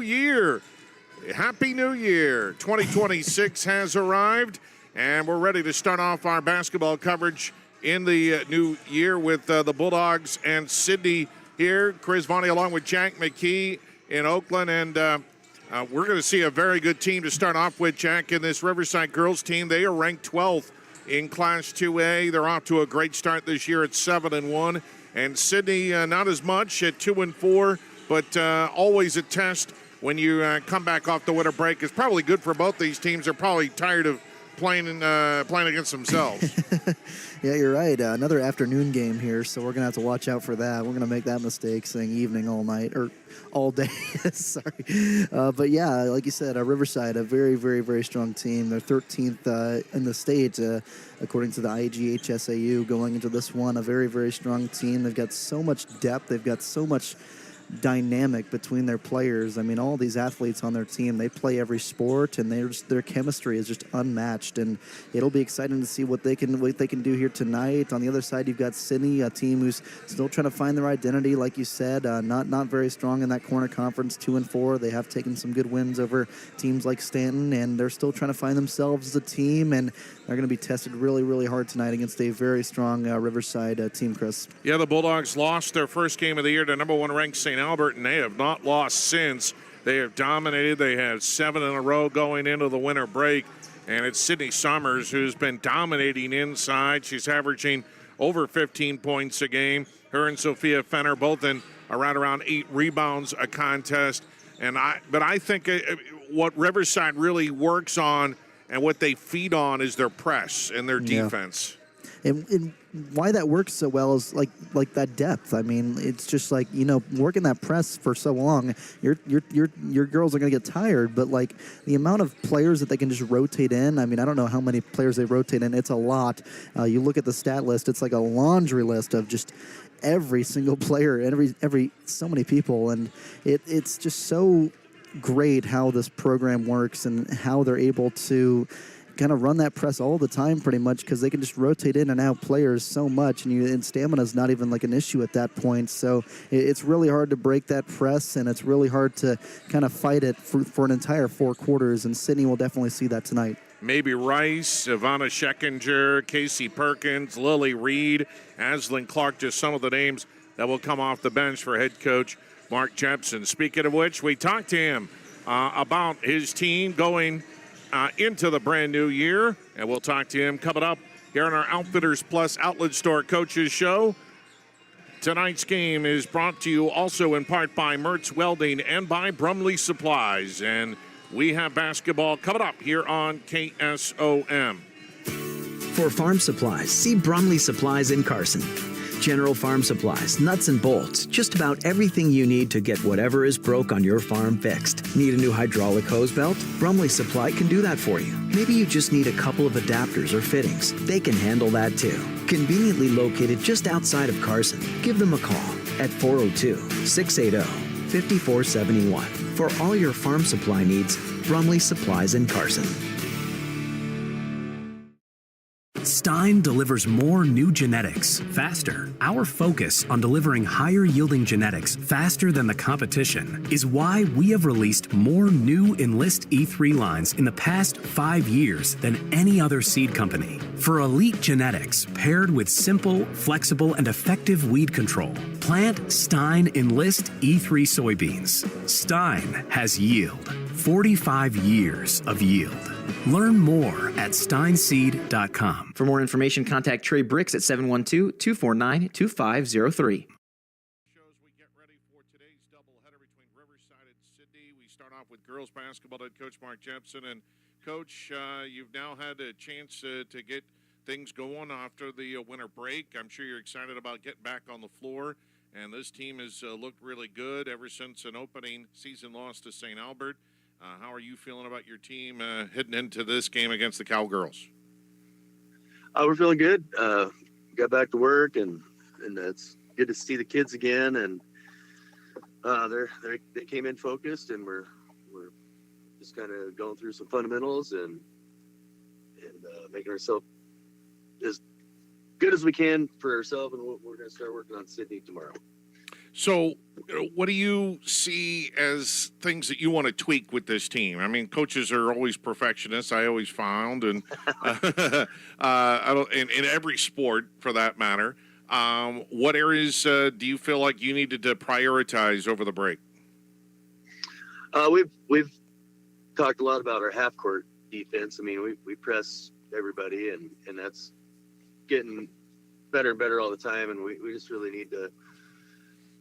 Year. Happy New Year. 2026 has arrived, and we're ready to start off our basketball coverage in the new year with the Bulldogs and Sidney here. Chris Varney along with Jack McKee in Oakland, and we're going to see a very good team to start off with, Jack, in this Riverside girls team. They are ranked 12th in Class 2A. They're off to a great start this year at 7-1. And Sidney, not as much at 2-4, but always a test when you come back off the winter break. It's probably good for both these teams. They're probably tired of playing against themselves. Yeah, you're right. Another afternoon game here, so we're going to have to watch out for that. We're going to make that mistake saying evening all night, or all day. Sorry. But yeah, like you said, Riverside, a very, very, very strong team. They're 13th in the state, according to the IGHSAU, going into this one. A very, very strong team. They've got so much depth. They've got so much dynamic between their players. I mean, all these athletes on their team, they play every sport, and their chemistry is just unmatched. And it'll be exciting to see what they can do here tonight. On the other side, you've got Sidney, a team who's still trying to find their identity, like you said. Not very strong in that corner conference, 2-4. They have taken some good wins over teams like Stanton, and they're still trying to find themselves as a team. And they're going to be tested really, really hard tonight against a very strong Riverside team, Chris. Yeah, the Bulldogs lost their first game of the year to number 1 ranked St. Albert, and they have not lost since. They have dominated. They have 7 in a row going into the winter break. And it's Sidney Summers who's been dominating inside. She's averaging over 15 points a game. Her and Sophia Fenner both in around 8 rebounds a contest. But I think what Riverside really works on and what they feed on is their press and their defense. And why that works so well is like that depth. I mean, it's just like, working that press for so long, your girls are going to get tired, but like the amount of players that they can just rotate in, I mean, I don't know how many players they rotate in. It's a lot. You look at the stat list, it's like a laundry list of just every single player, every so many people, and it's just so great how this program works and how they're able to kind of run that press all the time pretty much, because they can just rotate in and out players so much, and stamina is not even like an issue at that point. So it's really hard to break that press, and it's really hard to kind of fight it for an entire 4 quarters, and Sidney will definitely see that tonight. Maybe Rice, Ivana Scheckinger, Casey Perkins, Lily Reed, Ashlyn Clark, just some of the names that will come off the bench for head coach Mark Jepson. Speaking of which, we talked to him about his team going into the brand new year, and we'll talk to him coming up here on our Outfitters Plus Outlet Store Coaches Show. Tonight's game is brought to you also in part by Mertz Welding and by Brumley Supplies, and we have basketball coming up here on KSOM. For farm supplies, see Brumley Supplies in Carson. General Farm Supplies, nuts and bolts, just about everything you need to get whatever is broke on your farm fixed. Need a new hydraulic hose belt? Brumley Supply can do that for you. Maybe you just need a couple of adapters or fittings. They can handle that too. Conveniently located just outside of Carson. Give them a call at 402-680-5471. For all your farm supply needs, Brumley Supplies in Carson. Stein delivers more new genetics faster. Our focus on delivering higher yielding genetics faster than the competition is why we have released more new Enlist E3 lines in the past 5 years than any other seed company. For elite genetics paired with simple, flexible, and effective weed control, plant Stein Enlist E3 soybeans. Stein has yield. 45 years of yield. Learn more at steinseed.com. For more information, contact Trey Bricks at 712-249-2503. Shows we get ready for today's doubleheader between Riverside and Sidney. We start off with girls basketball head coach Mark Jepson. And Coach, you've now had a chance to get things going after the winter break. I'm sure you're excited about getting back on the floor. And this team has looked really good ever since an opening season loss to St. Albert. How are you feeling about your team heading into this game against the Cowgirls? We're feeling good. Got back to work, and it's good to see the kids again. And they came in focused, and we're just kind of going through some fundamentals and making ourselves as good as we can for ourselves. And we're going to start working on Sidney tomorrow. So, what do you see as things that you want to tweak with this team? I mean, coaches are always perfectionists. I always found, and I don't, in every sport for that matter. What areas do you feel like you needed to prioritize over the break? We've talked a lot about our half court defense. I mean, we press everybody, and that's getting better and better all the time. And we just really need to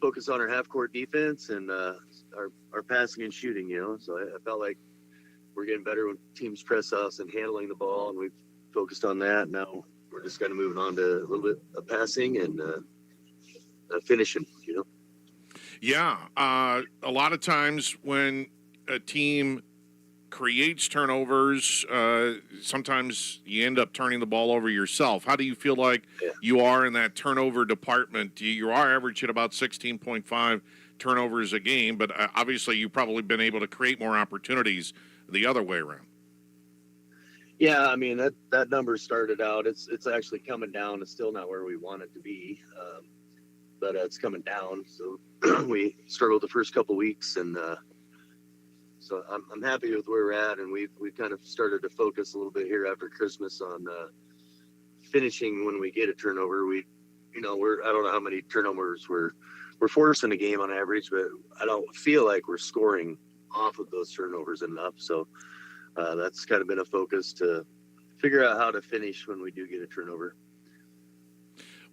focus on our half court defense and our passing and shooting. So I felt like we're getting better when teams press us and handling the ball, and we've focused on that. Now we're just kind of moving on to a little bit of passing and finishing. Yeah, a lot of times when a team creates turnovers, sometimes you end up turning the ball over yourself. How do you feel like you are in that turnover department? You are averaging about 16.5 turnovers a game, but obviously you've probably been able to create more opportunities the other way around. Yeah, I mean, that number started out, it's actually coming down. It's still not where we want it to be, but it's coming down. So we struggled the first couple weeks, and so I'm happy with where we're at, and we've kind of started to focus a little bit here after Christmas on finishing when we get a turnover. I don't know how many turnovers we're forcing a game on average, but I don't feel like we're scoring off of those turnovers enough. So that's kind of been a focus to figure out how to finish when we do get a turnover.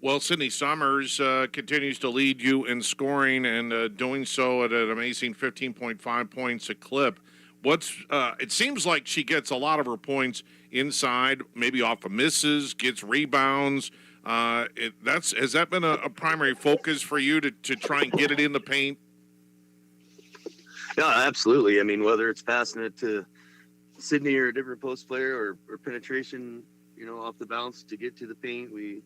Well, Sidney Summers continues to lead you in scoring and doing so at an amazing 15.5 points a clip. It seems like she gets a lot of her points inside, maybe off of misses, gets rebounds. Has that been a primary focus for you to try and get it in the paint? Yeah, absolutely. I mean, whether it's passing it to Sidney or a different post player or penetration, off the bounce to get to the paint, we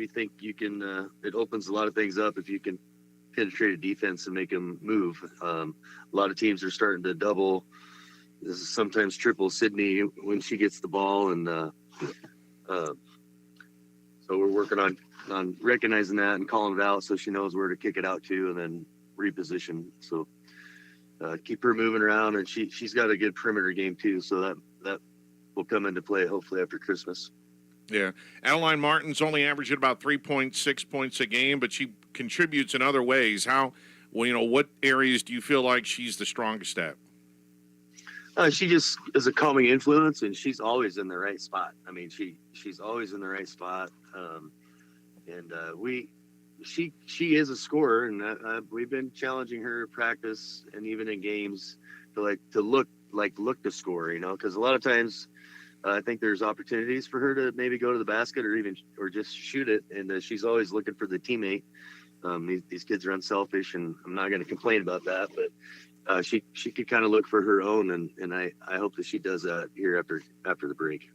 think you can. It opens a lot of things up if you can penetrate a defense and make them move. A lot of teams are starting to double, sometimes triple Sidney when she gets the ball, and so we're working on recognizing that and calling it out so she knows where to kick it out to, and then reposition. So keep her moving around, and she's got a good perimeter game too. So that will come into play hopefully after Christmas. Yeah. Adeline Martin's only averaging about 3.6 points a game, but she contributes in other ways. What areas do you feel like she's the strongest at? She just is a calming influence, and she's always in the right spot. I mean, she's always in the right spot. She is a scorer, and we've been challenging her at practice and even in games to look to score, because a lot of times I think there's opportunities for her to maybe go to the basket or just shoot it, and she's always looking for the teammate. These kids are unselfish, and I'm not going to complain about that, but she could kind of look for her own, and I hope that she does that here after the break.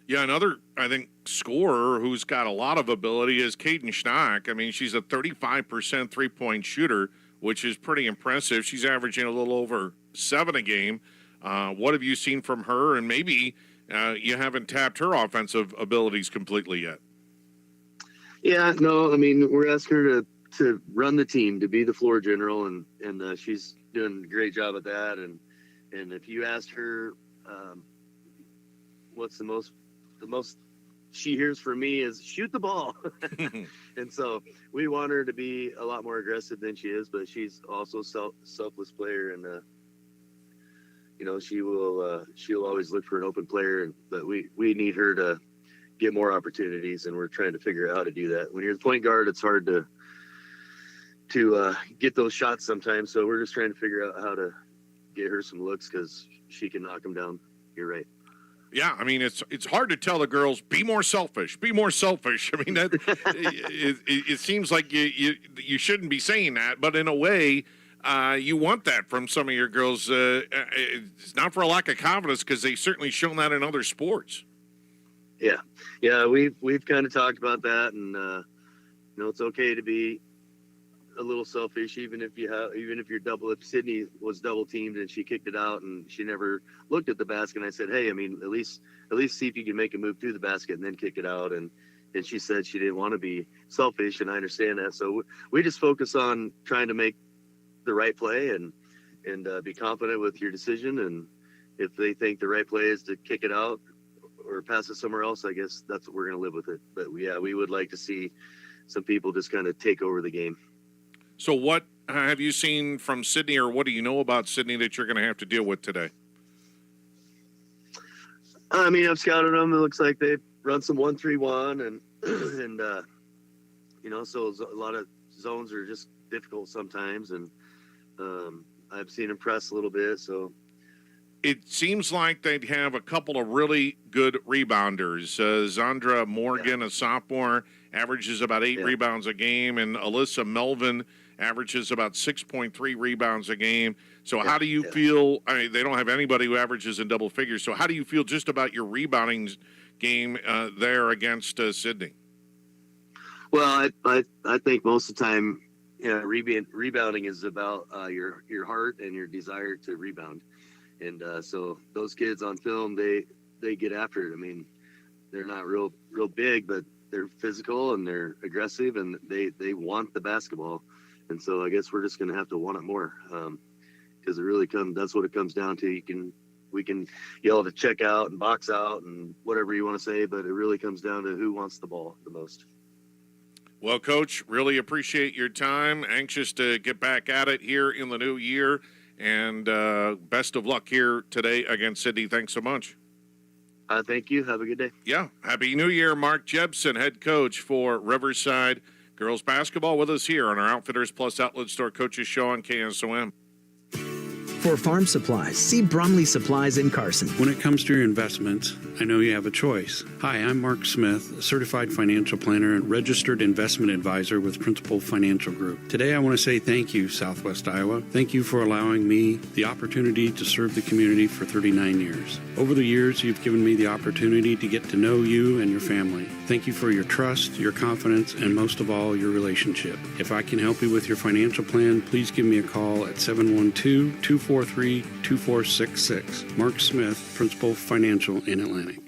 Yeah, another, I think, scorer who's got a lot of ability is Kaden Schnack. I mean, she's a 35% three-point shooter, which is pretty impressive. She's averaging a little over 7 a game. What have you seen from her? And maybe you haven't tapped her offensive abilities completely yet. Yeah, no, I mean, we're asking her to run the team, to be the floor general, and she's doing a great job at that. And if you asked her what's the most she hears from me is shoot the ball. And so we want her to be a lot more aggressive than she is, but she's also selfless player, and she'll always look for an open player, but we need her to get more opportunities, and we're trying to figure out how to do that. When you're the point guard, it's hard to get those shots sometimes, so we're just trying to figure out how to get her some looks, because she can knock them down. You're right. Yeah, I mean, it's hard to tell the girls, be more selfish, be more selfish. I mean, that it seems like you shouldn't be saying that, but in a way, you want that from some of your girls. It's not for a lack of confidence, because they've certainly shown that in other sports. Yeah, we've kind of talked about that, and it's okay to be a little selfish, even if you're double. If Sidney was double teamed and she kicked it out and she never looked at the basket, and I said, hey, I mean, at least see if you can make a move to the basket and then kick it out. And and she said she didn't want to be selfish, and I understand that. So we just focus on trying to make the right play and be confident with your decision. And if they think the right play is to kick it out or pass it somewhere else, I guess that's what we're going to live with it. But yeah, we would like to see some people just kind of take over the game. So what have you seen from Sidney, or what do you know about Sidney that you're going to have to deal with today? I mean, I've scouted them. It looks like they run some 1-3-1 and so a lot of zones are just difficult sometimes. And I've seen them press a little bit. So it seems like they'd have a couple of really good rebounders. Zandra Morgan, a sophomore, averages about 8 rebounds a game, and Alyssa Melvin averages about 6.3 rebounds a game. So how do you feel? I mean, they don't have anybody who averages in double figures. So how do you feel just about your rebounding game there against Sidney? Well, I think most of the time, rebounding is about your heart and your desire to rebound. And so those kids on film, they get after it. I mean, they're not real big, but they're physical and they're aggressive, and they want the basketball. And so I guess we're just going to have to want it more, because it really that's what it comes down to. We can yell to check out and box out and whatever you want to say, but it really comes down to who wants the ball the most. Well, Coach, really appreciate your time. Anxious to get back at it here in the new year. And best of luck here today against Sidney. Thanks so much. Thank you. Have a good day. Yeah. Happy New Year, Mark Jepson, head coach for Riverside girls basketball, with us here on our Outfitters Plus Outlet Store Coaches Show on KSOM. For farm supplies, see Bromley Supplies in Carson. When it comes to your investments, I know you have a choice. Hi, I'm Mark Smith, a certified financial planner and registered investment advisor with Principal Financial Group. Today, I want to say thank you, Southwest Iowa. Thank you for allowing me the opportunity to serve the community for 39 years. Over the years, you've given me the opportunity to get to know you and your family. Thank you for your trust, your confidence, and most of all, your relationship. If I can help you with your financial plan, please give me a call at 712-243-2466. Mark Smith, Principal Financial in Atlantic.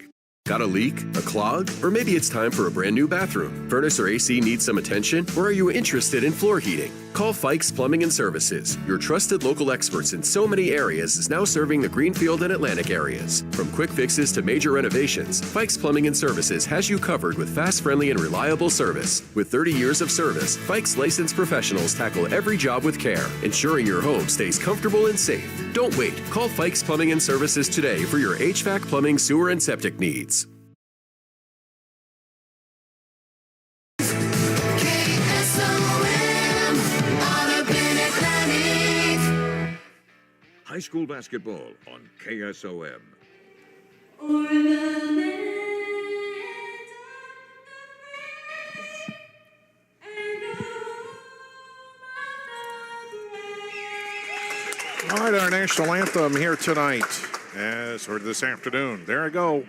Got a leak? A clog? Or maybe it's time for a brand new bathroom. Furnace or AC needs some attention? Or are you interested in floor heating? Call Fikes Plumbing and Services. Your trusted local experts in so many areas is now serving the Greenfield and Atlantic areas. From quick fixes to major renovations, Fikes Plumbing and Services has you covered with fast, friendly, and reliable service. With 30 years of service, Fikes licensed professionals tackle every job with care, ensuring your home stays comfortable and safe. Don't wait. Call Fikes Plumbing and Services today for your HVAC, plumbing, sewer, and septic needs. High school basketball on KSOM. All right, our national anthem here tonight, or this afternoon. There I go.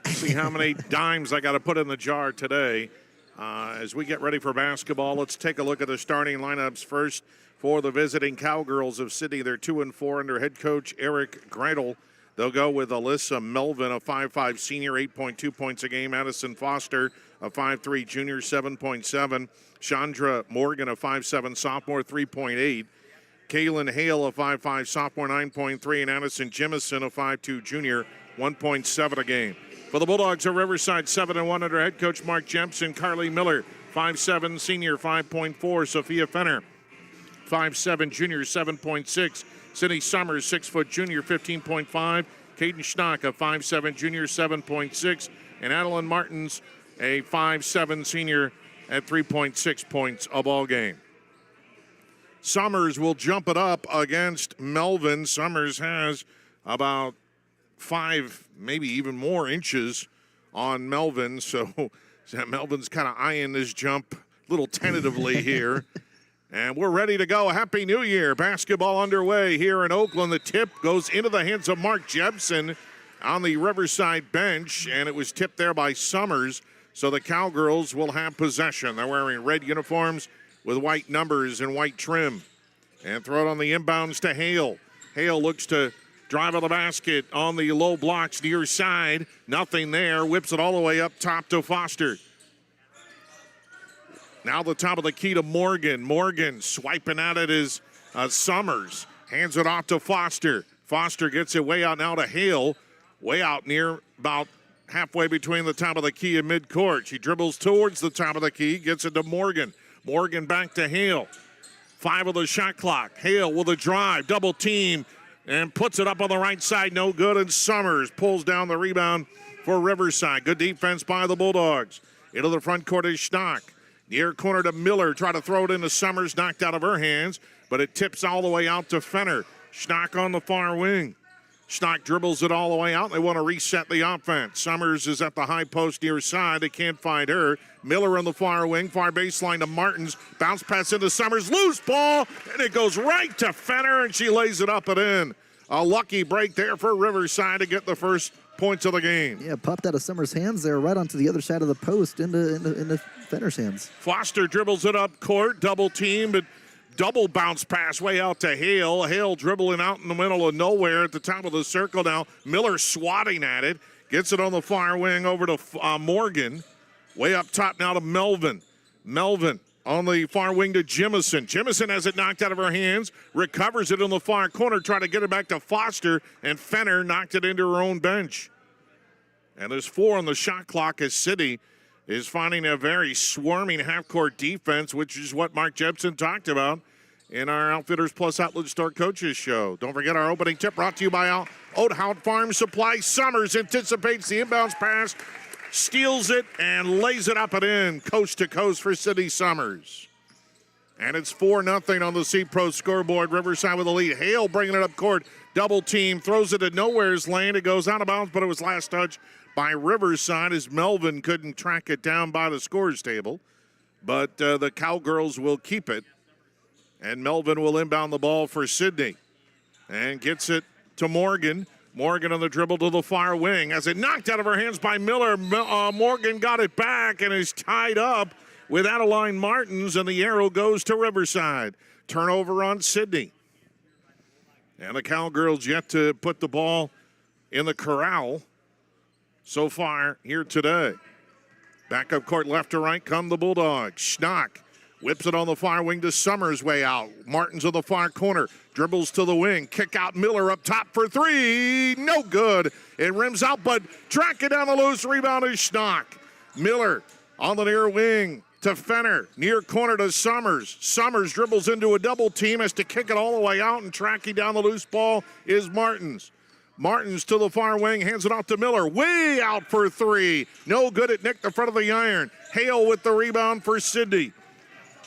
See how many dimes I got to put in the jar today. As we get ready for basketball, let's take a look at the starting lineups first. For the visiting Cowgirls of Sidney, they're 2-4 under head coach Eric Greidel. They'll go with Alyssa Melvin, a 5'5 senior, 8.2 points a game. Addison Foster, a 5'3 junior, 7.7. Chandra Morgan, a 5'7 sophomore, 3.8. Kaylin Hale, a 5'5 sophomore, 9.3. And Addison Jimison, a 5'2 junior, 1.7 a game. For the Bulldogs of Riverside, 7-1 under head coach Mark Jepson. Carly Miller, 5'7 senior, 5.4. Sophia Fenner, 5'7 junior, 7.6. Sidney Summers, 6' junior, 15.5. Caden Schnock, a 5'7 junior, 7.6. And Adeline Martins, a 5'7 senior at 3.6 points a ball game. Summers will jump it up against Melvin. Summers has about 5, maybe even more inches on Melvin. So Melvin's kind of eyeing this jump a little tentatively here. And we're ready to go. Happy New Year. Basketball underway here in Oakland. The tip goes into the hands of Mark Jepson on the Riverside bench, and it was tipped there by Summers. So the Cowgirls will have possession. They're wearing red uniforms with white numbers and white trim. And throw it on the inbounds to Hale. Hale looks to drive on the basket on the low blocks near side. Nothing there. Whips it all the way up top to Foster. Now the top of the key to Morgan. Morgan swiping at it is Summers. Hands it off to Foster. Foster gets it way out now to Hale. Way out near about halfway between the top of the key and midcourt. She dribbles towards the top of the key, gets it to Morgan. Morgan back to Hale. 5 of the shot clock. Hale with a drive, double team, and puts it up on the right side. No good, and Summers pulls down the rebound for Riverside. Good defense by the Bulldogs. Into the front court is Schnock. Near corner to Miller. Try to throw it into Summers, knocked out of her hands, but it tips all the way out to Fenner. Schnock on the far wing. Schnock dribbles it all the way out. They want to reset the offense. Summers is at the high post near side. They can't find her. Miller on the far wing. Far baseline to Martins. Bounce pass into Summers. Loose ball. And it goes right to Fenner, and she lays it up and in. A lucky break there for Riverside to get the first points of the game. Yeah, popped out of Summers' hands there, right onto the other side of the post into Fenner's hands. Foster dribbles it up court. Double team, but double bounce pass way out to Hale. Hale dribbling out in the middle of nowhere at the top of the circle now. Miller swatting at it. Gets it on the far wing over to Morgan. Way up top now to Melvin. Melvin on the far wing to Jimison. Jimison has it knocked out of her hands. Recovers it in the far corner. Trying to get it back to Foster. And Fenner knocked it into her own bench. And there's 4 on the shot clock as Sidney is finding a very swarming half-court defense, which is what Mark Jepson talked about in our Outfitters Plus Outlet Store Coaches Show. Don't forget our opening tip brought to you by Oathout Farm Supply. Summers anticipates the inbounds pass, steals it, and lays it up and in, coast to coast for Sidney Summers. And it's 4-0 on the C-Pro scoreboard. Riverside with the lead. Hale bringing it up court. Double team, throws it to nowhere's lane. It goes out of bounds, but it was last touch by Riverside as Melvin couldn't track it down by the scores table. But the Cowgirls will keep it. And Melvin will inbound the ball for Sidney. And gets it to Morgan. Morgan on the dribble to the far wing. As it knocked out of her hands by Miller, Morgan got it back and is tied up with Adeline Martins, and the arrow goes to Riverside. Turnover on Sidney. And the Cowgirls yet to put the ball in the corral so far here today. Back up court left to right come the Bulldogs. Schnock whips it on the far wing to Summers way out. Martins on the far corner. Dribbles to the wing. Kick out Miller up top for 3. No good. It rims out, but track it down the loose. Rebound is Schnock. Miller on the near wing to Fenner. Near corner to Summers. Summers dribbles into a double team. Has to kick it all the way out, and tracking down the loose ball is Martins. Martins to the far wing, hands it off to Miller. Way out for 3. No good. It nicked the front of the iron. Hale with the rebound for Sidney.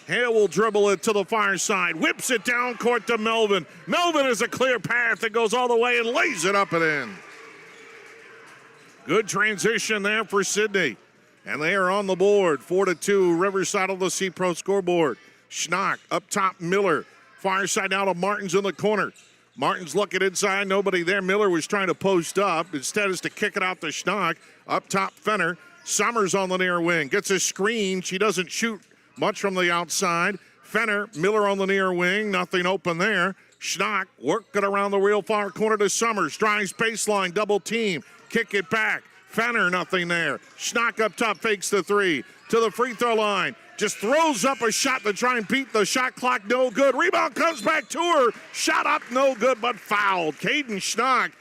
Hale will dribble it to the far side. Whips it down court to Melvin. Melvin is a clear path that goes all the way and lays it up and in. Good transition there for Sidney. And they are on the board. 4-2, Riverside on the C-Pro scoreboard. Schnock up top, Miller. Far side now to Martins in the corner. Martins looking inside, nobody there. Miller was trying to post up. Instead is to kick it out to Schnock. Up top, Fenner. Summers on the near wing. Gets a screen. She doesn't shoot much from the outside. Fenner, Miller on the near wing. Nothing open there. Schnock working around the real far corner to Summers. Drives baseline, double team. Kick it back. Fenner, nothing there. Schnock up top, fakes the 3. To the free throw line. Just throws up a shot to try and beat the shot clock. No good. Rebound comes back to her. Shot up, no good, but fouled. Caden Schnock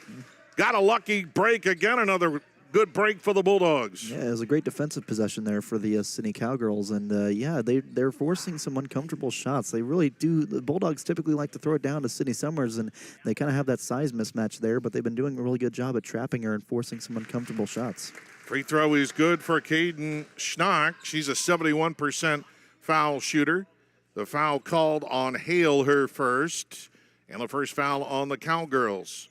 got a lucky break. Again, another good break for the Bulldogs. Yeah, it was a great defensive possession there for the Sidney Cowgirls. And, they're forcing some uncomfortable shots. They really do. The Bulldogs typically like to throw it down to Sidney Summers, and they kind of have that size mismatch there, but they've been doing a really good job at trapping her and forcing some uncomfortable shots. Free throw is good for Caden Schnock. She's a 71% foul shooter. The foul called on Hale, her first, and the first foul on the Cowgirls.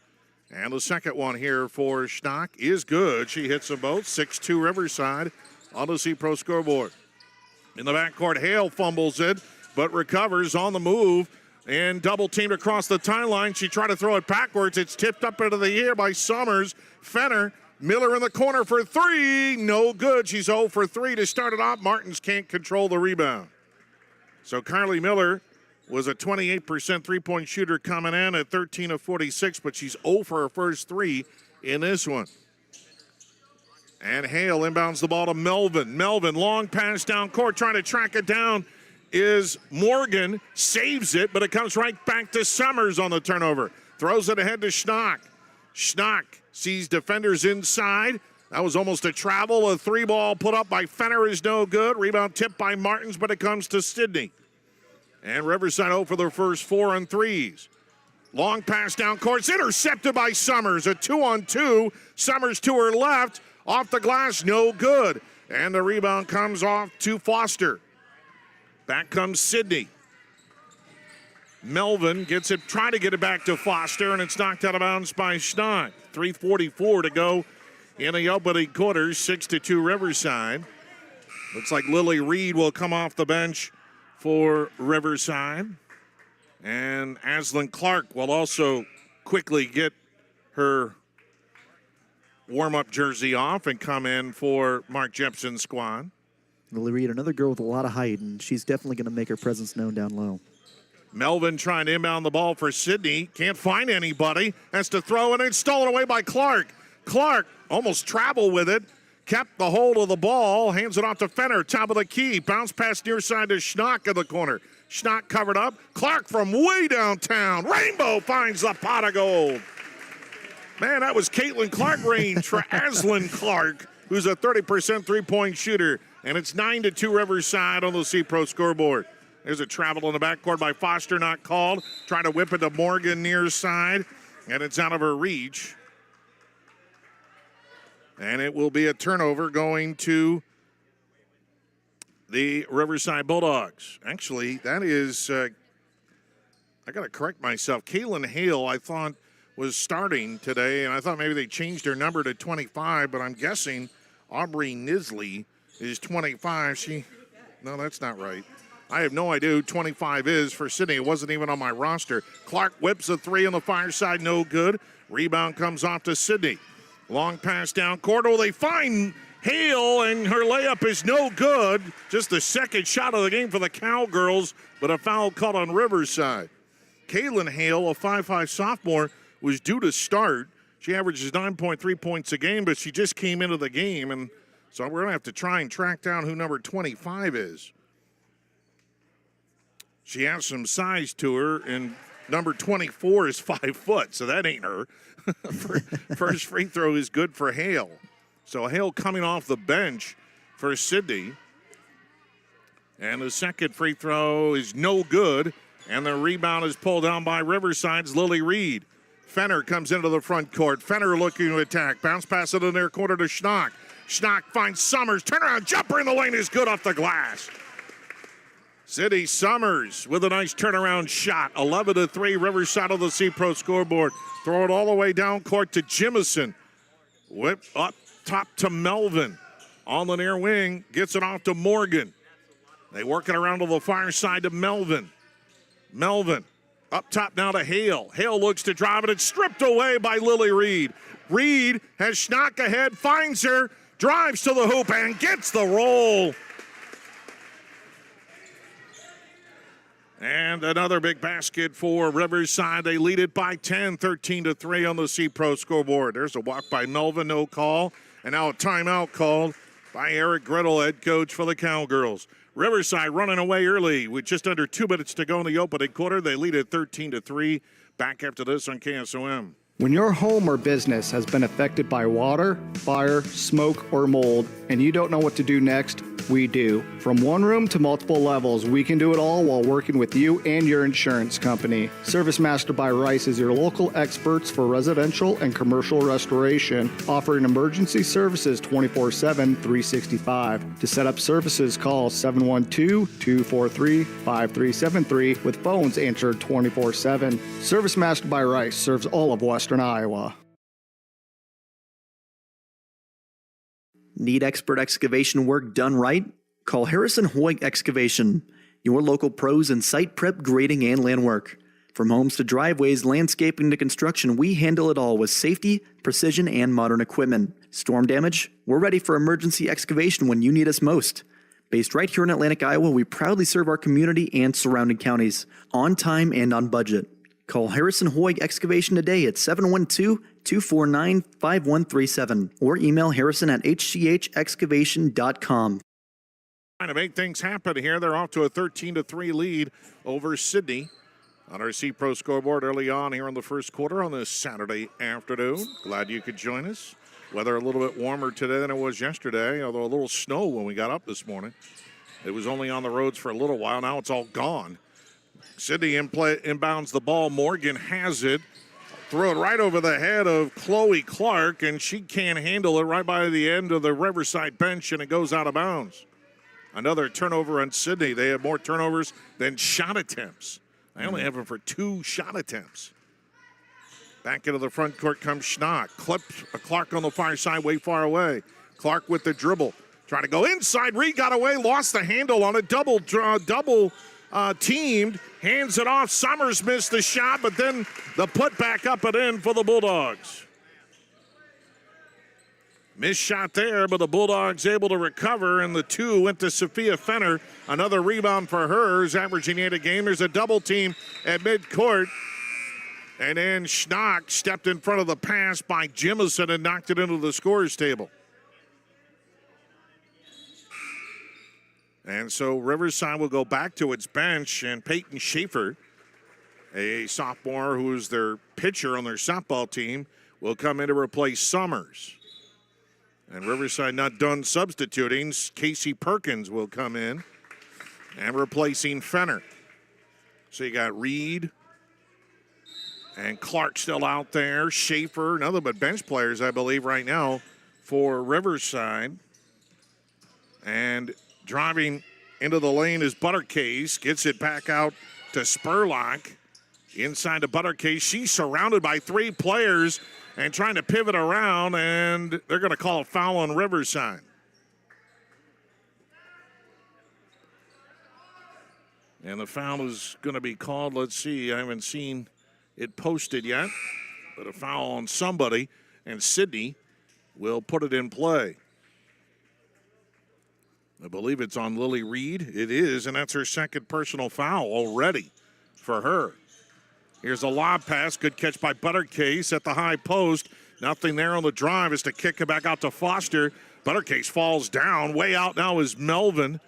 And the second one here for Schnock is good. She hits them both. 6-2 Riverside on the C-Pro scoreboard. In the backcourt, Hale fumbles it, but recovers on the move and double teamed across the timeline. She tried to throw it backwards. It's tipped up into the air by Summers. Fenner. Miller in the corner for 3. No good. She's 0 for 3 to start it off. Martins can't control the rebound. So Carly Miller was a 28% three-point shooter coming in at 13 of 46, but she's 0 for her first 3 in this one. And Hale inbounds the ball to Melvin. Melvin, long pass down court, trying to track it down is Morgan. Saves it, but it comes right back to Summers on the turnover. Throws it ahead to Schnock. Schnock sees defenders inside. That was almost a travel. A three ball put up by Fenner is no good. Rebound tipped by Martins, but it comes to Sidney. And Riverside 0 for their first 4 on threes. Long pass down court. It's intercepted by Summers. A 2-on-2. Summers to her left. Off the glass, no good. And the rebound comes off to Foster. Back comes Sidney. Melvin gets it, trying to get it back to Foster, and it's knocked out of bounds by Schnock. 3:44 to go in the opening quarter, 6-2 Riverside. Looks like Lily Reed will come off the bench for Riverside. And Aslan Clark will also quickly get her warm-up jersey off and come in for Mark Jepson's squad. Lily Reed, another girl with a lot of height, and she's definitely going to make her presence known down low. Melvin trying to inbound the ball for Sidney. Can't find anybody. Has to throw it, and it's stolen away by Clark. Clark almost traveled with it. Kept the hold of the ball. Hands it off to Fenner. Top of the key. Bounce pass near side to Schnock in the corner. Schnock covered up. Clark from way downtown. Rainbow finds the pot of gold. Man, that was Caitlin Clark range for Aslan Clark, who's a 30% three-point shooter. And it's 9-2 Riverside on the C-Pro scoreboard. There's a travel in the backcourt by Foster, not called. Trying to whip it to Morgan near side, and it's out of her reach. And it will be a turnover going to the Riverside Bulldogs. Actually, that is, I got to correct myself. Kaylin Hale, I thought, was starting today, and I thought maybe they changed her number to 25, but I'm guessing Aubrey Nisley is 25. No, that's not right. I have no idea who 25 is for Sidney. It wasn't even on my roster. Clark whips a three on the far side, no good. Rebound comes off to Sidney. Long pass down court. Oh, they find Hale, and her layup is no good. Just the second shot of the game for the Cowgirls, but a foul caught on Riverside. Kaylin Hale, a 5'5 sophomore, was due to start. She averages 9.3 points a game, but she just came into the game, and so we're going to have to try and track down who number 25 is. She has some size to her, and number 24 is 5 foot, so that ain't her. First free throw is good for Hale. So Hale coming off the bench for Sidney. And the second free throw is no good, and the rebound is pulled down by Riverside's Lily Reed. Fenner comes into the front court. Fenner looking to attack. Bounce pass it in their corner to Schnock. Schnock finds Summers. Turnaround jumper in the lane is good off the glass. Sidney Summers with a nice turnaround shot. 11-3 Riverside on the C-Pro scoreboard. Throw it all the way down court to Jimison. Whip up top to Melvin. On the near wing, gets it off to Morgan. They work it around to the far side to Melvin. Melvin up top now to Hale. Hale looks to drive it. It's stripped away by Lily Reed. Reed has Schnock ahead, finds her, drives to the hoop, and gets the roll. And another big basket for Riverside. They lead it by 10, 13-3 on the C-Pro scoreboard. There's a walk by Melvin, no call. And now a timeout called by Eric Gretel, head coach for the Cowgirls. Riverside running away early with just under 2 minutes to go in the opening quarter. They lead it 13-3. Back after this on KSOM. When your home or business has been affected by water, fire, smoke, or mold, and you don't know what to do next, we do. From one room to multiple levels, we can do it all while working with you and your insurance company. Service Master by Rice is your local experts for residential and commercial restoration, offering emergency services 24/7, 365. To set up services, call 712-243-5373 with phones answered 24/7. Service Master by Rice serves all of Western Iowa. Need expert excavation work done right? Call Harrison Hoyt Excavation, your local pros in site prep, grading, and land work. From homes to driveways, landscaping to construction, we handle it all with safety, precision, and modern equipment. Storm damage? We're ready for emergency excavation when you need us most. Based right here in Atlantic, Iowa, we proudly serve our community and surrounding counties, on time and on budget. Call Harrison Hoyg Excavation today at 712-249-5137 or email harrison@hchexcavation.com. Trying to make things happen here. They're off to a 13-3 lead over Sidney on our C-Pro scoreboard early on here in the first quarter on this Saturday afternoon. Glad you could join us. Weather a little bit warmer today than it was yesterday, although a little snow when we got up this morning. It was only on the roads for a little while. Now it's all gone. Sidney inbounds the ball. Morgan has it. Throw it right over the head of Chloe Clark, and she can't handle it right by the end of the Riverside bench, and it goes out of bounds. Another turnover on Sidney. They have more turnovers than shot attempts. I only have them for 2 shot attempts. Back into the front court comes Schnock. Clips Clark on the far side, way far away. Clark with the dribble. Trying to go inside. Reed got away, lost the handle on a double teamed. Hands it off. Summers missed the shot, but then the put back up and in for the Bulldogs. Missed shot there, but the Bulldogs able to recover, and the 2 went to Sophia Fenner. Another rebound for hers, averaging 8 a game. There's a double team at midcourt. And then Schnock stepped in front of the pass by Jimison and knocked it into the scorer's table. And so Riverside will go back to its bench, and Peyton Schaefer, a sophomore who is their pitcher on their softball team, will come in to replace Summers. And Riverside not done substituting. Casey Perkins will come in and replacing Fenner. So you got Reed and Clark still out there. Schaefer, nothing but bench players, I believe, right now for Riverside. And driving into the lane is Buttercase. Gets it back out to Spurlock. Inside to Buttercase. She's surrounded by 3 players and trying to pivot around, and they're going to call a foul on Riverside. And the foul is going to be called. Let's see. I haven't seen it posted yet, but a foul on somebody, and Sidney will put it in play. I believe it's on Lily Reed. It is, and that's her second personal foul already for her. Here's a lob pass. Good catch by Buttercase at the high post. Nothing there on the drive is to kick it back out to Foster. Buttercase falls down. Way out now is Melvin.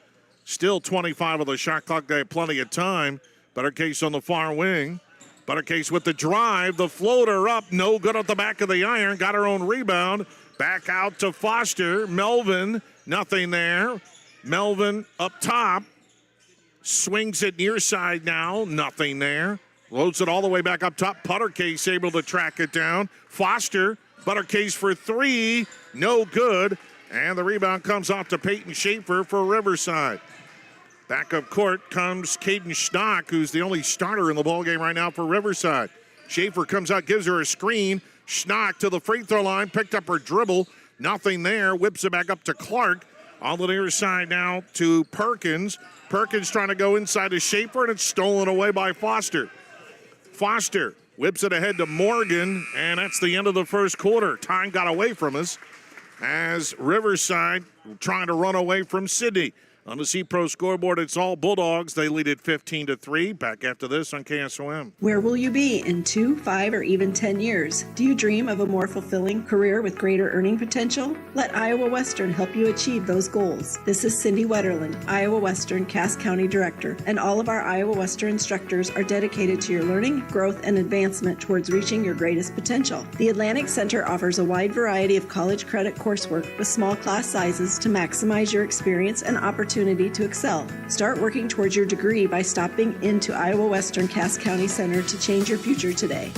Still 25 of the shot clock. They have plenty of time. Buttercase on the far wing. Buttercase with the drive. The floater up. No good at the back of the iron. Got her own rebound. Back out to Foster. Melvin. Nothing there. Melvin up top. Swings it near side now. Nothing there. Loads it all the way back up top. Buttercase able to track it down. Foster. Buttercase for 3. No good. And the rebound comes off to Peyton Schaefer for Riverside. Back up court comes Caden Schnock, who's the only starter in the ballgame right now for Riverside. Schaefer comes out, gives her a screen. Schnock to the free throw line, picked up her dribble. Nothing there. Whips it back up to Clark. On the near side now to Perkins. Perkins trying to go inside to Schaefer, and it's stolen away by Foster. Foster whips it ahead to Morgan, and that's the end of the first quarter. Time got away from us as Riverside trying to run away from Sidney. On the C-Pro scoreboard, it's all Bulldogs. They lead it 15-3. Back after this on KSOM. Where will you be in 2, 5, or even 10 years? Do you dream of a more fulfilling career with greater earning potential? Let Iowa Western help you achieve those goals. This is Cindy Wetterland, Iowa Western Cass County Director, and all of our Iowa Western instructors are dedicated to your learning, growth, and advancement towards reaching your greatest potential. The Atlantic Center offers a wide variety of college credit coursework with small class sizes to maximize your experience and opportunity to excel. Start working towards your degree by stopping into Iowa Western Cass County Center to change your future today.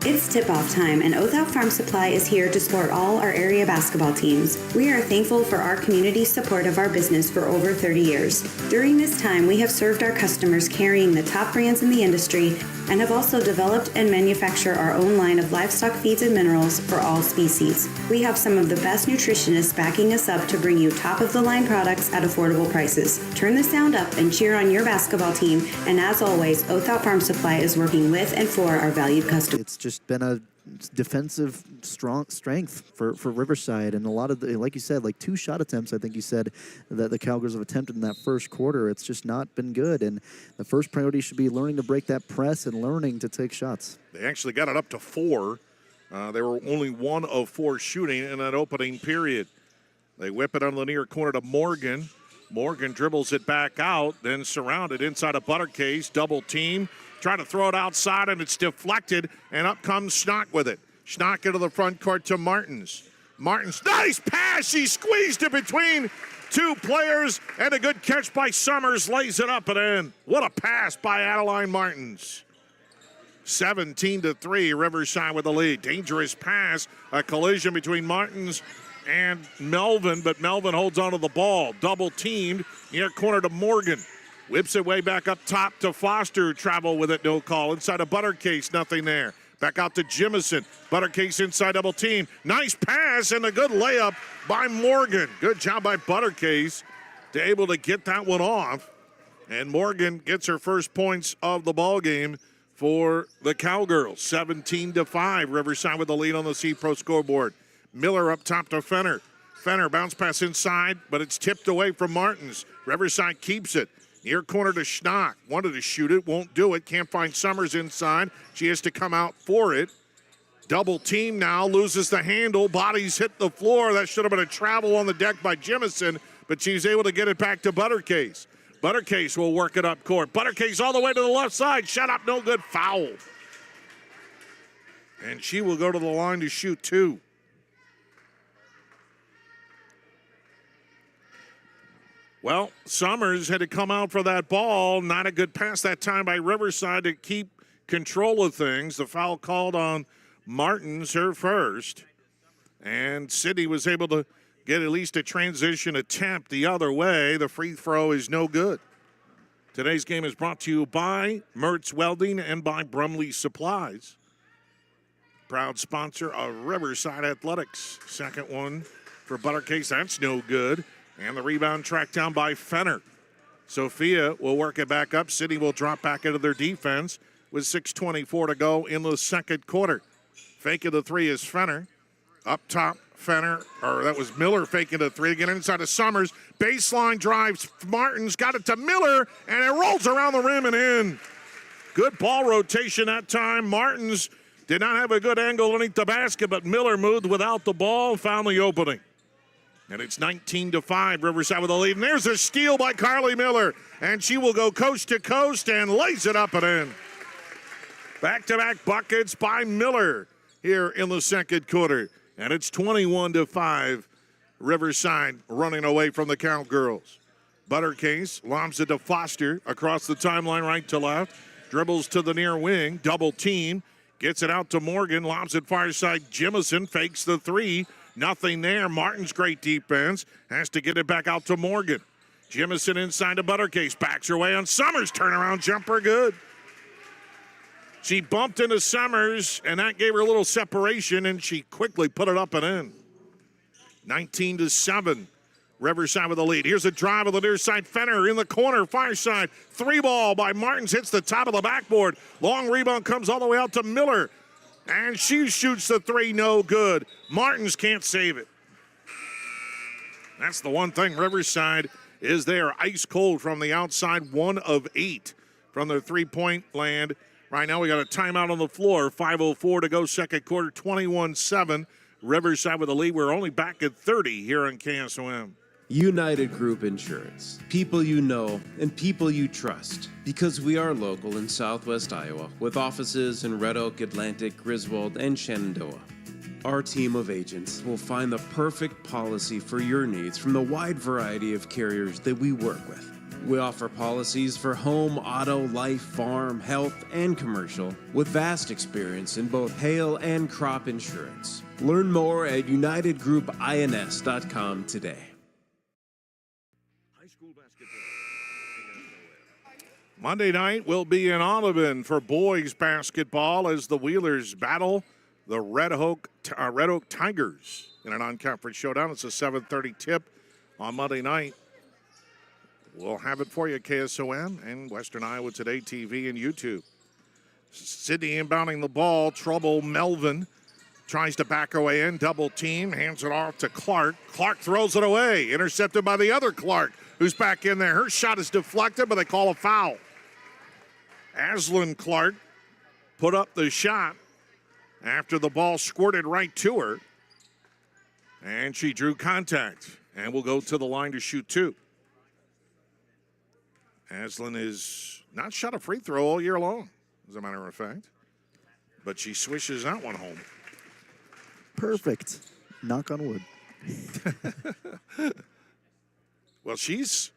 It's tip-off time, and Oath Out Farm Supply is here to support all our area basketball teams. We are thankful for our community's support of our business for over 30 years. During this time, we have served our customers carrying the top brands in the industry and have also developed and manufacture our own line of livestock feeds and minerals for all species. We have some of the best nutritionists backing us up to bring you top-of-the-line products at affordable prices. Turn the sound up and cheer on your basketball team, and as always, Oath Out Farm Supply is working with and for our valued customers. It's just been a defensive strength for Riverside, and a lot of like you said, like 2 shot attempts. I think you said that the Cowgirls have attempted in that first quarter. It's just not been good, and the first priority should be learning to break that press and learning to take shots. They actually got it up to 4. They were only 1 of 4 shooting in that opening period. They whip it on the near corner to Morgan. Morgan dribbles it back out, then surrounded inside a Buttercase, double team. Trying to throw it outside, and it's deflected, and up comes Schnock with it. Schnock into the front court to Martins. Martins, nice pass! She squeezed it between 2 players, and a good catch by Summers, lays it up and in. What a pass by Adeline Martins. 17-3, Riverside with the lead. Dangerous pass, a collision between Martins and Melvin, but Melvin holds onto the ball. Double teamed near corner to Morgan. Whips it way back up top to Foster. Travel with it, no call. Inside a Buttercase, nothing there. Back out to Jimison. Buttercase inside double team. Nice pass and a good layup by Morgan. Good job by Buttercase to able to get that one off. And Morgan gets her first points of the ball game for the Cowgirls. 17-5. Riverside with the lead on the C-Pro scoreboard. Miller up top to Fenner. Fenner bounce pass inside, but it's tipped away from Martins. Riverside keeps it. Near corner to Schnock. Wanted to shoot it, won't do it. Can't find Summers inside. She has to come out for it. Double team now, loses the handle. Bodies hit the floor. That should have been a travel on the deck by Jimison, but she's able to get it back to Buttercase. Buttercase will work it up court. Buttercase all the way to the left side. Shut up, no good, foul. And she will go to the line to shoot 2. Well, Summers had to come out for that ball. Not a good pass that time by Riverside to keep control of things. The foul called on Martins, her first. And Sidney was able to get at least a transition attempt the other way. The free throw is no good. Today's game is brought to you by Mertz Welding and by Brumley Supplies. Proud sponsor of Riverside Athletics. Second one for Buttercase. That's no good. And the rebound tracked down by Fenner. Sophia will work it back up. Sidney will drop back into their defense with 6:24 to go in the second quarter. Faking the 3 is Fenner. Up top, Fenner, or that was Miller faking the 3. Again inside of Summers. Baseline drives. Martins got it to Miller, and it rolls around the rim and in. Good ball rotation that time. Martins did not have a good angle underneath the basket, but Miller moved without the ball, found the opening. And it's 19-5, Riverside with the lead. And there's a steal by Carly Miller. And she will go coast to coast and lays it up and in. Back-to-back buckets by Miller here in the second quarter. And it's 21-5, Riverside running away from the Cowgirls. Buttercase lobs it to Foster across the timeline right to left. Dribbles to the near wing, double team. Gets it out to Morgan, lobs it far side. Jimison fakes the 3. Nothing there. Martin's great defense. Has to get it back out to Morgan. Jimison inside to Buttercase. Backs her way on Summers. Turnaround jumper good. She bumped into Summers, and that gave her a little separation, and she quickly put it up and in. 19-7. Riverside with the lead. Here's a drive of the near side. Fenner in the corner, far side. 3 ball by Martins. Hits the top of the backboard. Long rebound comes all the way out to Miller. And she shoots the 3, no good. Martins can't save it. That's the one thing. Riverside is there ice cold from the outside. 1 of 8 from their 3-point land. Right now we got a timeout on the floor. 5:04 to go second quarter. 21-7. Riverside with the lead. We're only back at 30 here on KSOM. United Group Insurance. People you know and people you trust. Because we are local in Southwest Iowa with offices in Red Oak, Atlantic, Griswold, and Shenandoah. Our team of agents will find the perfect policy for your needs from the wide variety of carriers that we work with. We offer policies for home, auto, life, farm, health, and commercial with vast experience in both hail and crop insurance. Learn more at UnitedGroupINS.com today. Monday night will be in Audubon for boys basketball as the Wheelers battle the Red Oak Tigers in a non-conference showdown. It's a 7:30 tip on Monday night. We'll have it for you at KSOM and Western Iowa Today TV and YouTube. Sidney inbounding the ball. Trouble Melvin tries to back her way in, double team, hands it off to Clark. Clark throws it away, intercepted by the other Clark, who's back in there. Her shot is deflected, but they call a foul. Aslan Clark put up the shot after the ball squirted right to her, and she drew contact and will go to the line to shoot 2. Aslan is not shot a free throw all year long, as a matter of fact, but she swishes that one home. Perfect. Knock on wood. Well, she's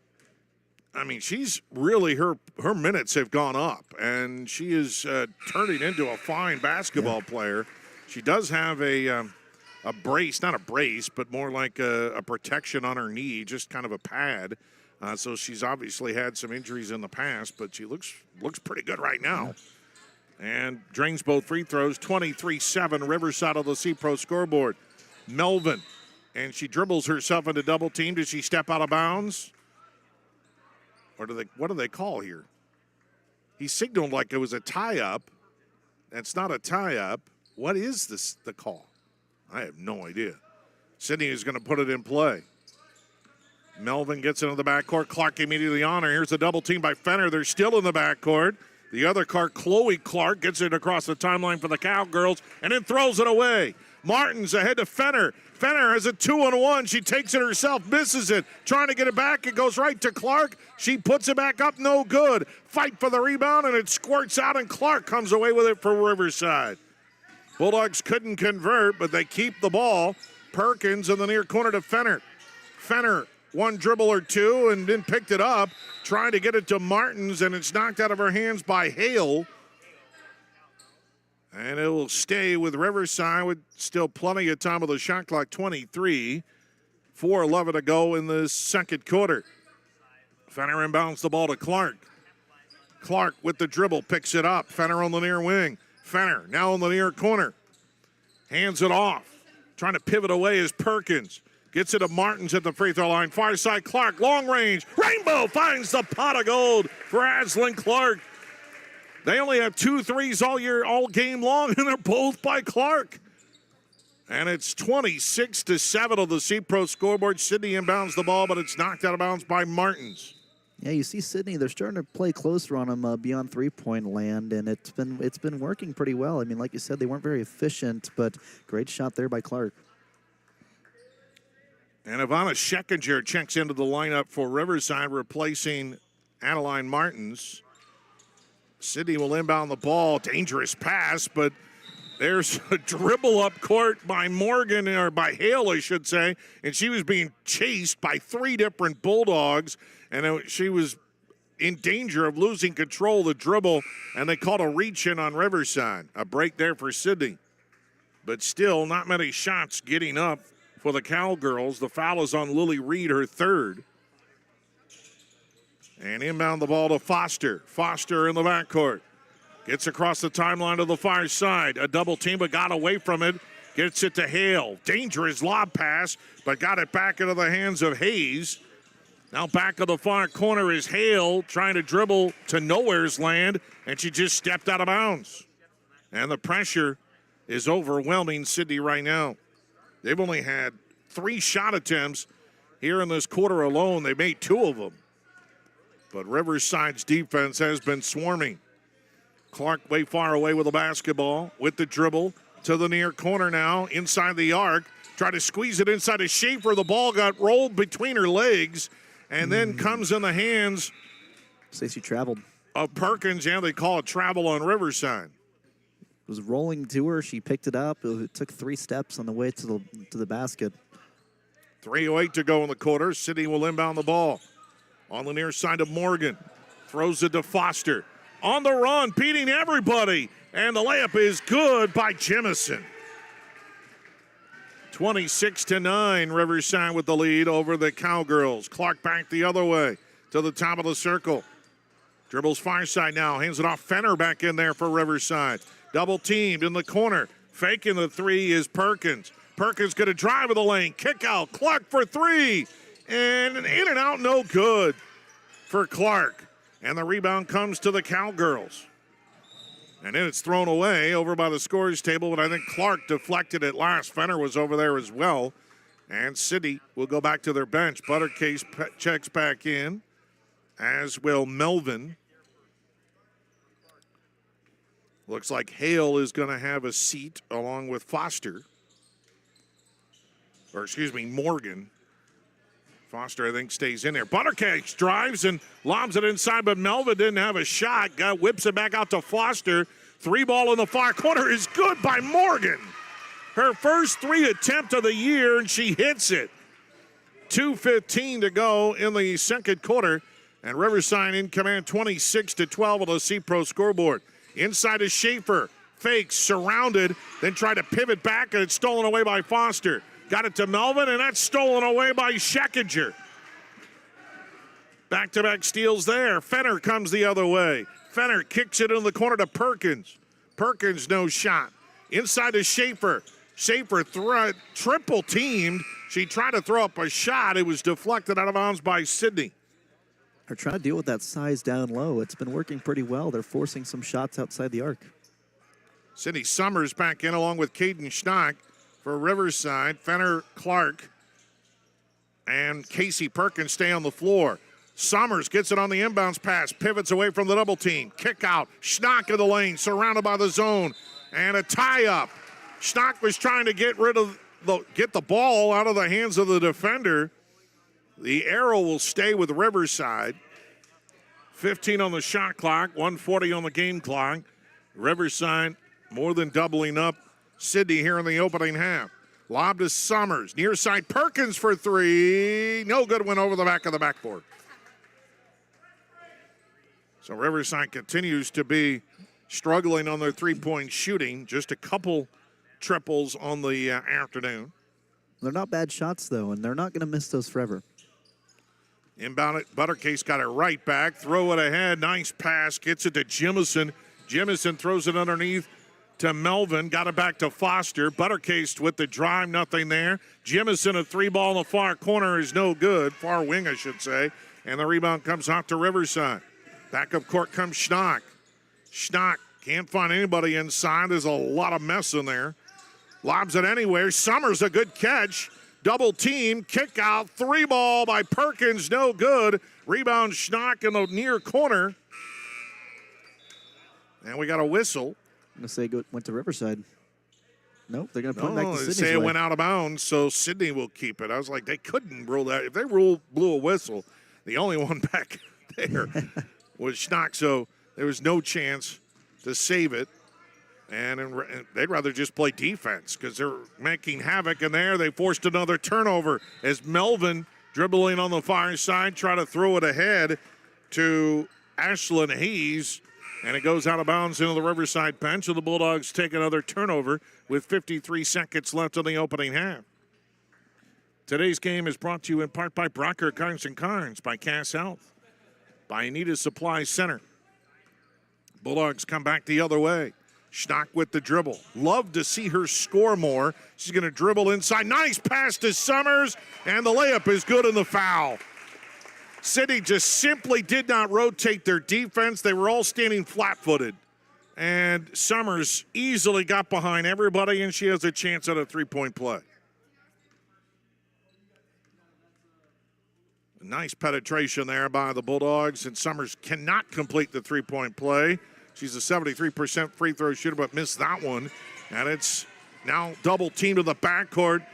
really, her minutes have gone up, and she is turning into a fine basketball player. She does have a brace, not a brace, but more like a protection on her knee, just kind of a pad. So she's obviously had some injuries in the past, but she looks pretty good right now. And drains both free throws, 23-7, Riverside of the C-Pro scoreboard. Melvin, and she dribbles herself into double team. Does she step out of bounds? Or what do they call here? He signaled like it was a tie-up. That's not a tie-up. What is the call? I have no idea. Sidney is going to put it in play. Melvin gets into the backcourt. Clark immediately on her. Here's a double team by Fenner. They're still in the backcourt. The other Clark, Chloe Clark, gets it across the timeline for the Cowgirls and then throws it away. Martins ahead to Fenner. Fenner has a 2-on-1. She takes it herself, misses it. Trying to get it back. It goes right to Clark. She puts it back up, no good. Fight for the rebound, and it squirts out, and Clark comes away with it for Riverside. Bulldogs couldn't convert, but they keep the ball. Perkins in the near corner to Fenner. Fenner, one dribble or two, and then picked it up, trying to get it to Martins, and it's knocked out of her hands by Hale. And it will stay with Riverside with still plenty of time with the shot clock, 23. 4:11 to go in the second quarter. Fenner inbounds the ball to Clark. Clark with the dribble, picks it up. Fenner on the near wing. Fenner now in the near corner. Hands it off. Trying to pivot away is Perkins. Gets it to Martins at the free throw line. Far side, Clark, long range. Rainbow finds the pot of gold for Aslan Clark. They only have 2 threes all game long, and they're both by Clark. And it's 26-7 on the C-Pro scoreboard. Sidney inbounds the ball, but it's knocked out of bounds by Martins. Yeah, you see Sidney, they're starting to play closer on him beyond three-point land, and it's been working pretty well. I mean, like you said, they weren't very efficient, but great shot there by Clark. And Ivana Schekinger checks into the lineup for Riverside, replacing Adeline Martins. Sidney will inbound the ball. Dangerous pass, but there's a dribble up court by Morgan, or by Hale, I should say, and she was being chased by 3 different Bulldogs, and she was in danger of losing control of the dribble, and they called a reach-in on Riverside. A break there for Sidney. But still, not many shots getting up for the Cowgirls. The foul is on Lily Reed, her 3rd. And inbound the ball to Foster. Foster in the backcourt. Gets across the timeline to the far side. A double team, but got away from it. Gets it to Hale. Dangerous lob pass, but got it back into the hands of Hayes. Now back of the far corner is Hale, trying to dribble to nowhere's land, and she just stepped out of bounds. And the pressure is overwhelming Sidney right now. They've only had 3 shot attempts here in this quarter alone. They made 2 of them. But Riverside's defense has been swarming. Clark way far away with the basketball, with the dribble to the near corner now, inside the arc. Try to squeeze it inside of Schaefer. The ball got rolled between her legs and then comes in the hands. Stacey traveled. Of Perkins. Yeah, they call it travel on Riverside. It was rolling to her. She picked it up. It took 3 steps on the way to the basket. 3:08 to go in the quarter. Sidney will inbound the ball. On the near side of Morgan. Throws it to Foster. On the run, beating everybody. And the layup is good by Jemison. 26-9, Riverside with the lead over the Cowgirls. Clark back the other way to the top of the circle. Dribbles far side now. Hands it off. Fenner back in there for Riverside. Double teamed in the corner. Faking the 3 is Perkins. Perkins going to drive in the lane. Kick out. Clark for 3. And in and out, no good for Clark. And the rebound comes to the Cowgirls. And then it's thrown away over by the scores table, but I think Clark deflected it last. Fenner was over there as well. And Sidney will go back to their bench. Buttercase checks back in, as will Melvin. Looks like Hale is going to have a seat along with Foster. Or, excuse me, Morgan. Foster, I think, stays in there. Buttercase drives and lobs it inside, but Melvin didn't have a shot. Whips it back out to Foster. 3-ball in the far corner is good by Morgan. Her first 3 attempt of the year, and she hits it. 2:15 to go in the second quarter, and Riverside in command 26-12 on the C-Pro scoreboard. Inside to Schaefer. Fakes, surrounded, then tried to pivot back, and it's stolen away by Foster. Got it to Melvin, and that's stolen away by Scheckinger. Back-to-back steals there. Fenner comes the other way. Fenner kicks it in the corner to Perkins. Perkins, no shot. Inside to Schaefer. Schaefer triple teamed. She tried to throw up a shot. It was deflected out of bounds by Sidney. They're trying to deal with that size down low. It's been working pretty well. They're forcing some shots outside the arc. Sidney Summers back in along with Caden Schnock for Riverside. Fenner, Clark, and Casey Perkins stay on the floor. Summers gets it on the inbounds pass, pivots away from the double team. Kick out, Schnock in the lane, surrounded by the zone, and a tie-up. Schnock was trying to get the ball out of the hands of the defender. The arrow will stay with Riverside. 15 on the shot clock, 1:40 on the game clock. Riverside more than doubling up Sidney here in the opening half. Lob to Summers. Near side, Perkins for 3. No good, went over the back of the backboard. So Riverside continues to be struggling on their three-point shooting. Just a couple triples on the afternoon. They're not bad shots, though, and they're not going to miss those forever. Inbound it. Buttercase got it right back. Throw it ahead. Nice pass. Gets it to Jimison. Jimison throws it underneath to Melvin. Got it back to Foster. Buttercase with the drive. Nothing there. Jimison, a 3-ball in the far corner is no good. Far wing, I should say. And the rebound comes out to Riverside. Back up court comes Schnock. Schnock can't find anybody inside. There's a lot of mess in there. Lobs it anywhere. Summers, a good catch. Double team, kick out, 3-ball by Perkins, no good. Rebound Schnock in the near corner. And we got a whistle. I'm going to say it went to Riverside. Nope, they're going to put it back to Sidney's say it way. went out of bounds, so Sidney will keep it. I was like, they couldn't rule that. If they blew a whistle, the only one back there was Schnock, so there was no chance to save it. And they'd rather just play defense because they're making havoc in there. They forced another turnover as Melvin, dribbling on the far side, try to throw it ahead to Ashlyn Hayes. And it goes out of bounds into the Riverside bench. And the Bulldogs take another turnover with 53 seconds left in the opening half. Today's game is brought to you in part by Brocker Carnes & Carnes, by Cass Health, by Anita Supply Center. Bulldogs come back the other way. Schnock with the dribble. Love to see her score more. She's going to dribble inside. Nice pass to Summers, and the layup is good in the foul. Sidney just simply did not rotate their defense. They were all standing flat-footed. And Summers easily got behind everybody, and she has a chance at a three-point play. Nice penetration there by the Bulldogs, and Summers cannot complete the three-point play. She's a 73% free throw shooter, but missed that one. And it's now double teamed to the backcourt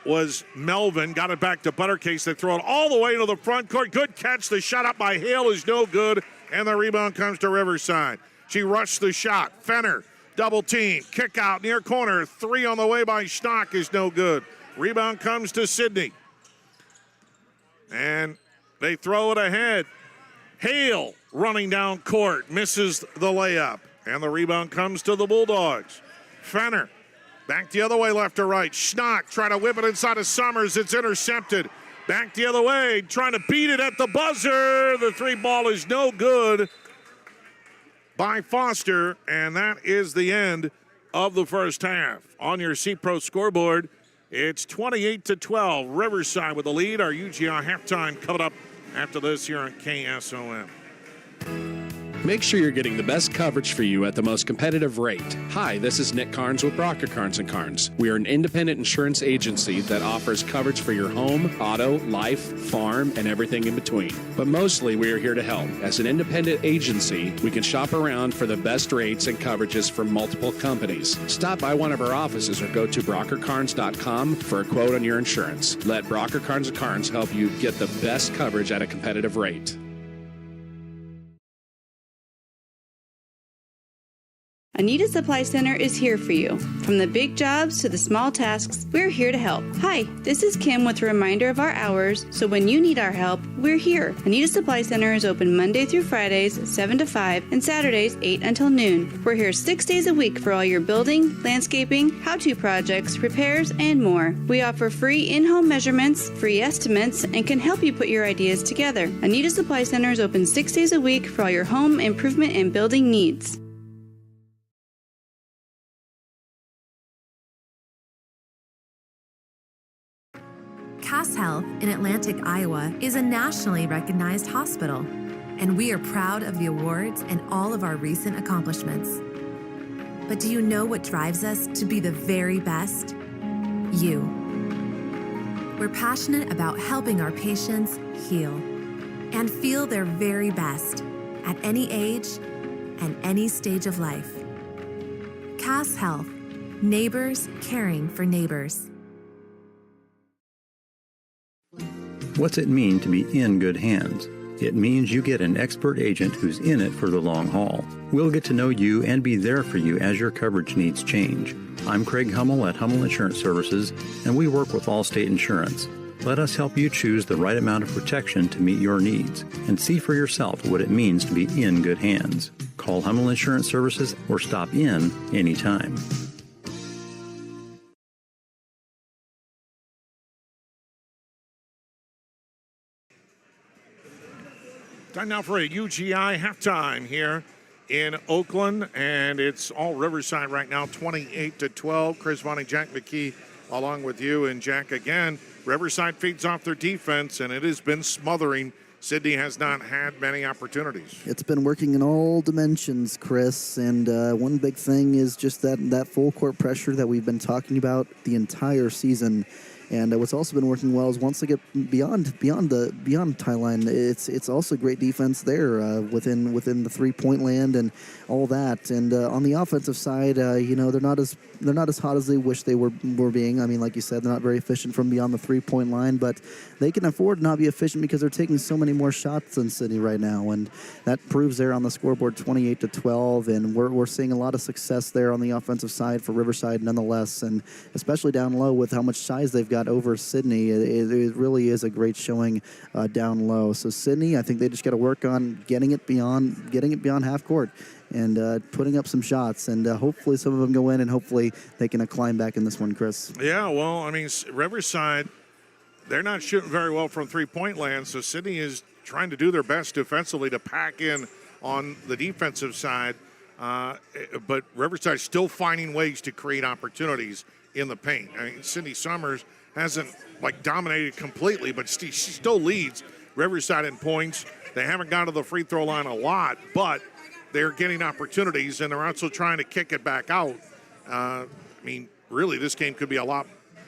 was Melvin. Got it back to Buttercase. They throw it all the way into the front court. Good catch. The shot up by Hale is no good. And the rebound comes to Riverside. She rushed the shot. Fenner, double team. Kick out near corner. 3 on the way by Schnock is no good. Rebound comes to Sidney. And they throw it ahead. Hale running down court, misses the layup, and the rebound comes to the Bulldogs. Fenner, back the other way, left to right. Schnock trying to whip it inside of Summers. It's intercepted. Back the other way, trying to beat it at the buzzer. The 3-ball is no good by Foster, and that is the end of the first half. On your C-Pro scoreboard, it's 28-12. Riverside with the lead. Our UGR halftime coming up after this here on KSOM. Make sure you're getting the best coverage for you at the most competitive rate. Hi, this is Nick Carnes with Brocker Carnes & Carnes. We are an independent insurance agency that offers coverage for your home, auto, life, farm, and everything in between. But mostly we are here to help. As an independent agency, we can shop around for the best rates and coverages from multiple companies. Stop by one of our offices or go to brockercarnes.com for a quote on your insurance. Let Brocker Carnes & Carnes help you get the best coverage at a competitive rate. Anita Supply Center is here for you. From the big jobs to the small tasks, we're here to help. Hi, this is Kim with a reminder of our hours, so when you need our help, we're here. Anita Supply Center is open Monday through Fridays, 7 to 5, and Saturdays, 8 until noon. We're here 6 days a week for all your building, landscaping, how-to projects, repairs, and more. We offer free in-home measurements, free estimates, and can help you put your ideas together. Anita Supply Center is open 6 days a week for all your home improvement and building needs. Cass Health in Atlantic, Iowa is a nationally recognized hospital, and we are proud of the awards and all of our recent accomplishments. But do you know what drives us to be the very best? You. We're passionate about helping our patients heal and feel their very best at any age and any stage of life. Cass Health, neighbors caring for neighbors. What's it mean to be in good hands? It means you get an expert agent who's in it for the long haul. We'll get to know you and be there for you as your coverage needs change. I'm Craig Hummel at Hummel Insurance Services, and we work with Allstate Insurance. Let us help you choose the right amount of protection to meet your needs and see for yourself what it means to be in good hands. Call Hummel Insurance Services or stop in anytime. Time now for a UGI halftime here in Oakland, and it's all Riverside right now, 28-12. Chris, Varney, Jack, McKee, along with you. And Jack, again, Riverside feeds off their defense, and it has been smothering. Sidney has not had many opportunities. It's been working in all dimensions, Chris, and one big thing is just that full court pressure that we've been talking about the entire season. And what's also been working well is once they get beyond tie line, it's also great defense there within the 3-point land and all that. And on the offensive side, they're not as hot as they wish they were being. I mean, like you said, they're not very efficient from beyond the 3-point line, but they can afford to not be efficient because they're taking so many more shots than Sidney right now, and that proves there on the scoreboard 28-12. And we're seeing a lot of success there on the offensive side for Riverside, nonetheless, and especially down low with how much size they've got over Sidney. It really is a great showing down low. So Sidney, I think they just got to work on getting it beyond half court and putting up some shots, and hopefully some of them go in, and hopefully they can climb back in this one, Chris. Yeah, well, I mean, Riverside, they're not shooting very well from 3-point land, so Sidney is trying to do their best defensively to pack in on the defensive side, but Riverside still finding ways to create opportunities in the paint. I mean, Sidney Summers hasn't dominated completely, but she still leads Riverside in points. They haven't gone to the free throw line a lot, but they're getting opportunities, and they're also trying to kick it back out. I mean, really, this game could be a lot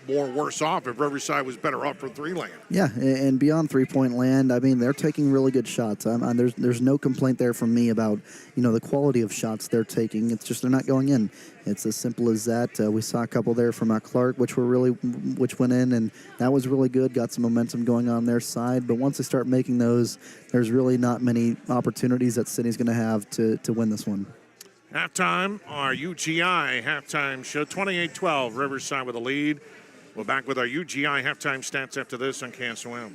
more worse off if Riverside was better off from 3 land. Yeah, and beyond 3-point land, I mean, they're taking really good shots. There's no complaint there from me about the quality of shots they're taking. It's just they're not going in. It's as simple as that. We saw a couple there from Clark, which went in, and that was really good. Got some momentum going on their side. But once they start making those, there's really not many opportunities that Sidney's going to have to win this one. Halftime, our UGI halftime show, 28-12, Riverside with a lead. We're back with our UGI halftime stats after this on KSOM.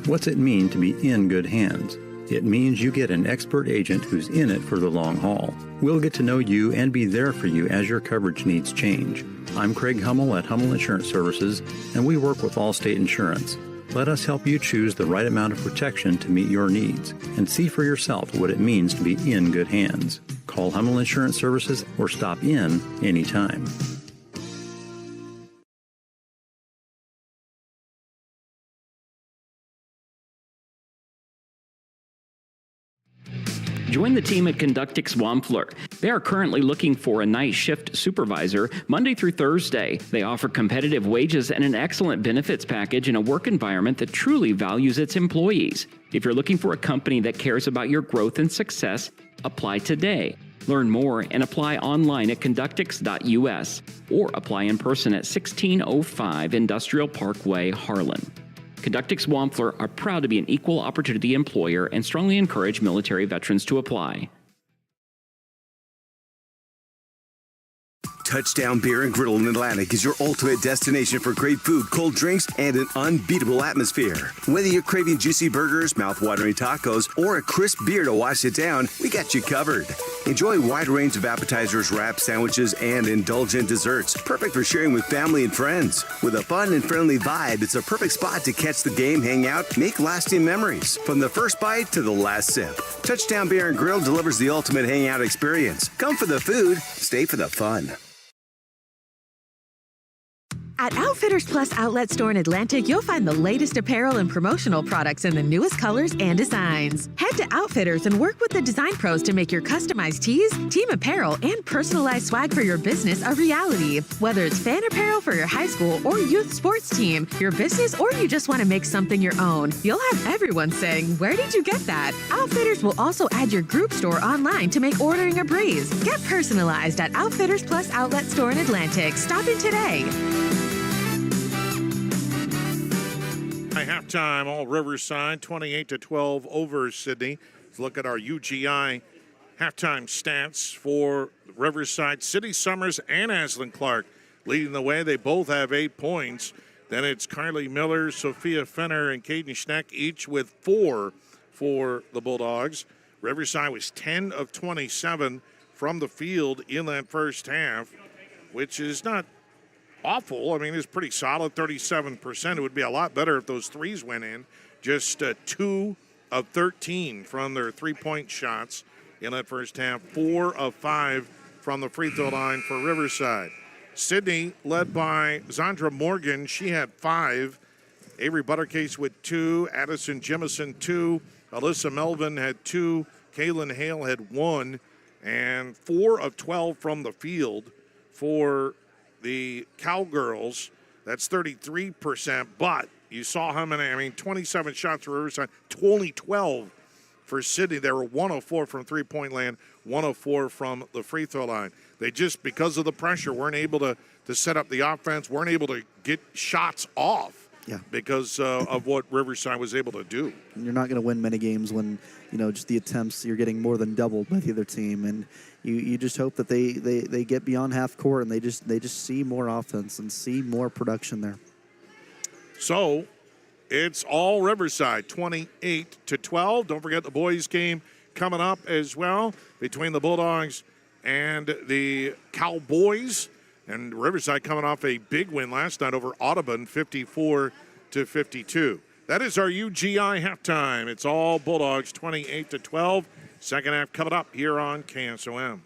What's it mean to be in good hands? It means you get an expert agent who's in it for the long haul. We'll get to know you and be there for you as your coverage needs change. I'm Craig Hummel at Hummel Insurance Services, and we work with Allstate Insurance. Let us help you choose the right amount of protection to meet your needs and see for yourself what it means to be in good hands. Call Hummel Insurance Services or stop in anytime. Join the team at Conductix Wampler. They are currently looking for a night shift supervisor Monday through Thursday. They offer competitive wages and an excellent benefits package in a work environment that truly values its employees. If you're looking for a company that cares about your growth and success, apply today. Learn more and apply online at conductix.us or apply in person at 1605 Industrial Parkway, Harlan. Conductix Wampler are proud to be an equal opportunity employer and strongly encourage military veterans to apply. Touchdown Beer and Griddle in Atlantic is your ultimate destination for great food, cold drinks, and an unbeatable atmosphere. Whether you're craving juicy burgers, mouth-watering tacos, or a crisp beer to wash it down, we got you covered. Enjoy a wide range of appetizers, wraps, sandwiches, and indulgent desserts, perfect for sharing with family and friends. With a fun and friendly vibe, it's a perfect spot to catch the game, hang out, make lasting memories. From the first bite to the last sip, Touchdown Beer and Grill delivers the ultimate hangout experience. Come for the food, stay for the fun. At Outfitters Plus Outlet Store in Atlantic, you'll find the latest apparel and promotional products in the newest colors and designs. Head to Outfitters and work with the design pros to make your customized tees, team apparel, and personalized swag for your business a reality. Whether it's fan apparel for your high school or youth sports team, your business, or you just want to make something your own, you'll have everyone saying, "Where did you get that?" Outfitters will also add your group store online to make ordering a breeze. Get personalized at Outfitters Plus Outlet Store in Atlantic. Stop in today. Halftime, all Riverside, 28-12 over Sidney. Let's look at our UGI halftime stats for Riverside. City Summers and Aslan Clark leading the way. They both have 8 points. Then it's Carly Miller, Sophia Fenner, and Caden Schneck, each with 4 for the Bulldogs. Riverside was 10 of 27 from the field in that first half, which is not awful. I mean, it's pretty solid, 37%. It would be a lot better if those threes went in. Just 2 of 13 from their three-point shots in that first half. 4 of 5 from the free throw line for Riverside. Sidney, led by Zandra Morgan, she had 5. Avery Buttercase with 2. Addison Jemison, 2. Alyssa Melvin had 2. Kaylin Hale had 1. And 4 of 12 from the field for the Cowgirls. That's 33%, but you saw how many, 27 shots for Riverside, only 12 for Sidney. They were 1 of 4 from three-point land, 1 of 4 from the free throw line. They just, because of the pressure, weren't able to set up the offense, weren't able to get shots off because of what Riverside was able to do. And you're not going to win many games when, just the attempts, you're getting more than doubled by the other team. And you just hope that they get beyond half court and they just see more offense and see more production there. So it's all Riverside, 28-12. Don't forget the boys game coming up as well between the Bulldogs and the Cowboys. And Riverside coming off a big win last night over Audubon, 54-52. That is our UGI halftime. It's all Bulldogs, 28-12. Second half coming up here on KSOM.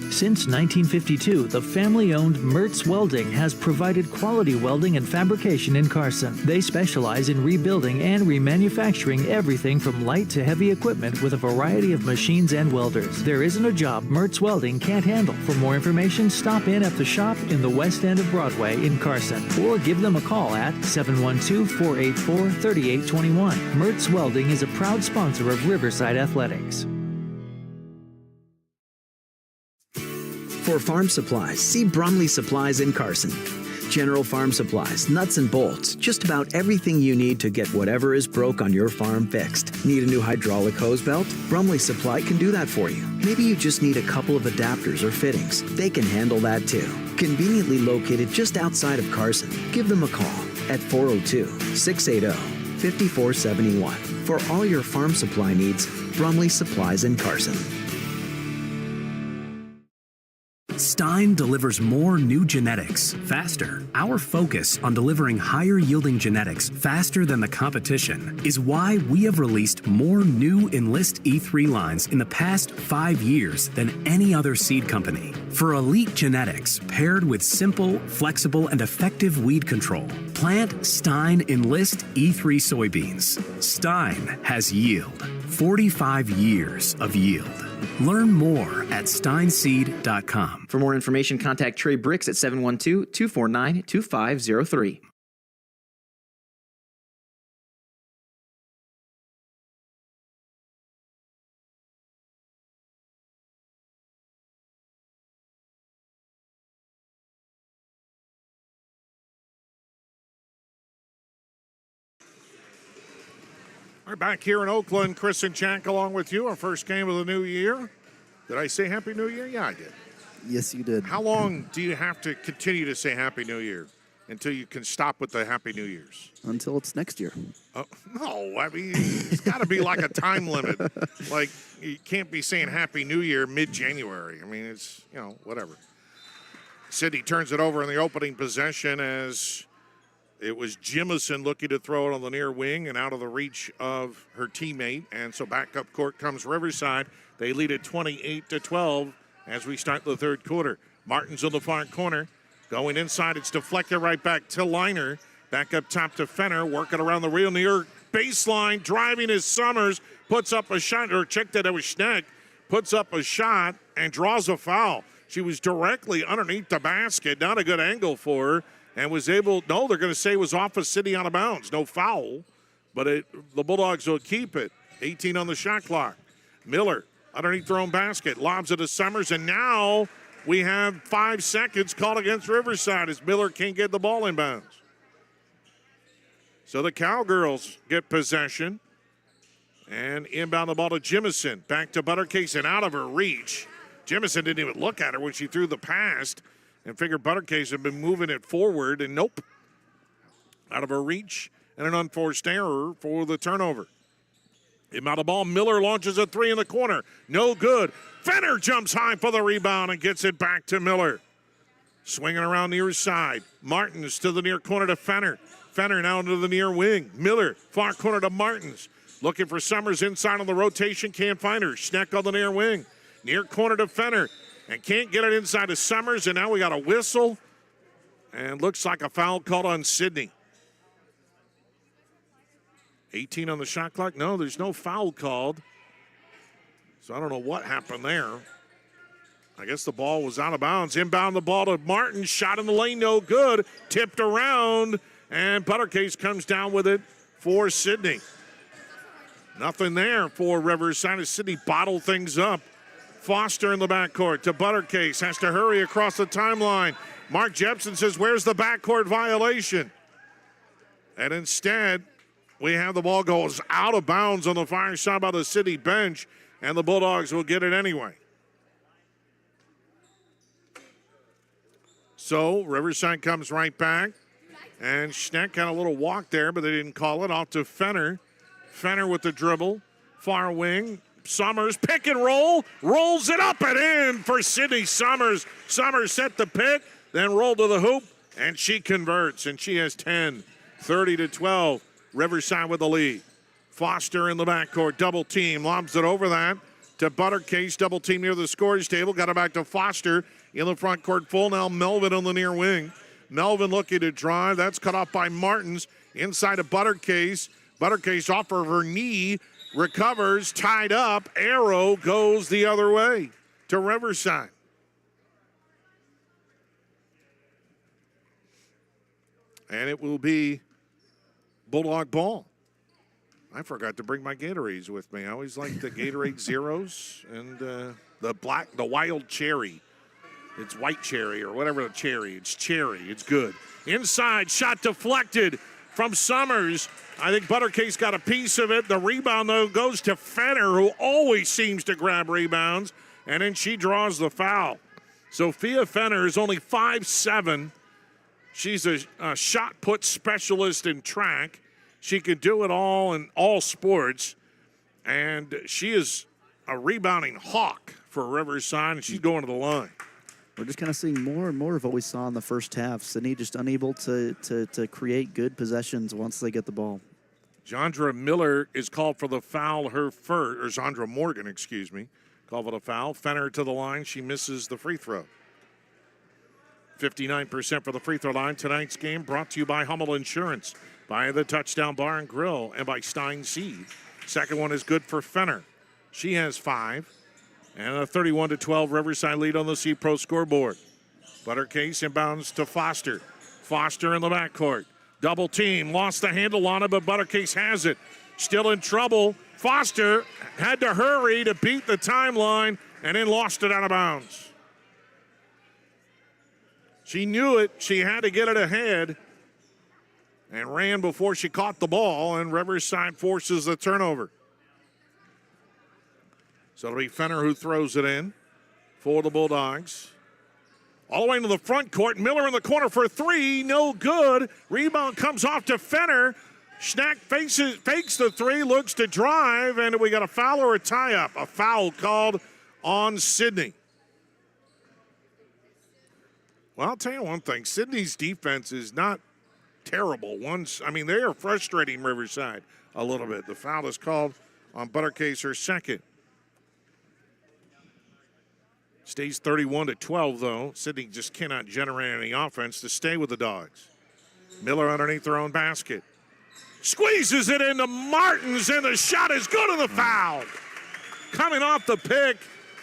Since 1952, the family-owned Mertz Welding has provided quality welding and fabrication in Carson. They specialize in rebuilding and remanufacturing everything from light to heavy equipment with a variety of machines and welders. There isn't a job Mertz Welding can't handle. For more information, stop in at the shop in the west end of Broadway in Carson or give them a call at 712-484-3821. Mertz Welding is a proud sponsor of Riverside Athletics. For farm supplies, see Bromley Supplies in Carson. General Farm Supplies, nuts and bolts, just about everything you need to get whatever is broke on your farm fixed. Need a new hydraulic hose belt? Bromley Supply can do that for you. Maybe you just need a couple of adapters or fittings. They can handle that too. Conveniently located just outside of Carson. Give them a call at 402-680-5471. For all your farm supply needs, Bromley Supplies in Carson. Stein delivers more new genetics faster. Our focus on delivering higher yielding genetics faster than the competition is why we have released more new Enlist E3 lines in the past 5 years than any other seed company. For elite genetics paired with simple, flexible, and effective weed control, Plant Stein Enlist E3 soybeans. Stein has yield. 45 years of yield. Learn more at steinseed.com. For more information, contact Trey Bricks at 712-249-2503. We're back here in Oakland. Chris and Jack along with you. Our first game of the new year. Did I say Happy New Year? Yeah, I did. Yes, you did. How long do you have to continue to say Happy New Year until you can stop with the Happy New Years? Until it's next year. No, I mean, it's got to be like a time limit. Like, you can't be saying Happy New Year mid-January. I mean, it's, whatever. Sidney turns it over in the opening possession as it was Jimison looking to throw it on the near wing and out of the reach of her teammate. And so back up court comes Riverside. They lead at 28-12 as we start the third quarter. Martin's on the far corner. Going inside, it's deflected right back to Liner. Back up top to Fenner, working around the real near baseline. Driving is Summers. Puts up a shot, or checked that it was Schneck. Puts up a shot and draws a foul. She was directly underneath the basket. Not a good angle for her. And was able, no, they're going to say it was off of City out of bounds. No foul, but the Bulldogs will keep it. 18 on the shot clock. Miller, underneath their own basket, lobs it to Summers, and now we have 5 seconds called against Riverside as Miller can't get the ball in bounds. So the Cowgirls get possession and inbound the ball to Jimison. Back to Buttercase and out of her reach. Jimison didn't even look at her when she threw the pass. And figured Buttercase had been moving it forward, and nope. Out of her reach, and an unforced error for the turnover. Inbound the ball, Miller launches a three in the corner. No good. Fenner jumps high for the rebound and gets it back to Miller. Swinging around near side. Martins to the near corner to Fenner. Fenner now into the near wing. Miller, far corner to Martins. Looking for Summers inside on the rotation, can't find her. Schneck on the near wing. Near corner to Fenner. And can't get it inside of Summers, and now we got a whistle. And looks like a foul called on Sidney. 18 on the shot clock. No, there's no foul called. So I don't know what happened there. I guess the ball was out of bounds. Inbound the ball to Martin. Shot in the lane, no good. Tipped around, and Buttercase comes down with it for Sidney. Nothing there for Riverside as Sidney bottled things up. Foster in the backcourt to Buttercase. Has to hurry across the timeline. Mark Jepson says, where's the backcourt violation? And instead, we have the ball goes out of bounds on the far side by the City bench, and the Bulldogs will get it anyway. So Riverside comes right back, and Schneck had a little walk there, but they didn't call it. Off to Fenner. Fenner with the dribble. Far wing. Summers, pick and roll, rolls it up and in for Sidney Summers. Summers set the pick, then rolled to the hoop, and she converts, and she has 10, 30-12. Riverside with the lead. Foster in the backcourt, double team, lobs it over that to Buttercase, double team near the scores table, got it back to Foster in the front court full. Now Melvin on the near wing. Melvin looking to drive, that's cut off by Martins, inside of Buttercase. Buttercase off of her knee, recovers, tied up, arrow goes the other way to Riverside. And it will be Bulldog ball. I forgot to bring my Gatorades with me. I always like the Gatorade Zeros and the wild cherry. It's white cherry or whatever the cherry. It's cherry. It's good. Inside, shot deflected from Summers. I think Buttercase got a piece of it. The rebound, though, goes to Fenner, who always seems to grab rebounds, and then she draws the foul. Sophia Fenner is only 5'7". She's a shot put specialist in track. She can do it all in all sports, and she is a rebounding hawk for Riverside, and she's going to the line. We're just kind of seeing more and more of what we saw in the first half. Sidney just unable to create good possessions once they get the ball. Jandra Miller is called for the foul, her first, or Jandra Morgan, excuse me, called for the foul. Fenner to the line. She misses the free throw. 59% for the free throw line. Tonight's game brought to you by Hummel Insurance, by the Touchdown Bar and Grill, and by Stein Seed. Second one is good for Fenner. She has 5. And a 31-12 Riverside lead on the C-Pro scoreboard. Buttercase inbounds to Foster. Foster in the backcourt. Double team. Lost the handle on it, but Buttercase has it. Still in trouble. Foster had to hurry to beat the timeline and then lost it out of bounds. She knew it. She had to get it ahead and ran before she caught the ball, and Riverside forces the turnover. So it'll be Fenner who throws it in for the Bulldogs. All the way into the front court. Miller in the corner for 3. No good. Rebound comes off to Fenner. Schnack fakes the 3, looks to drive, and we got a foul or a tie-up. A foul called on Sidney. Well, I'll tell you one thing. Sidney's defense is not terrible. They are frustrating Riverside a little bit. The foul is called on Buttercase, her second. Stays 31-12, though. Sidney just cannot generate any offense to stay with the Dogs. Miller underneath their own basket. Squeezes it into Martins, and the shot is good on the foul. Coming off the pick,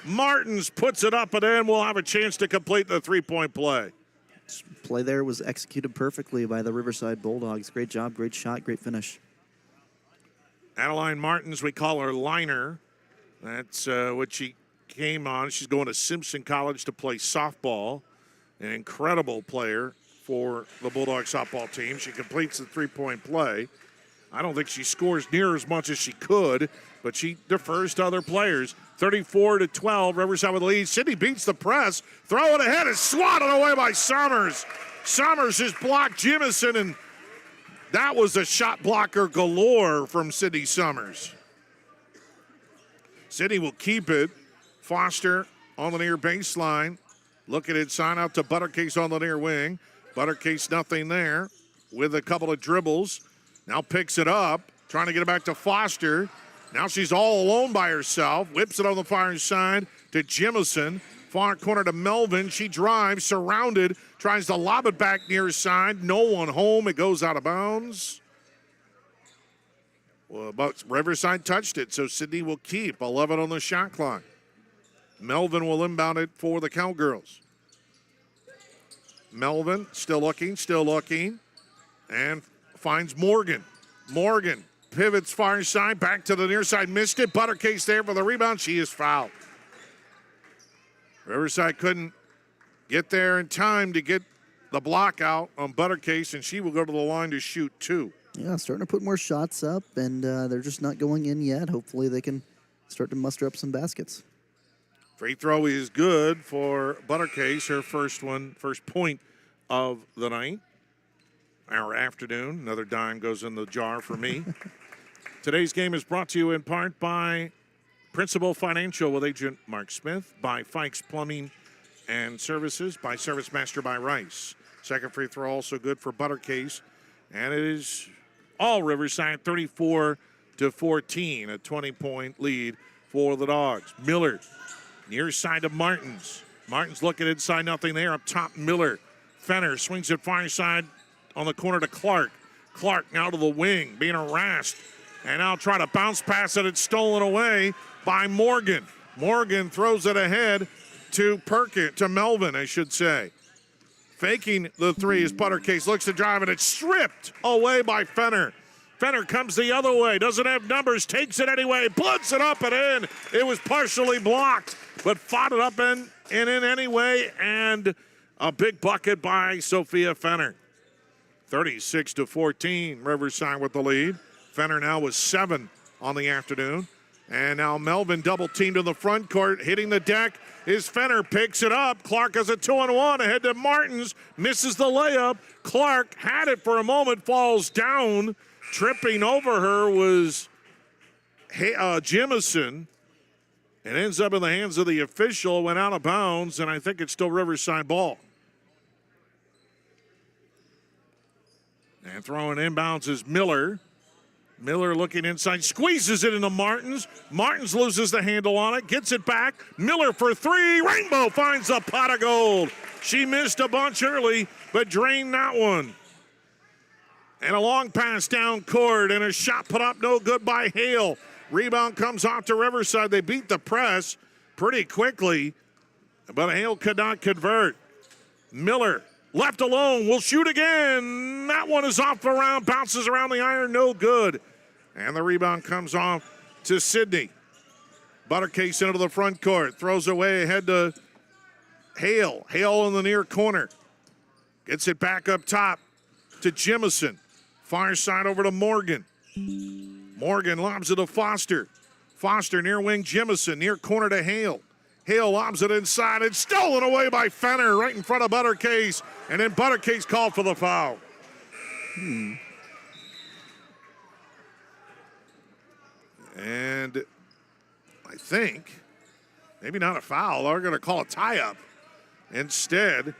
Martins puts it up and in. We'll have a chance to complete the three-point play. This play there was executed perfectly by the Riverside Bulldogs. Great job, great shot, great finish. Adeline Martins, we call her Liner. That's what she came on. She's going to Simpson College to play softball. An incredible player for the Bulldog softball team. She completes the three-point play. I don't think she scores near as much as she could, but she defers to other players. 34-12, Riverside with the lead. Sidney beats the press. Throw it ahead and swatted away by Summers. Summers just blocked Jimison, and that was a shot blocker galore from Sidney Summers. Sidney will keep it. Foster on the near baseline. Looking inside out to Buttercase on the near wing. Buttercase nothing there with a couple of dribbles. Now picks it up, trying to get it back to Foster. Now she's all alone by herself. Whips it on the far side to Jimison. Far corner to Melvin. She drives, surrounded, tries to lob it back near side. No one home. It goes out of bounds. Well, but Riverside touched it, so Sidney will keep 11 on the shot clock. Melvin will inbound it for the Cowgirls. Melvin still looking, and finds Morgan. Morgan pivots far side, back to the near side, missed it. Buttercase there for the rebound. She is fouled. Riverside couldn't get there in time to get the block out on Buttercase, and she will go to the line to shoot 2. Yeah, starting to put more shots up, and they're just not going in yet. Hopefully they can start to muster up some baskets. Free throw is good for Buttercase, her first point of the night. Our afternoon. Another dime goes in the jar for me. Today's game is brought to you in part by Principal Financial with Agent Mark Smith, by Fikes Plumbing and Services, by Service Master by Rice. Second free throw also good for Buttercase, and it is all Riverside, 34-14, a 20-point lead for the Dogs. Miller, near side of Martins. Martins looking inside, nothing there. Up top, Miller. Fenner swings it far side on the corner to Clark. Clark now to the wing, being harassed. And now try to bounce pass it. It's stolen away by Morgan. Morgan throws it ahead to Melvin, I should say. Faking the three as Buttercase looks to drive it. It's stripped away by Fenner. Fenner comes the other way, doesn't have numbers, takes it anyway, puts it up and in. It was partially blocked, but fought it up and in anyway, and a big bucket by Sophia Fenner. 36-14, Riverside with the lead. Fenner now with 7 on the afternoon. And now Melvin double teamed in the front court, hitting the deck. Is Fenner picks it up. Clark has a 2-on-1 ahead to Martins, misses the layup. Clark had it for a moment, falls down. Tripping over her was Jimison. It ends up in the hands of the official, went out of bounds, and I think it's still Riverside ball. And throwing inbounds is Miller. Miller looking inside, squeezes it into Martins. Martins loses the handle on it, gets it back. Miller for 3. Rainbow finds a pot of gold. She missed a bunch early, but drained that one. And a long pass down court, and a shot put up no good by Hale. Rebound comes off to Riverside. They beat the press pretty quickly, but Hale could not convert. Miller, left alone, will shoot again. That one is off the round, bounces around the iron, no good. And the rebound comes off to Sidney. Buttercase into the front court, throws away ahead to Hale. Hale in the near corner. Gets it back up top to Jemison. Far side over to Morgan. Morgan lobs it to Foster. Foster near wing Jemison, near corner to Hale. Hale lobs it inside. It's stolen away by Fenner right in front of Buttercase. And then Buttercase called for the foul. And I think maybe not a foul. They're going to call a tie-up instead.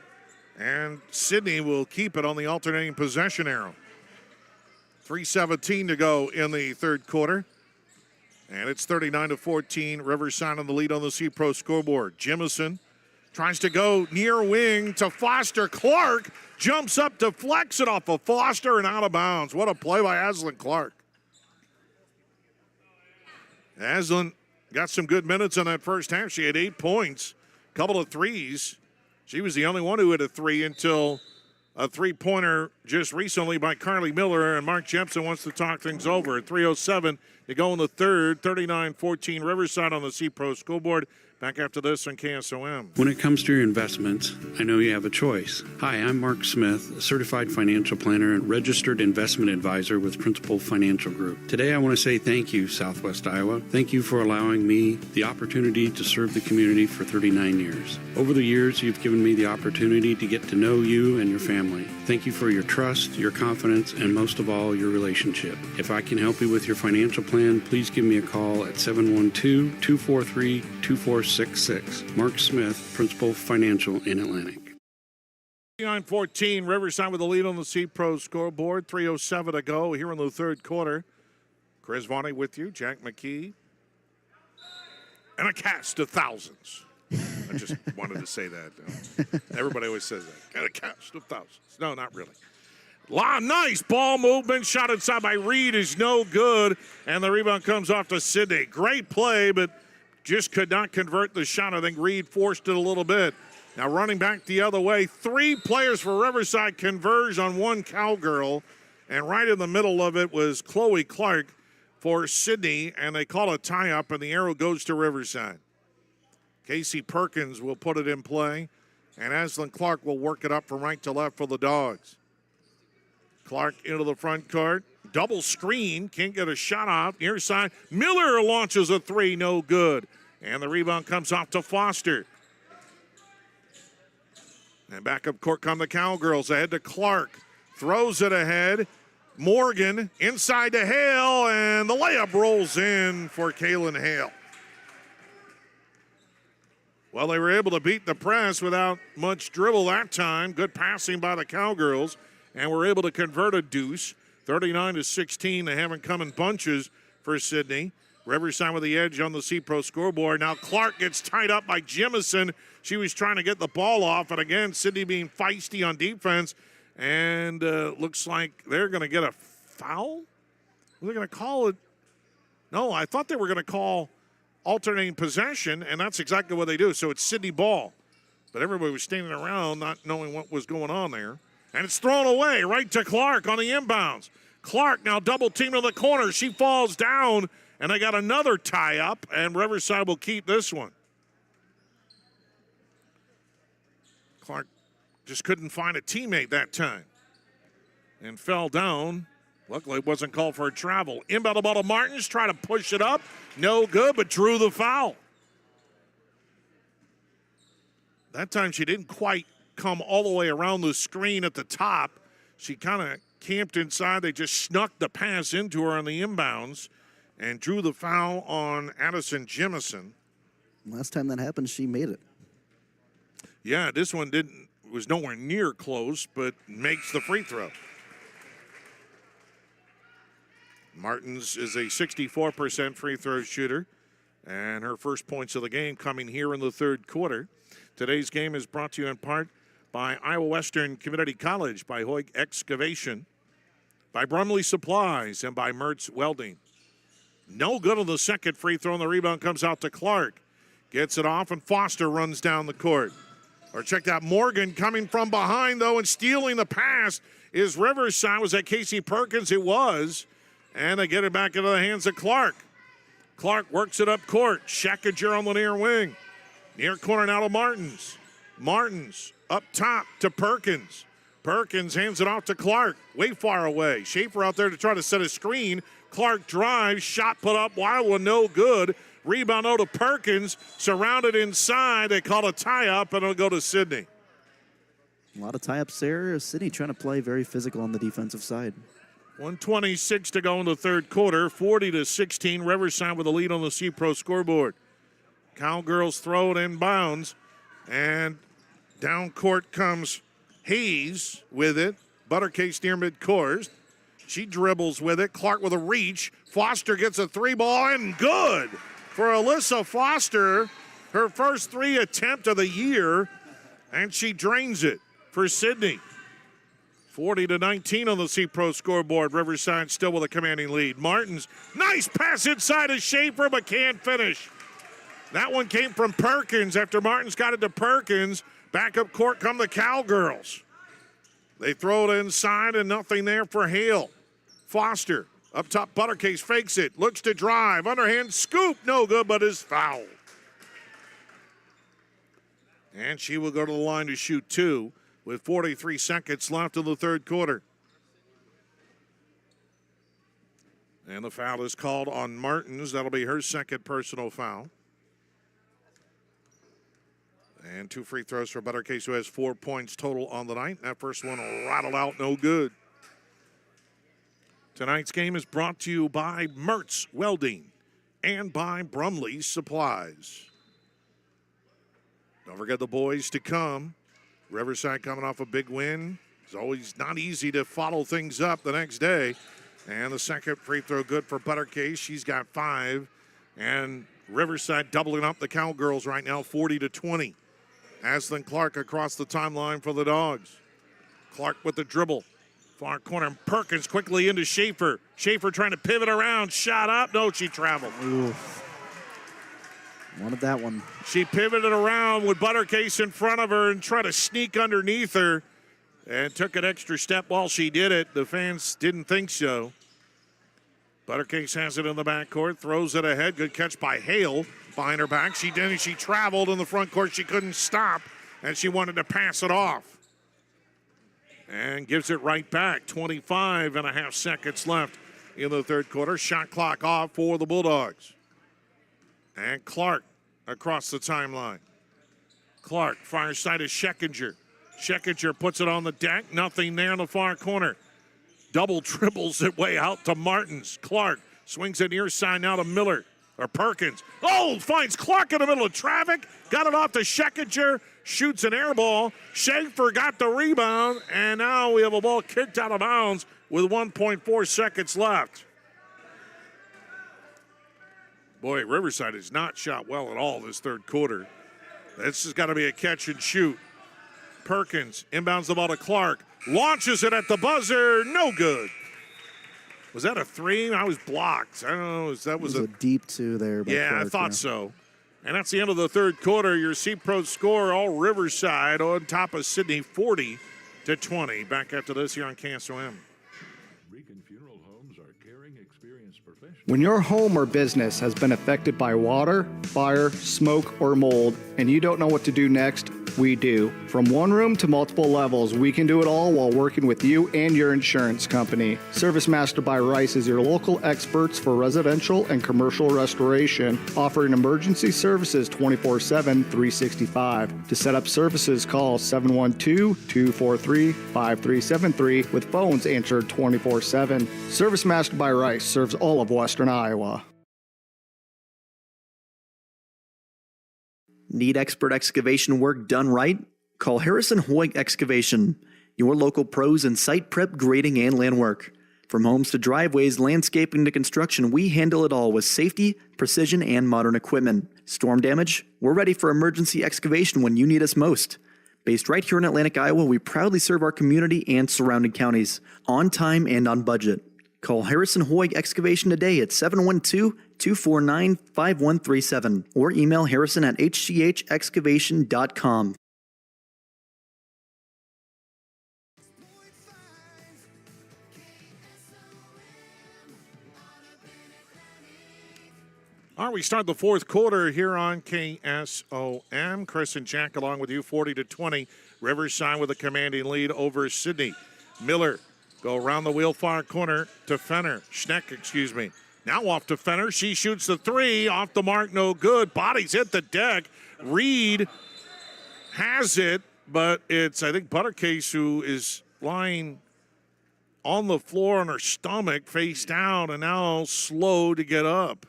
And Sidney will keep it on the alternating possession arrow. 3:17 to go in the third quarter. And it's 39-14. Riverside on the lead on the C-Pro scoreboard. Jemison tries to go near wing to Foster. Clark jumps up to flex it off of Foster and out of bounds. What a play by Aslan Clark. Aslan got some good minutes in that first half. She had 8 points, a couple of threes. She was the only one who hit a three until a three-pointer just recently by Carly Miller, and Mark Jepson wants to talk things over. At 3:07 to go in the third, 39-14 Riverside on the C-Pro scoreboard. Back after this on KSOM. When it comes to your investments, I know you have a choice. Hi, I'm Mark Smith, a certified financial planner and registered investment advisor with Principal Financial Group. Today I want to say thank you, Southwest Iowa. Thank you for allowing me the opportunity to serve the community for 39 years. Over the years, you've given me the opportunity to get to know you and your family. Thank you for your trust, your confidence, and most of all, your relationship. If I can help you with your financial plan, please give me a call at 712-243-2466. Mark Smith, Principal Financial in Atlantic. 39-14, Riverside with the lead on the C-Pro scoreboard. 3:07 to go here in the third quarter. Chris Varney with you, Jack McKee. And a cast of thousands. I just wanted to say that. Everybody always says that. And a cast of thousands. No, not really. Nice ball movement. Shot inside by Reed is no good. And the rebound comes off to Sidney. Great play, but just could not convert the shot. I think Reed forced it a little bit. Now running back the other way. 3 players for Riverside converge on 1 Cowgirl. And right in the middle of it was Chloe Clark for Sidney. And they call a tie-up, and the arrow goes to Riverside. Casey Perkins will put it in play. And Aslan Clark will work it up from right to left for the Dogs. Clark into the front court. Double screen, can't get a shot off. Near side, Miller launches a 3, no good. And the rebound comes off to Foster. And back up court come the Cowgirls. Ahead to Clark. Throws it ahead. Morgan inside to Hale, and the layup rolls in for Kaylin Hale. Well, they were able to beat the press without much dribble that time. Good passing by the Cowgirls, and were able to convert a deuce. 39-16. They haven't come in bunches for Sidney. Riverside with the edge on the C-Pro scoreboard. Now Clark gets tied up by Jemison. She was trying to get the ball off, and again, Sidney being feisty on defense. And looks like they're going to get a foul? Are they going to call it? No, I thought they were going to call alternating possession, and that's exactly what they do. So it's Sidney ball. But everybody was standing around not knowing what was going on there. And it's thrown away right to Clark on the inbounds. Clark now double teamed in the corner. She falls down, and they got another tie-up, and Riverside will keep this one. Clark just couldn't find a teammate that time and fell down. Luckily, it wasn't called for a travel. Inbound the ball to Martins, try to push it up. No good, but drew the foul. That time she didn't quite come all the way around the screen at the top. She kind of camped inside. They just snuck the pass into her on the inbounds and drew the foul on Addison Jemison. Last time that happened, she made it. Yeah, this one was nowhere near close, but makes the free throw. Martins is a 64% free throw shooter, and her first points of the game coming here in the third quarter. Today's game is brought to you in part by Iowa Western Community College, by Hoyt Excavation, by Brumley Supplies, and by Mertz Welding. No good on the second free throw, and the rebound comes out to Clark. Gets it off, and Foster runs down the court. Or check out Morgan coming from behind, though, and stealing the pass is Riverside. Was that Casey Perkins? It was. And they get it back into the hands of Clark. Clark works it up court. Schekinger on the near wing. Near corner now to Martins. Martins up top to Perkins. Perkins hands it off to Clark. Way far away. Schaefer out there to try to set a screen. Clark drives. Shot put up. Wild one, no good. Rebound out to Perkins. Surrounded inside. They call a tie-up, and it'll go to Sidney. A lot of tie-ups there. Sidney trying to play very physical on the defensive side. 1:26 to go in the third quarter. 40-16. Riverside with a lead on the C-Pro scoreboard. Cowgirls throw it inbounds. And down court comes Hayes with it. Buttercase near midcourt. She dribbles with it. Clark with a reach. Foster gets a three ball and good for Alyssa Foster. Her first three attempt of the year. And she drains it for Sidney. 40-19 on the C-Pro scoreboard. Riverside still with a commanding lead. Martins, nice pass inside of Schaefer, but can't finish. That one came from Perkins after Martins got it to Perkins. Back up court come the Cowgirls. They throw it inside and nothing there for Hale. Foster up top, Buttercase fakes it, looks to drive, underhand scoop, no good, but is fouled. And she will go to the line to shoot two with 43 seconds left in the third quarter. And the foul is called on Martins. That'll be her second personal foul. And two free throws for Buttercase, who has 4 points total on the night. That first one rattled out, no good. Tonight's game is brought to you by Mertz Welding and by Brumley Supplies. Don't forget the boys to come. Riverside coming off a big win. It's always not easy to follow things up the next day. And the second free throw good for Buttercase. She's got 5. And Riverside doubling up the Cowgirls right now, 40-20. Aslan Clark across the timeline for the Dogs. Clark with the dribble. Far corner, Perkins quickly into Schaefer. Schaefer trying to pivot around, shot up. No, she traveled. Oof. Wanted that one. She pivoted around with Buttercase in front of her and tried to sneak underneath her and took an extra step while she did it. The fans didn't think so. Buttercase has it in the backcourt, throws it ahead. Good catch by Hale behind her back. She did. She traveled in the front court. She couldn't stop, and she wanted to pass it off. And gives it right back. 25.5 seconds left in the third quarter. Shot clock off for the Bulldogs. And Clark across the timeline. Clark, far side of Schekinger. Schekinger puts it on the deck. Nothing there in the far corner. Double dribbles it way out to Martins. Clark swings it near side now to Miller. Or Perkins. Oh, finds Clark in the middle of traffic. Got it off to Schekinger. Shoots an air ball. Schaefer got the rebound. And now we have a ball kicked out of bounds with 1.4 seconds left. Boy, Riverside has not shot well at all this third quarter. This has got to be a catch and shoot. Perkins inbounds the ball to Clark. Launches it at the buzzer. No good. Was that a three? I was blocked. I don't know. That was a deep two there. Yeah, Clark, I thought so. And that's the end of the third quarter. Your C-Pro score, all Riverside on top of Sidney, 40-20. Back after this here on KSOM. When your home or business has been affected by water, fire, smoke, or mold, and you don't know what to do next, we do. From one room to multiple levels, we can do it all while working with you and your insurance company. Service Master by Rice is your local experts for residential and commercial restoration, offering emergency services 24/7, 365. To set up services, call 712-243-5373 with phones answered 24/7. Service Master by Rice serves all of Western Iowa. Need expert excavation work done right? Call Harrison Hoyt Excavation, your local pros in site prep, grading, and land work. From homes to driveways, landscaping to construction, we handle it all with safety, precision, and modern equipment. Storm damage? We're ready for emergency excavation when you need us most. Based right here in Atlantic, Iowa, we proudly serve our community and surrounding counties on time and on budget. Call Harrison Hoig Excavation today at 712-249-5137 or email harrison@hchexcavation.com. All right, we start the fourth quarter here on KSOM. Chris and Jack along with you, 40-20. Riverside with a commanding lead over Sidney. Miller go around the wheel far corner to Fenner. Schneck. Now off to Fenner. She shoots the three. Off the mark, no good. Bodies hit the deck. Reed has it, but it's, I think, Buttercase who is lying on the floor on her stomach, face down, and now slow to get up.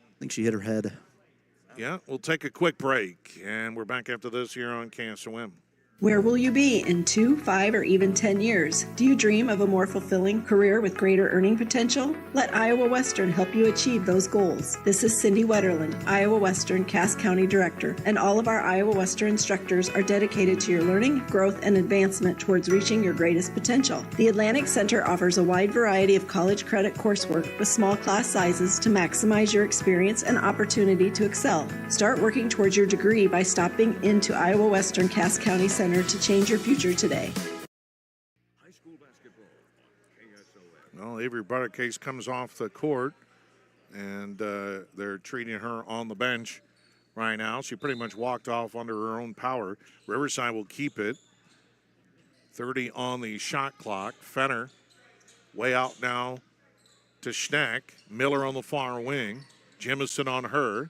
I think she hit her head. Yeah, we'll take a quick break, and we're back after this here on KSOM. Where will you be in 2, 5, or even 10 years? Do you dream of a more fulfilling career with greater earning potential? Let Iowa Western help you achieve those goals. This is Cindy Wetterland, Iowa Western Cass County Director, and all of our Iowa Western instructors are dedicated to your learning, growth, and advancement towards reaching your greatest potential. The Atlantic Center offers a wide variety of college credit coursework with small class sizes to maximize your experience and opportunity to excel. Start working towards your degree by stopping into Iowa Western Cass County Center to change your future today. High school basketball on KSOM. Well, Avery Buttercase comes off the court, and they're treating her on the bench right now. She pretty much walked off under her own power. Riverside will keep it. 30 on the shot clock. Fenner way out now to Schneck. Miller on the far wing. Jemison on her.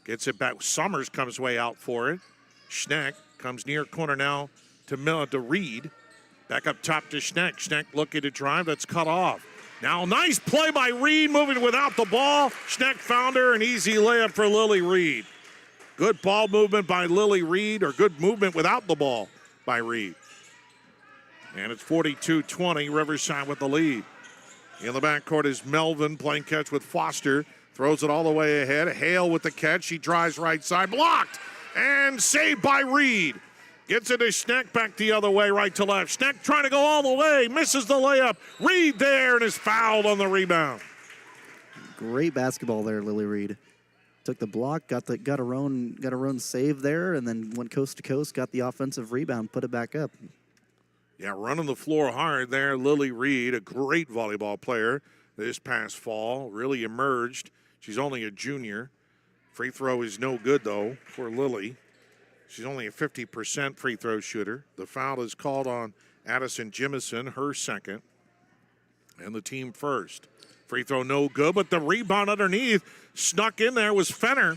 Gets it back. Summers comes way out for it. Schneck comes near corner now to Reed. Back up top to Schneck. Schneck looking to drive. That's cut off. Now nice play by Reed, moving without the ball. Schneck found her. An easy layup for Lily Reed. Good ball movement by Lily Reed, or good movement without the ball by Reed. And it's 42-20, Riverside with the lead. In the backcourt is Melvin playing catch with Foster. Throws it all the way ahead. Hale with the catch. She drives right side. Blocked. And saved by Reed. Gets it to Schneck, back the other way, right to left. Schneck trying to go all the way. Misses the layup. Reed there and is fouled on the rebound. Great basketball there, Lily Reed. Took the block, got her own save there, and then went coast to coast, got the offensive rebound, put it back up. Yeah, running the floor hard there, Lily Reed, a great volleyball player this past fall, really emerged. She's only a junior. Free throw is no good, though, for Lily. She's only a 50% free throw shooter. The foul is called on Addison Jemison, her second, and the team first. Free throw no good, but the rebound underneath snuck in there was Fenner.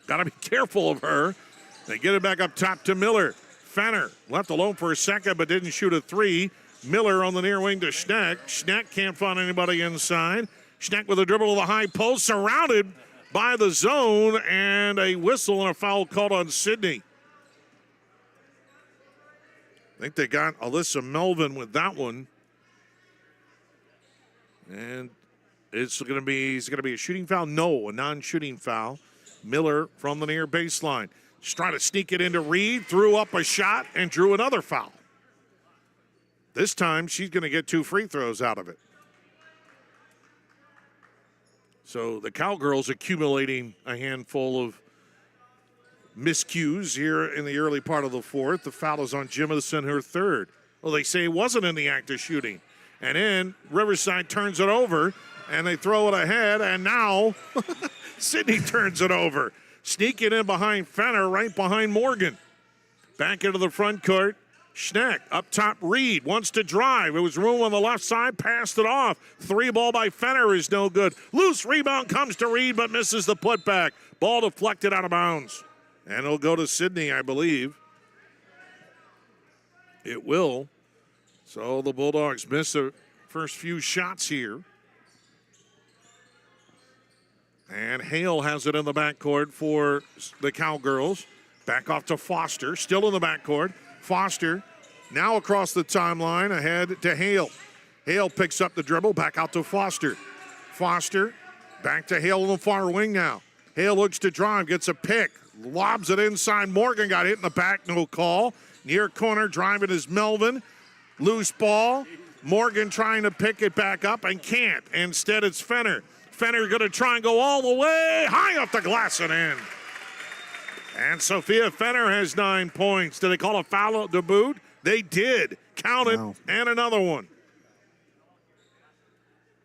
Got to be careful of her. They get it back up top to Miller. Fenner left alone for a second, but didn't shoot a three. Miller on the near wing to Schneck. Schneck can't find anybody inside. Schneck with a dribble to the high post, surrounded by the zone, and a whistle and a foul called on Sidney. I think they got Alyssa Melvin with that one. And it's going to be a shooting foul? No, a non-shooting foul. Miller from the near baseline. Just trying to sneak it into Reed, threw up a shot, and drew another foul. This time, she's going to get 2 free throws out of it. So the Cowgirls accumulating a handful of miscues here in the early part of the fourth. The foul is on Jemison, her third. Well, they say it wasn't in the act of shooting. And then Riverside turns it over, and they throw it ahead, and now Sidney turns it over. Sneaking in behind Fenner, right behind Morgan. Back into the front court. Schneck up top. Reed wants to drive. It was room on the left side. Passed it off. 3 ball by Fenner is no good. Loose rebound comes to Reed, but misses the putback. Ball deflected out of bounds. And it'll go to Sidney, I believe. It will. So the Bulldogs miss the first few shots here. And Hale has it in the backcourt for the Cowgirls. Back off to Foster, still in the backcourt. Foster now across the timeline, ahead to Hale. Hale picks up the dribble, back out to Foster. Foster back to Hale on the far wing now. Hale looks to drive, gets a pick. lobs it inside. Morgan got hit in the back, no call. Near corner, driving is Melvin. Loose ball. Morgan trying to pick it back up and can't. Instead, it's Fenner. Fenner going to try and go all the way, high off the glass and in. And Sophia Fenner has 9 points. Did they call a foul at the boot? They did. Count it, and another one.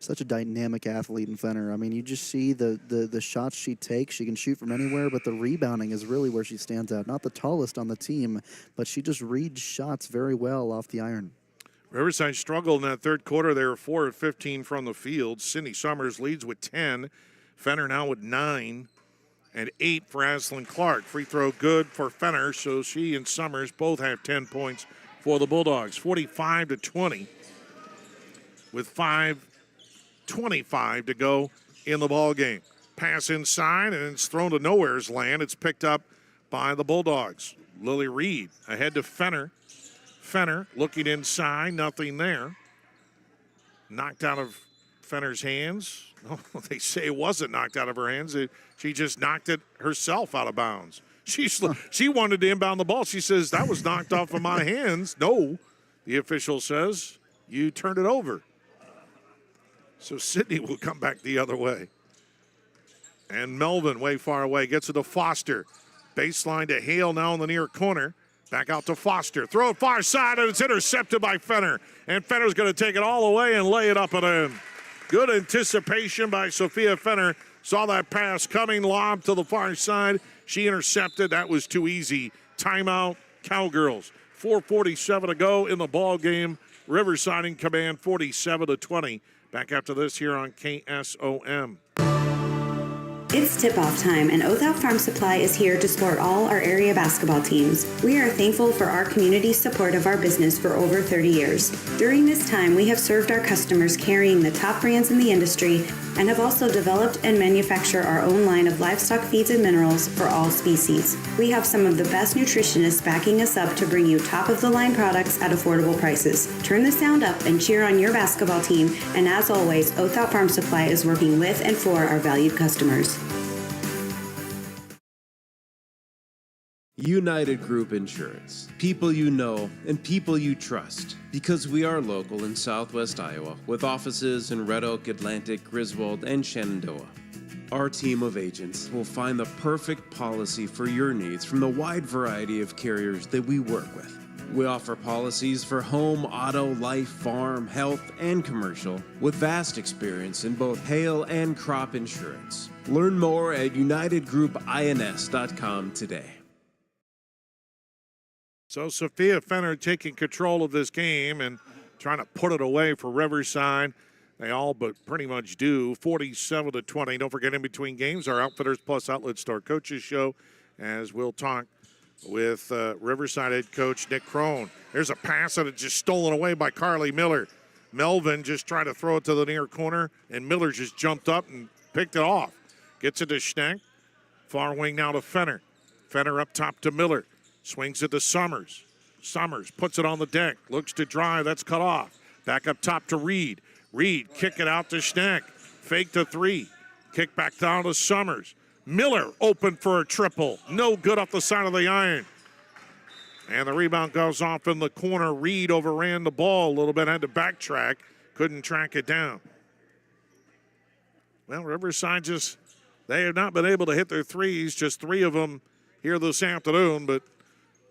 Such a dynamic athlete in Fenner. I mean, you just see the shots she takes. She can shoot from anywhere, but the rebounding is really where she stands out. Not the tallest on the team, but she just reads shots very well off the iron. Riverside struggled in that third quarter. They were 4 of 15 from the field. Sidney Summers leads with 10. Fenner now with 9 and 8 for Aslan Clark. Free throw good for Fenner, so she and Summers both have 10 points for the Bulldogs. 45-20 with 5:25 to go in the ball game. Pass inside, and it's thrown to nowhere's land. It's picked up by the Bulldogs. Lily Reed ahead to Fenner. Fenner looking inside, nothing there. Knocked out of Fenner's hands. Oh, they say it wasn't knocked out of her hands. She just knocked it herself out of bounds. She wanted to inbound the ball. She says, that was knocked off of my hands. No, the official says, you turned it over. So Sidney will come back the other way. And Melvin, way far away, gets it to Foster. Baseline to Hale now in the near corner. Back out to Foster. Throw it far side, and it's intercepted by Fenner. And Fenner's going to take it all the way and lay it up and in. Good anticipation by Sophia Fenner. Saw that pass coming, lob to the far side. She intercepted. That was too easy. Timeout, Cowgirls. 4:47 to go in the ball game. Riverside in command, 47-20. Back after this here on KSOM. It's tip-off time, and Oathau Farm Supply is here to support all our area basketball teams. We are thankful for our community's support of our business for over 30 years. During this time, we have served our customers carrying the top brands in the industry and have also developed and manufactured our own line of livestock feeds and minerals for all species. We have some of the best nutritionists backing us up to bring you top-of-the-line products at affordable prices. Turn the sound up and cheer on your basketball team, and as always, Oathau Farm Supply is working with and for our valued customers. United Group Insurance. People you know and people you trust. Because we are local in Southwest Iowa with offices in Red Oak, Atlantic, Griswold, and Shenandoah. Our team of agents will find the perfect policy for your needs from the wide variety of carriers that we work with. We offer policies for home, auto, life, farm, health, and commercial with vast experience in both hail and crop insurance. Learn more at unitedgroupins.com today. So Sophia Fenner taking control of this game and trying to put it away for Riverside. They all but pretty much do. 47-20. Don't forget, in between games, our Outfitters Plus Outlet Store Coaches Show, as we'll talk with Riverside head coach Nick Crone. There's a pass that is just stolen away by Carly Miller. Melvin just tried to throw it to the near corner, and Miller just jumped up and picked it off. Gets it to Schneck. Far wing now to Fenner. Fenner up top to Miller. Swings it to Summers. Summers puts it on the deck. Looks to drive. That's cut off. Back up top to Reed. Reed kick it out to Schneck. Fake to three. Kick back down to Summers. Miller open for a triple. No good off the side of the iron. And the rebound goes off in the corner. Reed overran the ball a little bit. Had to backtrack. Couldn't track it down. Well, Riverside they have not been able to hit their threes. Just 3 of them here this afternoon, but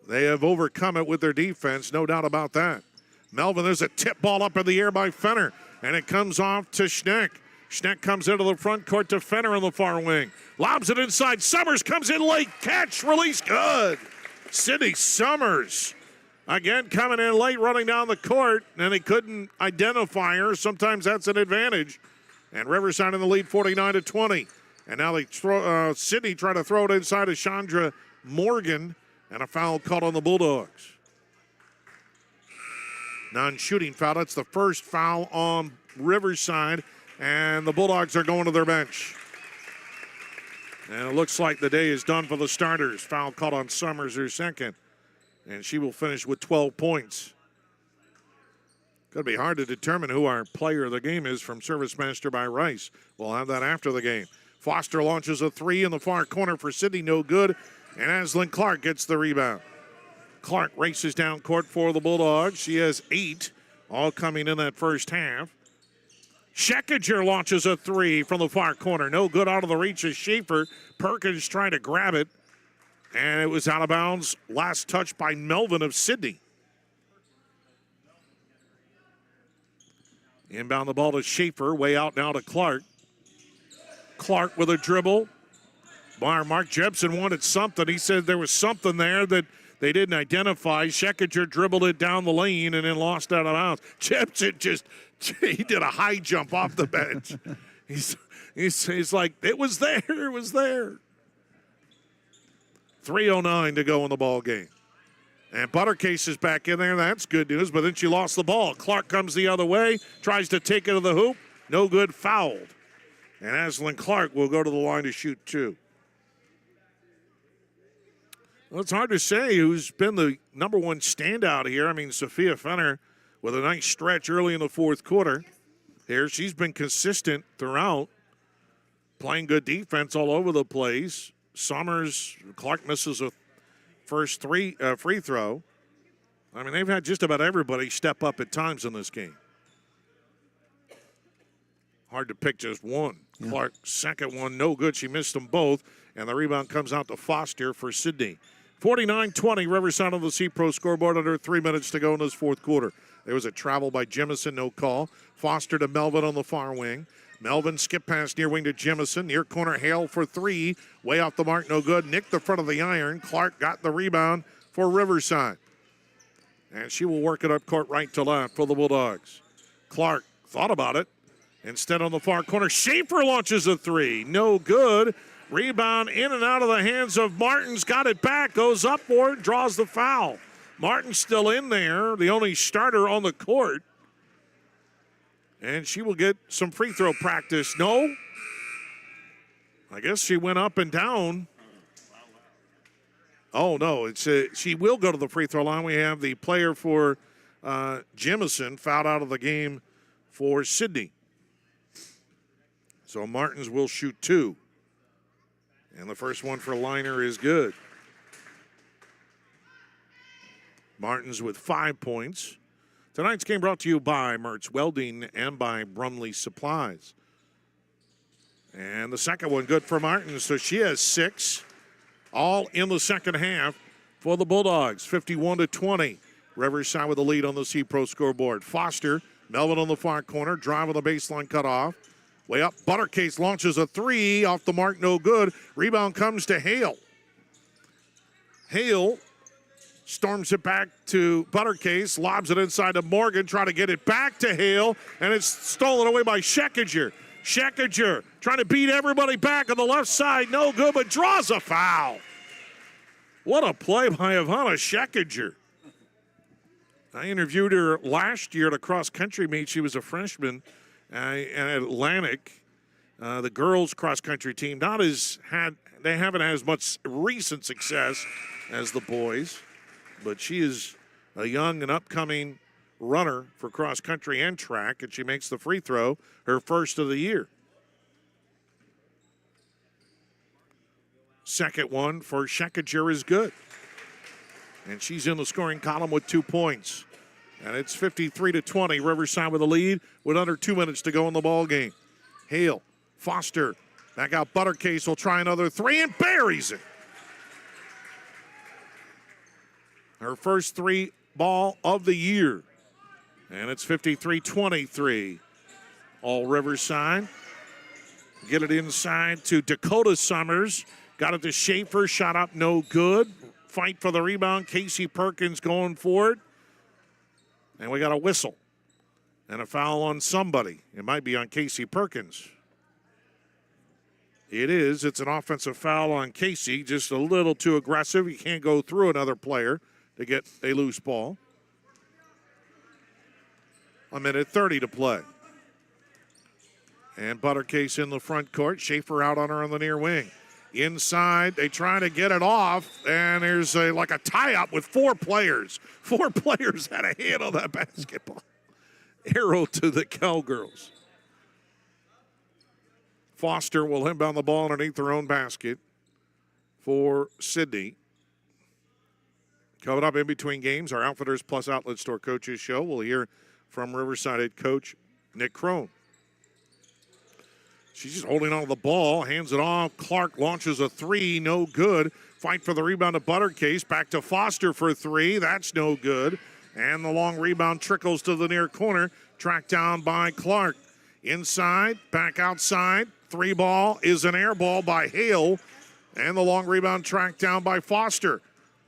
they have overcome it with their defense, no doubt about that. Melvin, there's a tip ball up in the air by Fenner, and it comes off to Schneck. Schneck comes into the front court to Fenner on the far wing. Lobs it inside. Summers comes in late. Catch, release, good. Sidney Summers, again, coming in late, running down the court, and he couldn't identify her. Sometimes that's an advantage. And Riverside in the lead, 49-20. And now Sidney trying to throw it inside to Chandra Morgan. And a foul called on the Bulldogs. Non-shooting foul. That's the first foul on Riverside. And the Bulldogs are going to their bench. And it looks like the day is done for the starters. Foul called on Summers, her second. And she will finish with 12 points. Going to be hard to determine who our player of the game is from Service Master by Rice. We'll have that after the game. Foster launches a three in the far corner for Sidney. No good. And Ashlyn Clark gets the rebound. Clark races down court for the Bulldogs. She has 8, all coming in that first half. Schekinger launches a 3 from the far corner. No good out of the reach of Schaefer. Perkins trying to grab it. And it was out of bounds. Last touch by Melvin of Sidney. Inbound the ball to Schaefer. Way out now to Clark. Clark with a dribble. Mark Jepson wanted something. He said there was something there that they didn't identify. Schekinger dribbled it down the lane and then lost out of bounds. Jepson he did a high jump off the bench. He's like, it was there, it was there. 3:09 to go in the ball game. And Buttercase is back in there. That's good news, but then she lost the ball. Clark comes the other way, tries to take it to the hoop. No good, fouled. And Ashlyn Clark will go to the line to shoot 2. Well, it's hard to say who's been the number one standout here. I mean, Sophia Fenner with a nice stretch early in the fourth quarter. Here, she's been consistent throughout, playing good defense all over the place. Summers, Clark misses a first free throw. I mean, they've had just about everybody step up at times in this game. Hard to pick just one. Yeah. Clark's second one, no good. She missed them both, and the rebound comes out to Foster for Sidney. 49-20, Riverside on the C-Pro scoreboard, under 3 minutes to go in this fourth quarter. There was a travel by Jemison, no call. Foster to Melvin on the far wing. Melvin skip pass near wing to Jemison. Near corner, Hale for 3. Way off the mark, no good. Nicked the front of the iron. Clark got the rebound for Riverside. And she will work it up court right to left for the Bulldogs. Clark thought about it. Instead on the far corner, Schaefer launches a 3. No good. Rebound in and out of the hands of Martins. Got it back, goes up for it, draws the foul. Martin's still in there, the only starter on the court. And she will get some free throw practice. No. I guess she went up and down. Oh, no. She will go to the free throw line. We have the player for Jemison fouled out of the game for Sidney. So Martins will shoot 2. And the first one for Liner is good. Martins with 5 points. Tonight's game brought to you by Mertz Welding and by Brumley Supplies. And the second one good for Martins, so she has 6. All in the second half for the Bulldogs, 51-20. Riverside with the lead on the C-Pro scoreboard. Foster, Melvin on the far corner, drive on the baseline, cut off. Way up, Buttercase launches a 3, off the mark, no good. Rebound comes to Hale. Hale storms it back to Buttercase, lobs it inside to Morgan, trying to get it back to Hale, and it's stolen away by Schekinger. Schekinger trying to beat everybody back on the left side, no good, but draws a foul. What a play by Ivana Schekinger. I interviewed her last year at a cross-country meet. She was a freshman at Atlantic. The girls' cross-country team they haven't had as much recent success as the boys, but she is a young and upcoming runner for cross-country and track, and she makes the free throw, her first of the year. Second one for Schekinger is good. And she's in the scoring column with 2 points. And it's 53-20. Riverside with a lead with under 2 minutes to go in the ball game. Hale, Foster, back out Buttercase will try another 3 and buries it. Her first 3 ball of the year. And it's 53-23. All Riverside. Get it inside to Dakota Summers. Got it to Schaefer, shot up, no good. Fight for the rebound. Casey Perkins going for it. And we got a whistle. And a foul on somebody. It might be on Casey Perkins. It is. It's an offensive foul on Casey. Just a little too aggressive. He can't go through another player to get a loose ball. 1:30 to play. And Buttercase in the front court. Schaefer out on her on the near wing. Inside, they try to get it off, and there's like a tie-up with 4 players. 4 players had a hand on that basketball. Arrow to the Cowgirls. Foster will inbound the ball underneath their own basket. for Sidney. Coming up in between games, our Outfitters Plus Outlet Store Coaches Show. We'll hear from Riverside head coach Nick Crone. She's just holding on to the ball, hands it off. Clark launches a three, no good. Fight for the rebound to Buttercase. Back to Foster for three. That's no good. And the long rebound trickles to the near corner. Tracked down by Clark. Inside, back outside. Three ball is an air ball by Hale. And the long rebound tracked down by Foster.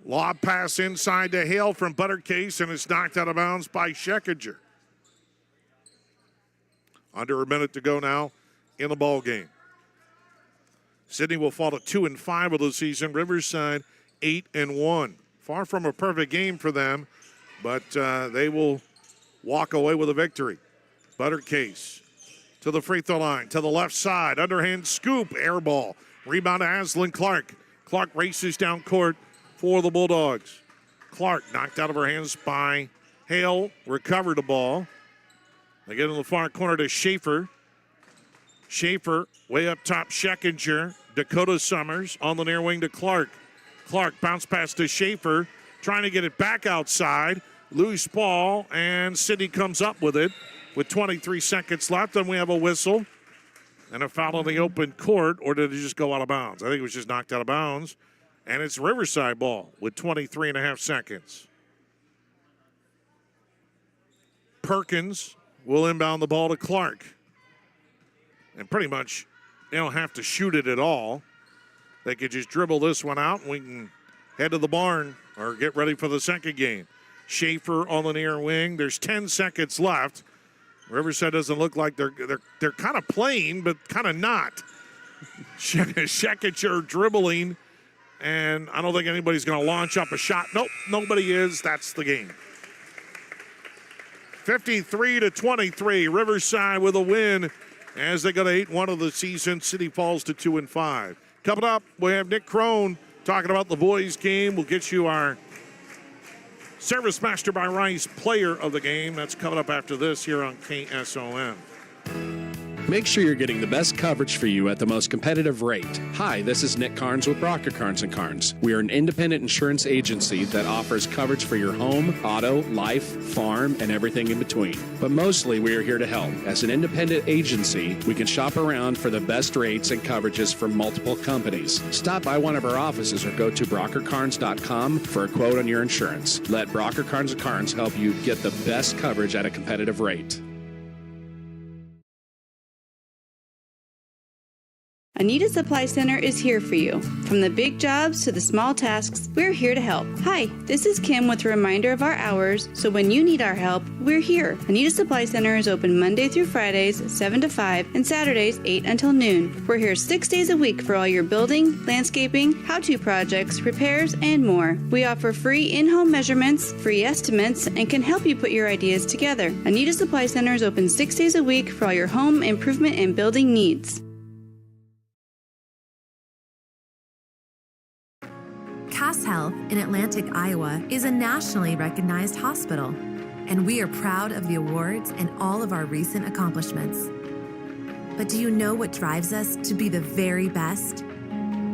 Lob pass inside to Hale from Buttercase, and it's knocked out of bounds by Schekinger. Under a minute to go now in the ball game. Sidney will fall to 2-5 of the season. Riverside 8-1. Far from a perfect game for them, but they will walk away with a victory. Buttercase to the free throw line, to the left side, underhand scoop, air ball. Rebound to Aslan Clark. Clark races down court for the Bulldogs. Clark knocked out of her hands by Hale, recovered the ball. They get in the far corner to Schaefer. Schaefer way up top, Schekinger. Dakota Summers on the near wing to Clark. Clark bounce pass to Schaefer, trying to get it back outside. Loose ball, and Sidney comes up with it with 23 seconds left, and we have a whistle and a foul on the open court, or did it just go out of bounds? I think it was just knocked out of bounds, and it's Riverside ball with 23 and a half seconds. Perkins will inbound the ball to Clark. And pretty much they don't have to shoot it at all. They could just dribble this one out, and we can head to the barn or get ready for the second game. Schaefer on the near wing. There's 10 seconds left. Riverside doesn't look like they're kind of playing, but kind of not. Schekinger dribbling, and I don't think anybody's going to launch up a shot. Nope, nobody is. That's the game. 53-23. Riverside with a win as they go to 8-1 of the season. City falls to 2-5. Coming up, we have Nick Crone talking about the boys' game. We'll get you our Service Master by Rice player of the game. That's coming up after this here on KSOM. Make sure you're getting the best coverage for you at the most competitive rate. Hi, this is Nick Carnes with Brocker Carnes & Carnes. We are an independent insurance agency that offers coverage for your home, auto, life, farm, and everything in between. But mostly we are here to help. As an independent agency, we can shop around for the best rates and coverages from multiple companies. Stop by one of our offices or go to brockercarnes.com for a quote on your insurance. Let Brocker Carnes & Carnes help you get the best coverage at a competitive rate. Anita Supply Center is here for you. From the big jobs to the small tasks, we're here to help. Hi, this is Kim with a reminder of our hours, so when you need our help, we're here. Anita Supply Center is open Monday through Fridays, 7 to 5, and Saturdays, 8 until noon. We're here 6 days a week for all your building, landscaping, how-to projects, repairs, and more. We offer free in-home measurements, free estimates, and can help you put your ideas together. Anita Supply Center is open 6 days a week for all your home improvement and building needs. Cass Health in Atlantic, Iowa is a nationally recognized hospital, and we are proud of the awards and all of our recent accomplishments. But do you know what drives us to be the very best?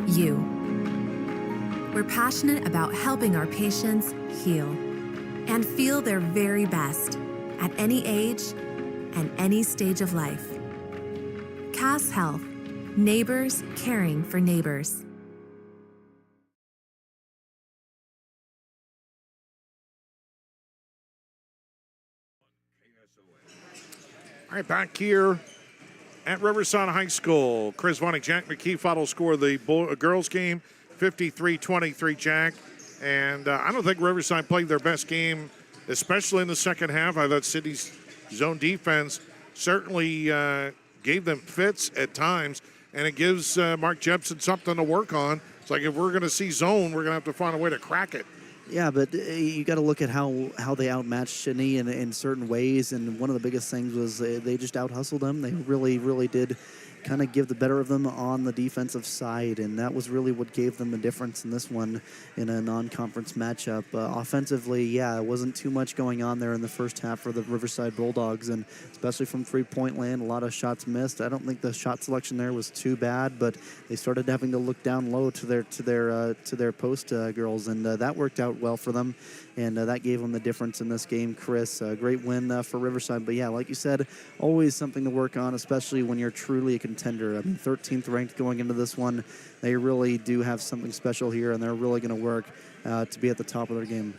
You. We're passionate about helping our patients heal and feel their very best at any age and any stage of life. Cass Health, neighbors caring for neighbors. All right, back here at Riverside High School. Chris Varney, Jack McKee final score of the girls game, 53-23 Jack. And I don't think Riverside played their best game, especially in the second half. I thought Sidney's zone defense certainly gave them fits at times, and it gives Mark Jepson something to work on. It's like if we're going to see zone, we're going to have to find a way to crack it. Yeah, but you got to look at how they outmatched Sidney in certain ways, and one of the biggest things was they just out-hustled them. They really, really did kind of give the better of them on the defensive side, and that was really what gave them the difference in this one in a non-conference matchup. Offensively, yeah, it wasn't too much going on there in the first half for the Riverside Bulldogs, and especially from three-point land, a lot of shots missed. I don't think the shot selection there was too bad, but they started having to look down low to their post girls, and that worked out well for them, and that gave them the difference in this game. Chris, great win for Riverside, but yeah, like you said, always something to work on, especially when you're truly a contender. I mean, 13th ranked going into this one. They really do have something special here, and they're really going to work to be at the top of their game.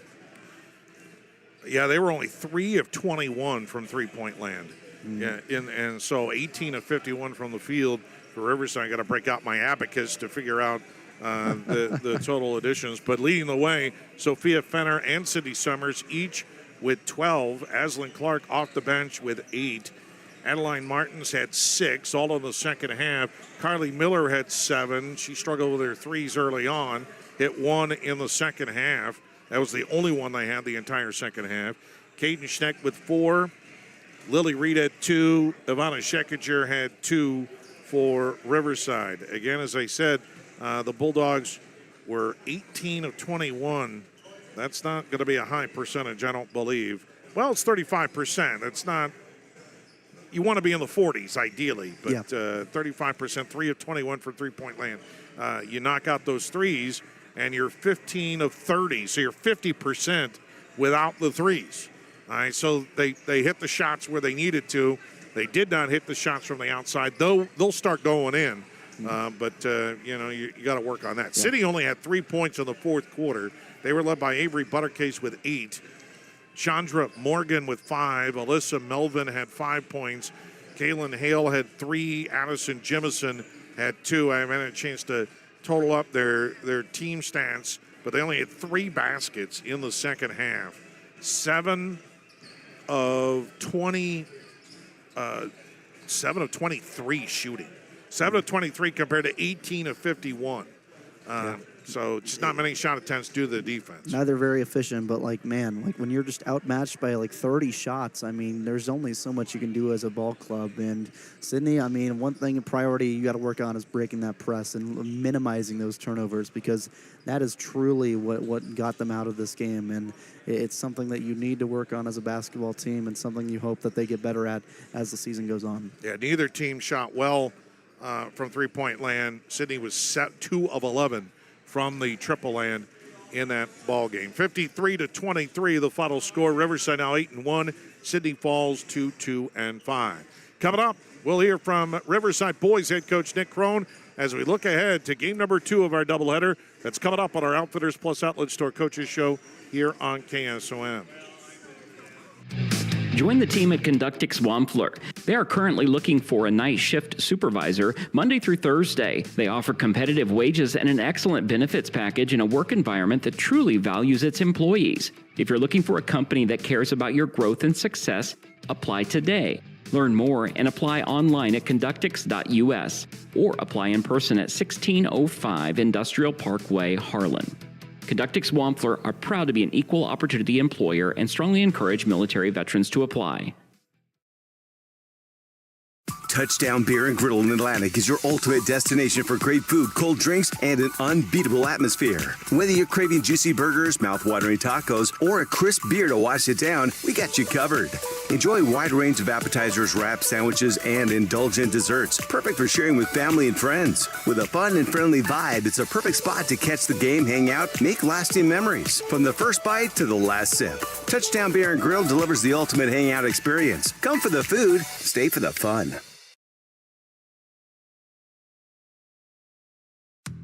Yeah, they were only 3 of 21 from three-point land. Yeah, and so 18 of 51 from the field for Riverside. I got to break out my abacus to figure out the total additions. But leading the way, Sophia Fenner and Sidney Summers, each with 12. Aslan Clark off the bench with 8. Adeline Martins had 6, all in the second half. Carly Miller had 7. She struggled with her threes early on. Hit 1 in the second half. That was the only one they had the entire second half. Caden Schneck with 4. Lily Reed had 2. Ivana Schekinger had 2 for Riverside. Again, as I said, the Bulldogs were 18 of 21. That's not going to be a high percentage, I don't believe. Well, it's 35%. It's not. You want to be in the 40s, ideally, but 35%, 3 of 21 for three-point land. You knock out those threes, and you're 15 of 30, so you're 50% without the threes. All right, so they hit the shots where they needed to. They did not hit the shots from the outside, though they'll start going in. But you got to work on that. Yeah. City only had 3 points in the fourth quarter. They were led by Avery Buttercase with 8. Chandra Morgan with 5. Alyssa Melvin had 5 points. Kaylin Hale had 3. Addison Jimison had 2. I haven't had a chance to total up their team stats, but they only had 3 baskets in the second half. 7 of 23 shooting. 7 of 23 compared to 18 of 51. So just not many shot attempts due to the defense. Neither very efficient, but when you're just outmatched by 30 shots, I mean, there's only so much you can do as a ball club. And Sidney, I mean, one thing, a priority you got to work on is breaking that press and minimizing those turnovers, because that is truly what got them out of this game. And it's something that you need to work on as a basketball team, and something you hope that they get better at as the season goes on. Yeah, neither team shot well from three-point land. Sidney was 2 of 11 from the triple land in that ball game. 53-23, the final score. Riverside now 8-1. Sidney falls to 2-5. Coming up, we'll hear from Riverside boys head coach Nick Crone as we look ahead to game number 2 of our doubleheader. That's coming up on our Outfitters Plus Outlet Store Coaches Show here on KSOM. Join the team at Conductix Wampler. They are currently looking for a night shift supervisor Monday through Thursday. They offer competitive wages and an excellent benefits package in a work environment that truly values its employees. If you're looking for a company that cares about your growth and success, apply today. Learn more and apply online at conductix.us or apply in person at 1605 Industrial Parkway, Harlan. Conductix Wampler are proud to be an equal opportunity employer and strongly encourage military veterans to apply. Touchdown Beer and Griddle in Atlantic is your ultimate destination for great food, cold drinks, and an unbeatable atmosphere. Whether you're craving juicy burgers, mouth-watering tacos, or a crisp beer to wash it down, we got you covered. Enjoy a wide range of appetizers, wraps, sandwiches, and indulgent desserts, perfect for sharing with family and friends. With a fun and friendly vibe, it's a perfect spot to catch the game, hang out, make lasting memories. From the first bite to the last sip, Touchdown Beer and Grill delivers the ultimate hangout experience. Come for the food, stay for the fun.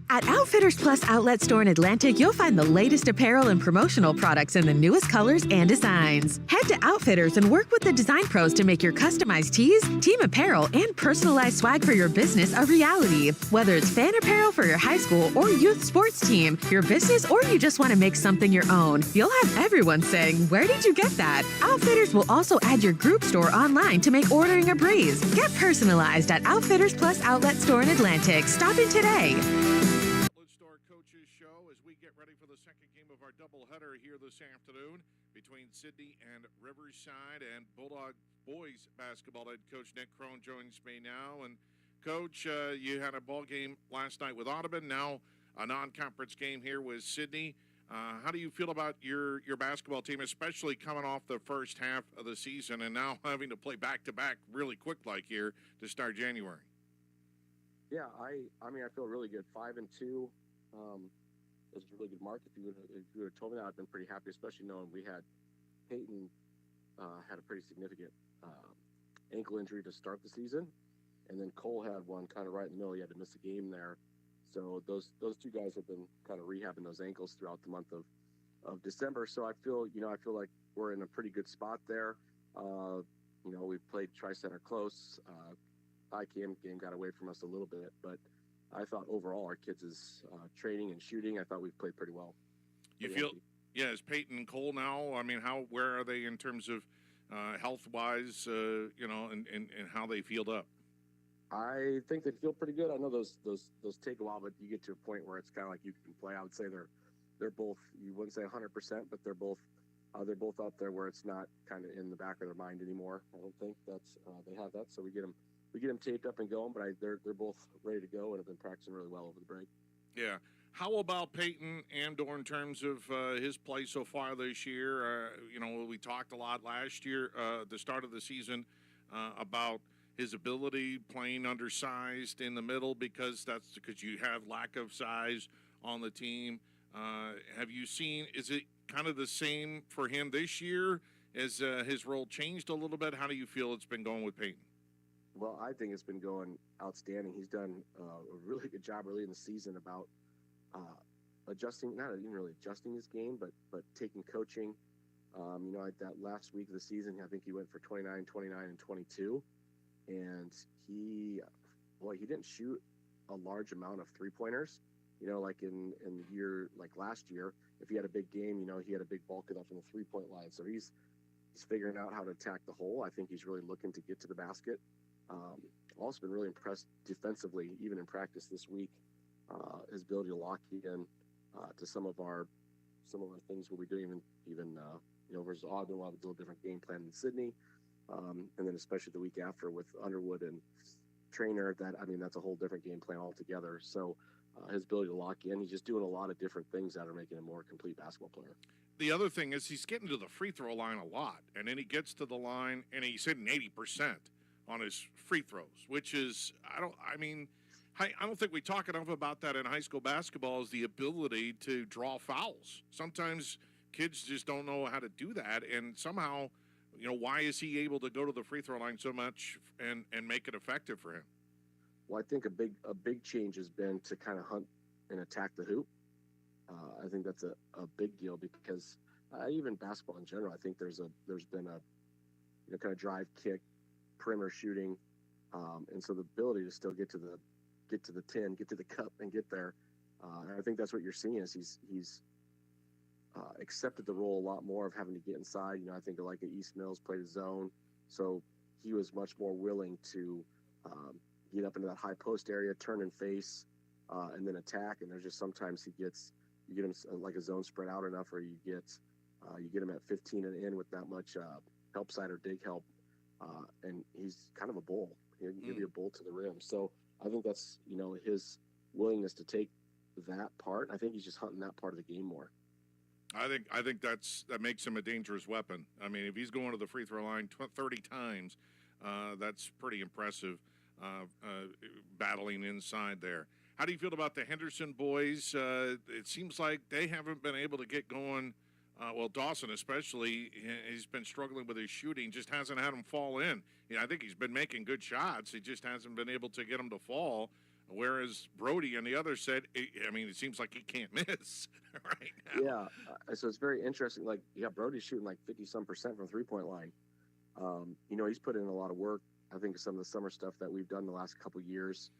At Outfitters Plus Outlet Store in Atlantic, you'll find the latest apparel and promotional products in the newest colors and designs. Head to Outfitters and work with the design pros to make your customized tees, team apparel, and personalized swag for your business a reality. Whether it's fan apparel for your high school or youth sports team, your business, or you just want to make something your own, you'll have everyone saying, "Where did you get that?" Outfitters will also add your group store online to make ordering a breeze. Get personalized at Outfitters Plus Outlet Store in Atlantic. Stop in today. Doubleheader here this afternoon between Sidney and Riverside, and Bulldog boys basketball head coach Nick Crone joins me now. And Coach, you had a ball game last night with Audubon, now a non-conference game here with Sidney. How do you feel about your basketball team, especially coming off the first half of the season and now having to play back-to-back really quick like here to start January? Yeah, I mean, I feel really good. 5-2 is a really good mark. If you would have told me that, I'd been pretty happy, especially knowing we had Peyton had a pretty significant ankle injury to start the season, and then Cole had one kind of right in the middle. He had to miss a game there. So those two guys have been kind of rehabbing those ankles throughout the month of December. So I feel like we're in a pretty good spot there. We played Tri-Center close. ICAM game got away from us a little bit, but I thought overall our kids' training and shooting, I thought we've played pretty well. You feel, yeah, is Peyton and Cole now? I mean, where are they in terms of health-wise, and how they feel up? I think they feel pretty good. I know those take a while, but you get to a point where it's kind of like you can play. I would say they're both, you wouldn't say 100%, but they're both up there where it's not kind of in the back of their mind anymore. I don't think that's they have that, so we get them taped up and going. But they're both ready to go and have been practicing really well over the break. Yeah. How about Peyton Andor in terms of his play so far this year? We talked a lot last year, the start of the season, about his ability playing undersized in the middle because you have lack of size on the team. Have you seen, is it kind of the same for him this year? Has his role changed a little bit? How do you feel it's been going with Peyton? Well, I think it's been going outstanding. He's done a really good job early in the season about adjusting, not even really adjusting his game, but taking coaching. That last week of the season, I think he went for 29, 29, and 22. And he didn't shoot a large amount of three-pointers. Like in the year, like last year, if he had a big game, he had a big bulk of that from the three-point line. So he's figuring out how to attack the hole. I think he's really looking to get to the basket. Also been really impressed defensively, even in practice this week. His ability to lock in to some of our things we'll be doing, even versus Audubon, we'll have a little different game plan than Sidney. And then especially the week after with Underwood and Trainer, that's a whole different game plan altogether. So his ability to lock in, he's just doing a lot of different things that are making him a more complete basketball player. The other thing is he's getting to the free throw line a lot, and then he gets to the line and he's hitting 80% on his free throws, which is, I don't think we talk enough about that in high school basketball, is the ability to draw fouls. Sometimes kids just don't know how to do that, and somehow, why is he able to go to the free throw line so much and make it effective for him? Well, I think a big change has been to kind of hunt and attack the hoop. I think that's a big deal because even basketball in general, I think there's been a kind of drive, kick, perimeter shooting, and so the ability to still get to the 10, get to the cup, and get there. And I think that's what you're seeing is he's accepted the role a lot more of having to get inside. I think like at East Mills played a zone, so he was much more willing to get up into that high post area, turn and face, and then attack. And there's just sometimes you get him like a zone spread out enough, or you get him at 15 and in with that much help side or dig help, and he's kind of a bull. He can give you a bull to the rim. So I think that's his willingness to take that part. I think he's just hunting that part of the game more. I think that makes him a dangerous weapon. I mean, if he's going to the free throw line 30 times, that's pretty impressive, battling inside there. How do you feel about the Henderson boys? It seems like they haven't been able to get going. Dawson especially, he's been struggling with his shooting, just hasn't had him fall in. I think he's been making good shots. He just hasn't been able to get them to fall. Whereas Brody on the other side, it seems like he can't miss right now. Yeah, so it's very interesting. Brody's shooting like 50-some% from three-point line. He's put in a lot of work. I think some of the summer stuff that we've done the last couple of years,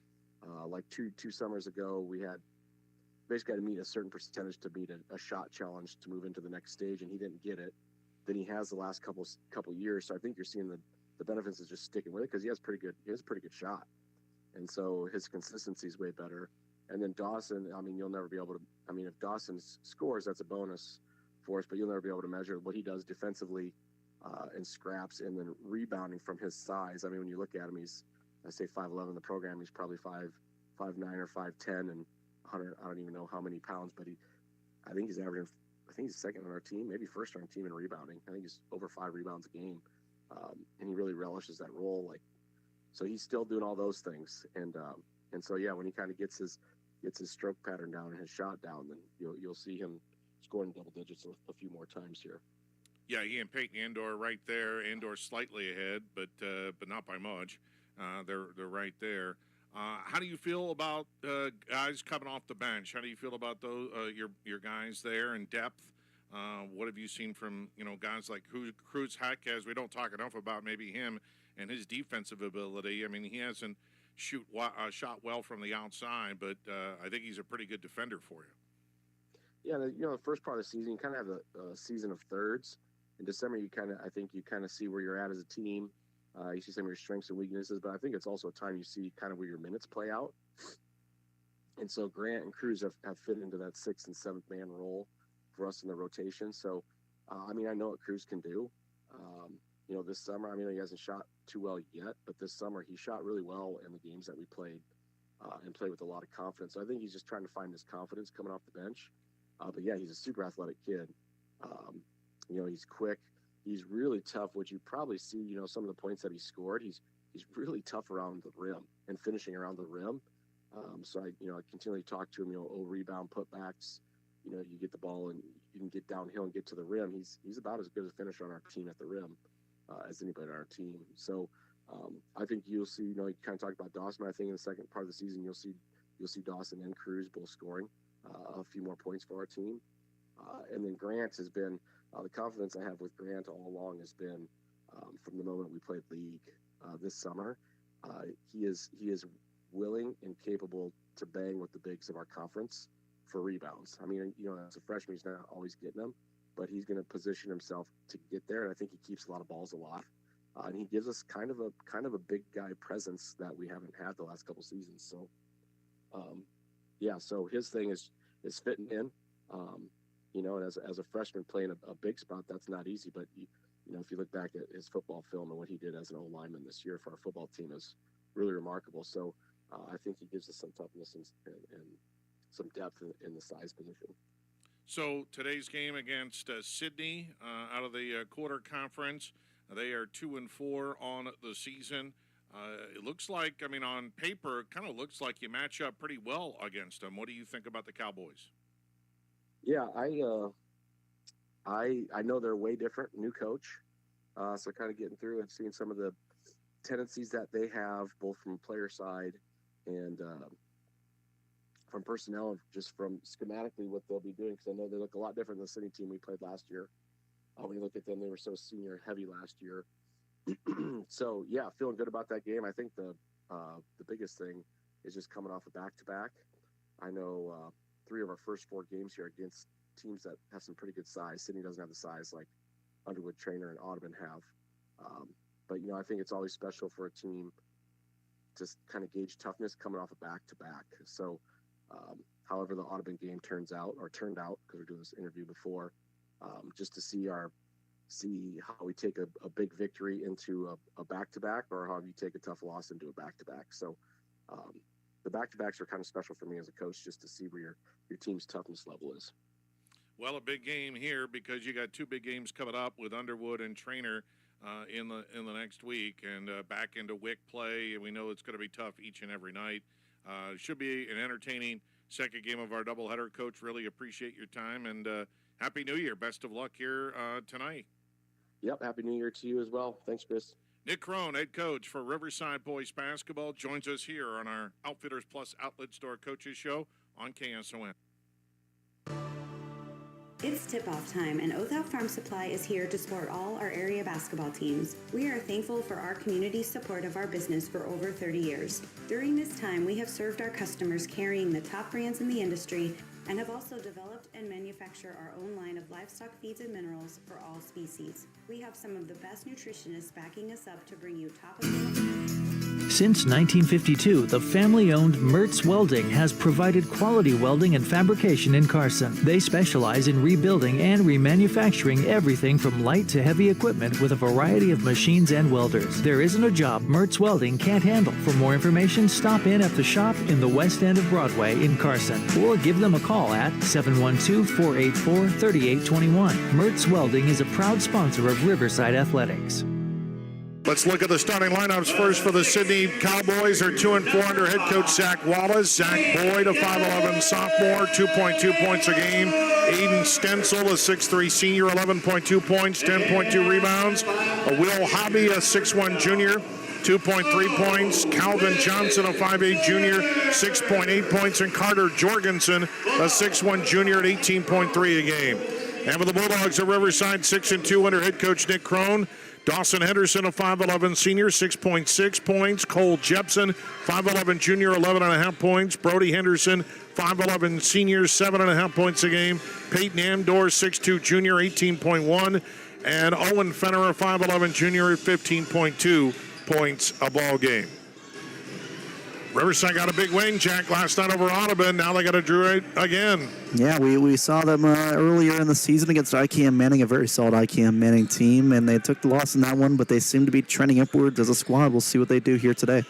like two summers ago, we had basically had to meet a certain percentage to meet a shot challenge to move into the next stage, and he didn't get it. Then he has the last couple years. So I think you're seeing the benefits of just sticking with it because he has a pretty good shot. And so his consistency is way better. And then Dawson, you'll never be able to, if Dawson scores, that's a bonus for us, but you'll never be able to measure what he does defensively and scraps and then rebounding from his size. When you look at him, he's I say 5'11" in the program. He's probably 5'9" or 5'10" and 100. I don't even know how many pounds, but I think he's averaging. I think he's second on our team, maybe first on our team in rebounding. I think he's over 5 rebounds a game, and he really relishes that role. So he's still doing all those things, and so yeah, when he kind of gets his stroke pattern down and his shot down, then you'll see him scoring double digits a few more times here. Yeah, he and Peyton Andor right there. Andor slightly ahead, but not by much. They're right there. How do you feel about guys coming off the bench? How do you feel about those your guys there in depth? What have you seen from guys like Cruz Jaquez? We don't talk enough about maybe him and his defensive ability. I mean, he hasn't shot well from the outside, but I think he's a pretty good defender for you. Yeah, the first part of the season, you kind of have a season of thirds. In December, I think you kind of see where you're at as a team. You see some of your strengths and weaknesses, but I think it's also a time you see kind of where your minutes play out. And so Grant and Cruz have fit into that 6th and 7th man role for us in the rotation. So, I know what Cruz can do. This summer, he hasn't shot too well yet, but this summer he shot really well in the games that we played and played with a lot of confidence. So I think he's just trying to find his confidence coming off the bench. But yeah, he's a super athletic kid. He's quick. He's really tough, which you probably see, some of the points that he scored. He's really tough around the rim and finishing around the rim. So I continually talk to him, rebound putbacks. You get the ball and you can get downhill and get to the rim. He's about as good a finisher on our team at the rim as anybody on our team. So I think you'll see, you kind of talked about Dawson. I think in the second part of the season, you'll see Dawson and Cruz both scoring a few more points for our team. And then Grant has been, the confidence I have with Grant all along has been from the moment we played league this summer. He is willing and capable to bang with the bigs of our conference for rebounds. As a freshman, he's not always getting them, but he's going to position himself to get there. And I think he keeps a lot of balls alive. And he gives us kind of a big guy presence that we haven't had the last couple seasons. So, so his thing is fitting in. And as a freshman playing a big spot, that's not easy. But if you look back at his football film and what he did as an O-lineman this year for our football team is really remarkable. So I think he gives us some toughness and some depth in the size position. So today's game against Sidney out of the quarter conference, they are 2-4 on the season. It looks like, on paper, it kind of looks like you match up pretty well against them. What do you think about the Cowboys? Yeah, I know they're way different, new coach. So kind of getting through and seeing some of the tendencies that they have, both from player side and from personnel, just from schematically what they'll be doing. Because I know they look a lot different than the Sidney team we played last year. When you look at them, they were so senior heavy last year. So yeah, feeling good about that game. I think the biggest thing is just coming off a back-to-back. I know 3 of our first 4 games here against teams that have some pretty good size. Sidney doesn't have the size like Underwood, Trainer, and Audubon have. But I think it's always special for a team to kind of gauge toughness coming off a back-to-back. So however the Audubon game turned out, because we're doing this interview before, just to see how we take a big victory into a back-to-back, or how you take a tough loss into a back-to-back. So the back-to-backs are kind of special for me as a coach, just to see where your team's toughness level is. Well, a big game here because you got 2 big games coming up with Underwood and Trainer in the next week, and back into WIC play. We know it's going to be tough each and every night. Should be an entertaining second game of our doubleheader. Coach, really appreciate your time, and Happy New Year. Best of luck here tonight. Yep, Happy New Year to you as well. Thanks, Chris. Nick Crone, head coach for Riverside Boys Basketball, joins us here on our Outfitters Plus Outlet Store Coaches Show on KSOM. It's tip-off time, and Othell Farm Supply is here to support all our area basketball teams. We are thankful for our community's support of our business for over 30 years. During this time, we have served our customers carrying the top brands in the industry and have also developed and manufacture our own line of livestock feeds and minerals for all species. We have some of the best nutritionists backing us up to bring you top of the... Since 1952, the family-owned Mertz Welding has provided quality welding and fabrication in Carson. They specialize in rebuilding and remanufacturing everything from light to heavy equipment with a variety of machines and welders. There isn't a job Mertz Welding can't handle. For more information, stop in at the shop in the west end of Broadway in Carson, or give them a call at 712-484-3821. Mertz Welding is a proud sponsor of Riverside Athletics. Let's look at the starting lineups first for the Sidney Cowboys. They're 2-4 under head coach Zach Wallace. Zach Boyd, a 5'11 sophomore, 2.2 points a game. Aiden Stencil, a 6'3 senior, 11.2 points, 10.2 rebounds. Will Hobby, a 6'1 junior, 2.3 points. Calvin Johnson, a 5'8 junior, 6.8 points. And Carter Jorgensen, a 6'1 junior at 18.3 a game. And for the Bulldogs of Riverside, 6-2 under head coach Nick Crone. Dawson Henderson, a 5'11 senior, 6.6 points. Cole Jepson, 5'11 junior, 11.5 points. Brody Henderson, 5'11 senior, 7.5 points a game. Peyton Amdor, 6'2 junior, 18.1. And Owen Fenner, a 5'11 junior, at 15.2 points a ball game. Riverside got a big win, Jack, last night over Audubon. Now they got to do it again. Yeah, we saw them earlier in the season against ICAM Manning, a very solid ICAM Manning team, and they took the loss in that one, but they seem to be trending upwards as a squad. We'll see what they do here today.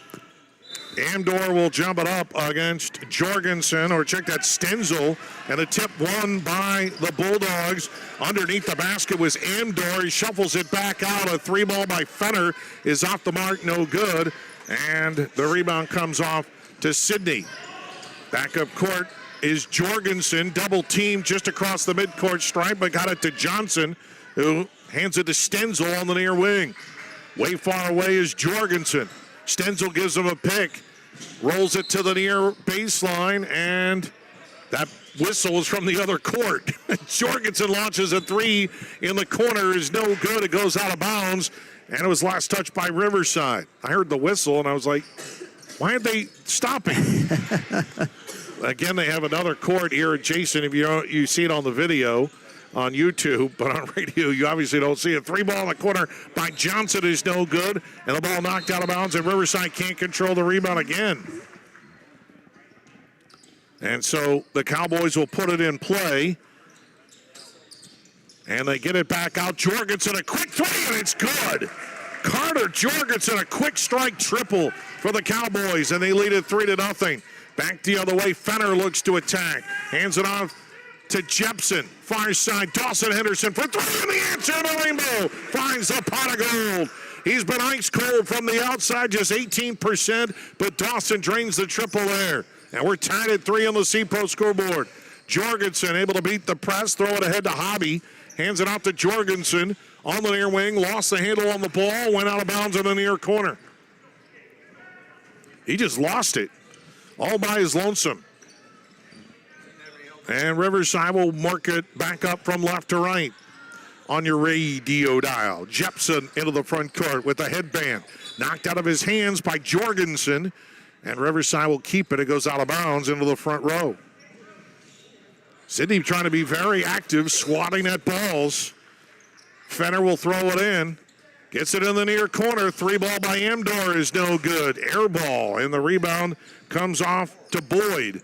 Amdor will jump it up against Jorgensen, or check that, Stenzel, and the tip won by the Bulldogs. Underneath the basket was Amdor. He shuffles it back out. A 3-ball by Fenner is off the mark, no good. And the rebound comes off to Sidney. Back up court is Jorgensen, double team just across the midcourt stripe, but got it to Johnson, who hands it to Stenzel on the near wing. Way far away is Jorgensen. Stenzel gives him a pick, rolls it to the near baseline, and that whistle is from the other court. Jorgensen launches a three in the corner, is no good. It goes out of bounds. And it was last touched by Riverside. I heard the whistle, and I was like, why aren't they stopping? Again, they have another court here adjacent. If you see it on the video on YouTube, but on radio, you obviously don't see it. 3-ball in the corner by Johnson is no good, and the ball knocked out of bounds, and Riverside can't control the rebound again. And so the Cowboys will put it in play. And they get it back out. Jorgensen, a quick three, and it's good. Carter Jorgensen, a quick strike triple for the Cowboys, and they lead it 3-0. Back the other way, Fenner looks to attack. Hands it off to Jepson. Far side, Dawson Henderson for three, and the answer, the Rainbow finds the pot of gold. He's been ice cold from the outside, just 18%, but Dawson drains the triple there. And we're tied at 3 on the C-Pro scoreboard. Jorgensen able to beat the press, throw it ahead to Hobby. Hands it out to Jorgensen on the near wing, lost the handle on the ball, went out of bounds in the near corner. He just lost it all by his lonesome. And Riverside will mark it back up from left to right on your radio dial. Jepson into the front court with a headband. Knocked out of his hands by Jorgensen, and Riverside will keep it. It goes out of bounds into the front row. Sidney trying to be very active, swatting at balls. Fenner will throw it in. Gets it in the near corner. 3-ball by Amdor is no good. Air ball, and the rebound comes off to Boyd.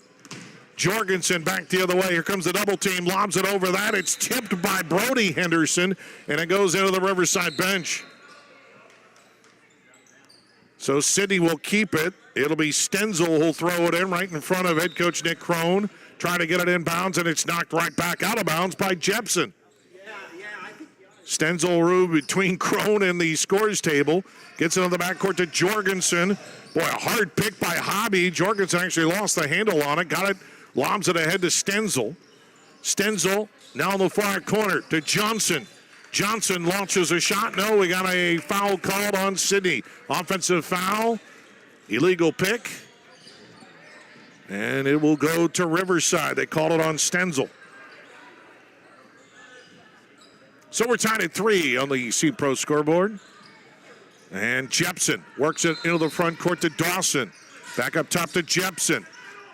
Jorgensen back the other way. Here comes the double team. Lobs it over that. It's tipped by Brody Henderson, and it goes into the Riverside bench. So Sidney will keep it. It'll be Stenzel who'll throw it in right in front of head coach Nick Crone. Trying to get it in bounds, and it's knocked right back out of bounds by Jepson. Stenzel between Crone and the scores table. Gets it on the backcourt to Jorgensen. Boy, a hard pick by Hobby. Jorgensen actually lost the handle on it. Got it, lobs it ahead to Stenzel. Stenzel now in the far corner to Johnson. Johnson launches a shot. No, we got a foul called on Sidney. Offensive foul. Illegal pick. And it will go to Riverside. They called it on Stenzel. So we're tied at 3 on the C-Pro scoreboard. And Jepson works it into the front court to Dawson. Back up top to Jepson.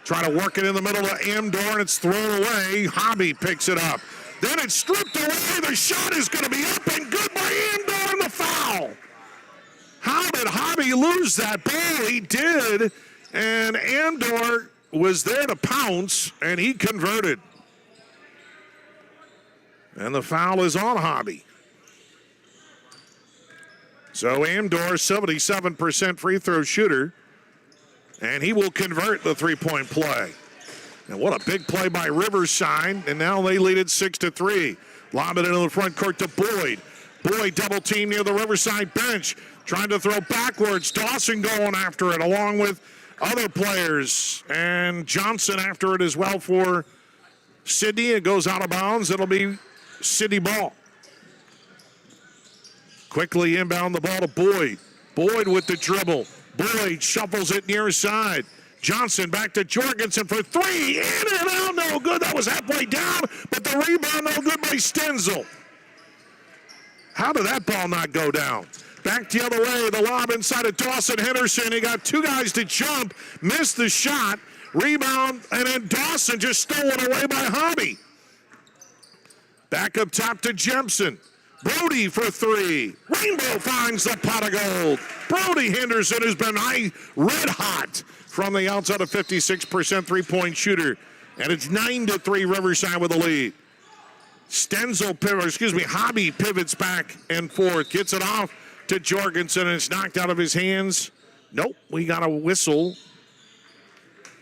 Trying to work it in the middle of Amdor, and it's thrown away. Hobby picks it up. Then it's stripped away. The shot is going to be up and good by Amdor, and the foul. How did Hobby lose that ball? He did, and Amdor was there to pounce, and he converted. And the foul is on Hobby. So Amdor, 77% free throw shooter, and he will convert the three-point play. And what a big play by Riverside, and now they lead it 6-3. Lob it into the front court to Boyd. Boyd double team near the Riverside bench, trying to throw backwards. Dawson going after it, along with other players. And Johnson after it as well for Sidney. It goes out of bounds. It'll be Sidney ball. Quickly inbound the ball to Boyd. Boyd with the dribble. Boyd shuffles it near side. Johnson back to Jorgensen for three. In and out, no good. That was halfway down, but the rebound no good by Stenzel. How did that ball not go down? Back the other way, the lob inside of Dawson Henderson. He got two guys to jump, missed the shot, rebound, and then Dawson just stolen away by Hobby. Back up top to Jemson. Brody for three. Rainbow finds the pot of gold. Brody Henderson has been red hot from the outside of 56% three-point shooter. And it's 9-3 Riverside with the lead. Hobby pivots back and forth. Gets it off to Jorgensen, and it's knocked out of his hands. Nope, we got a whistle.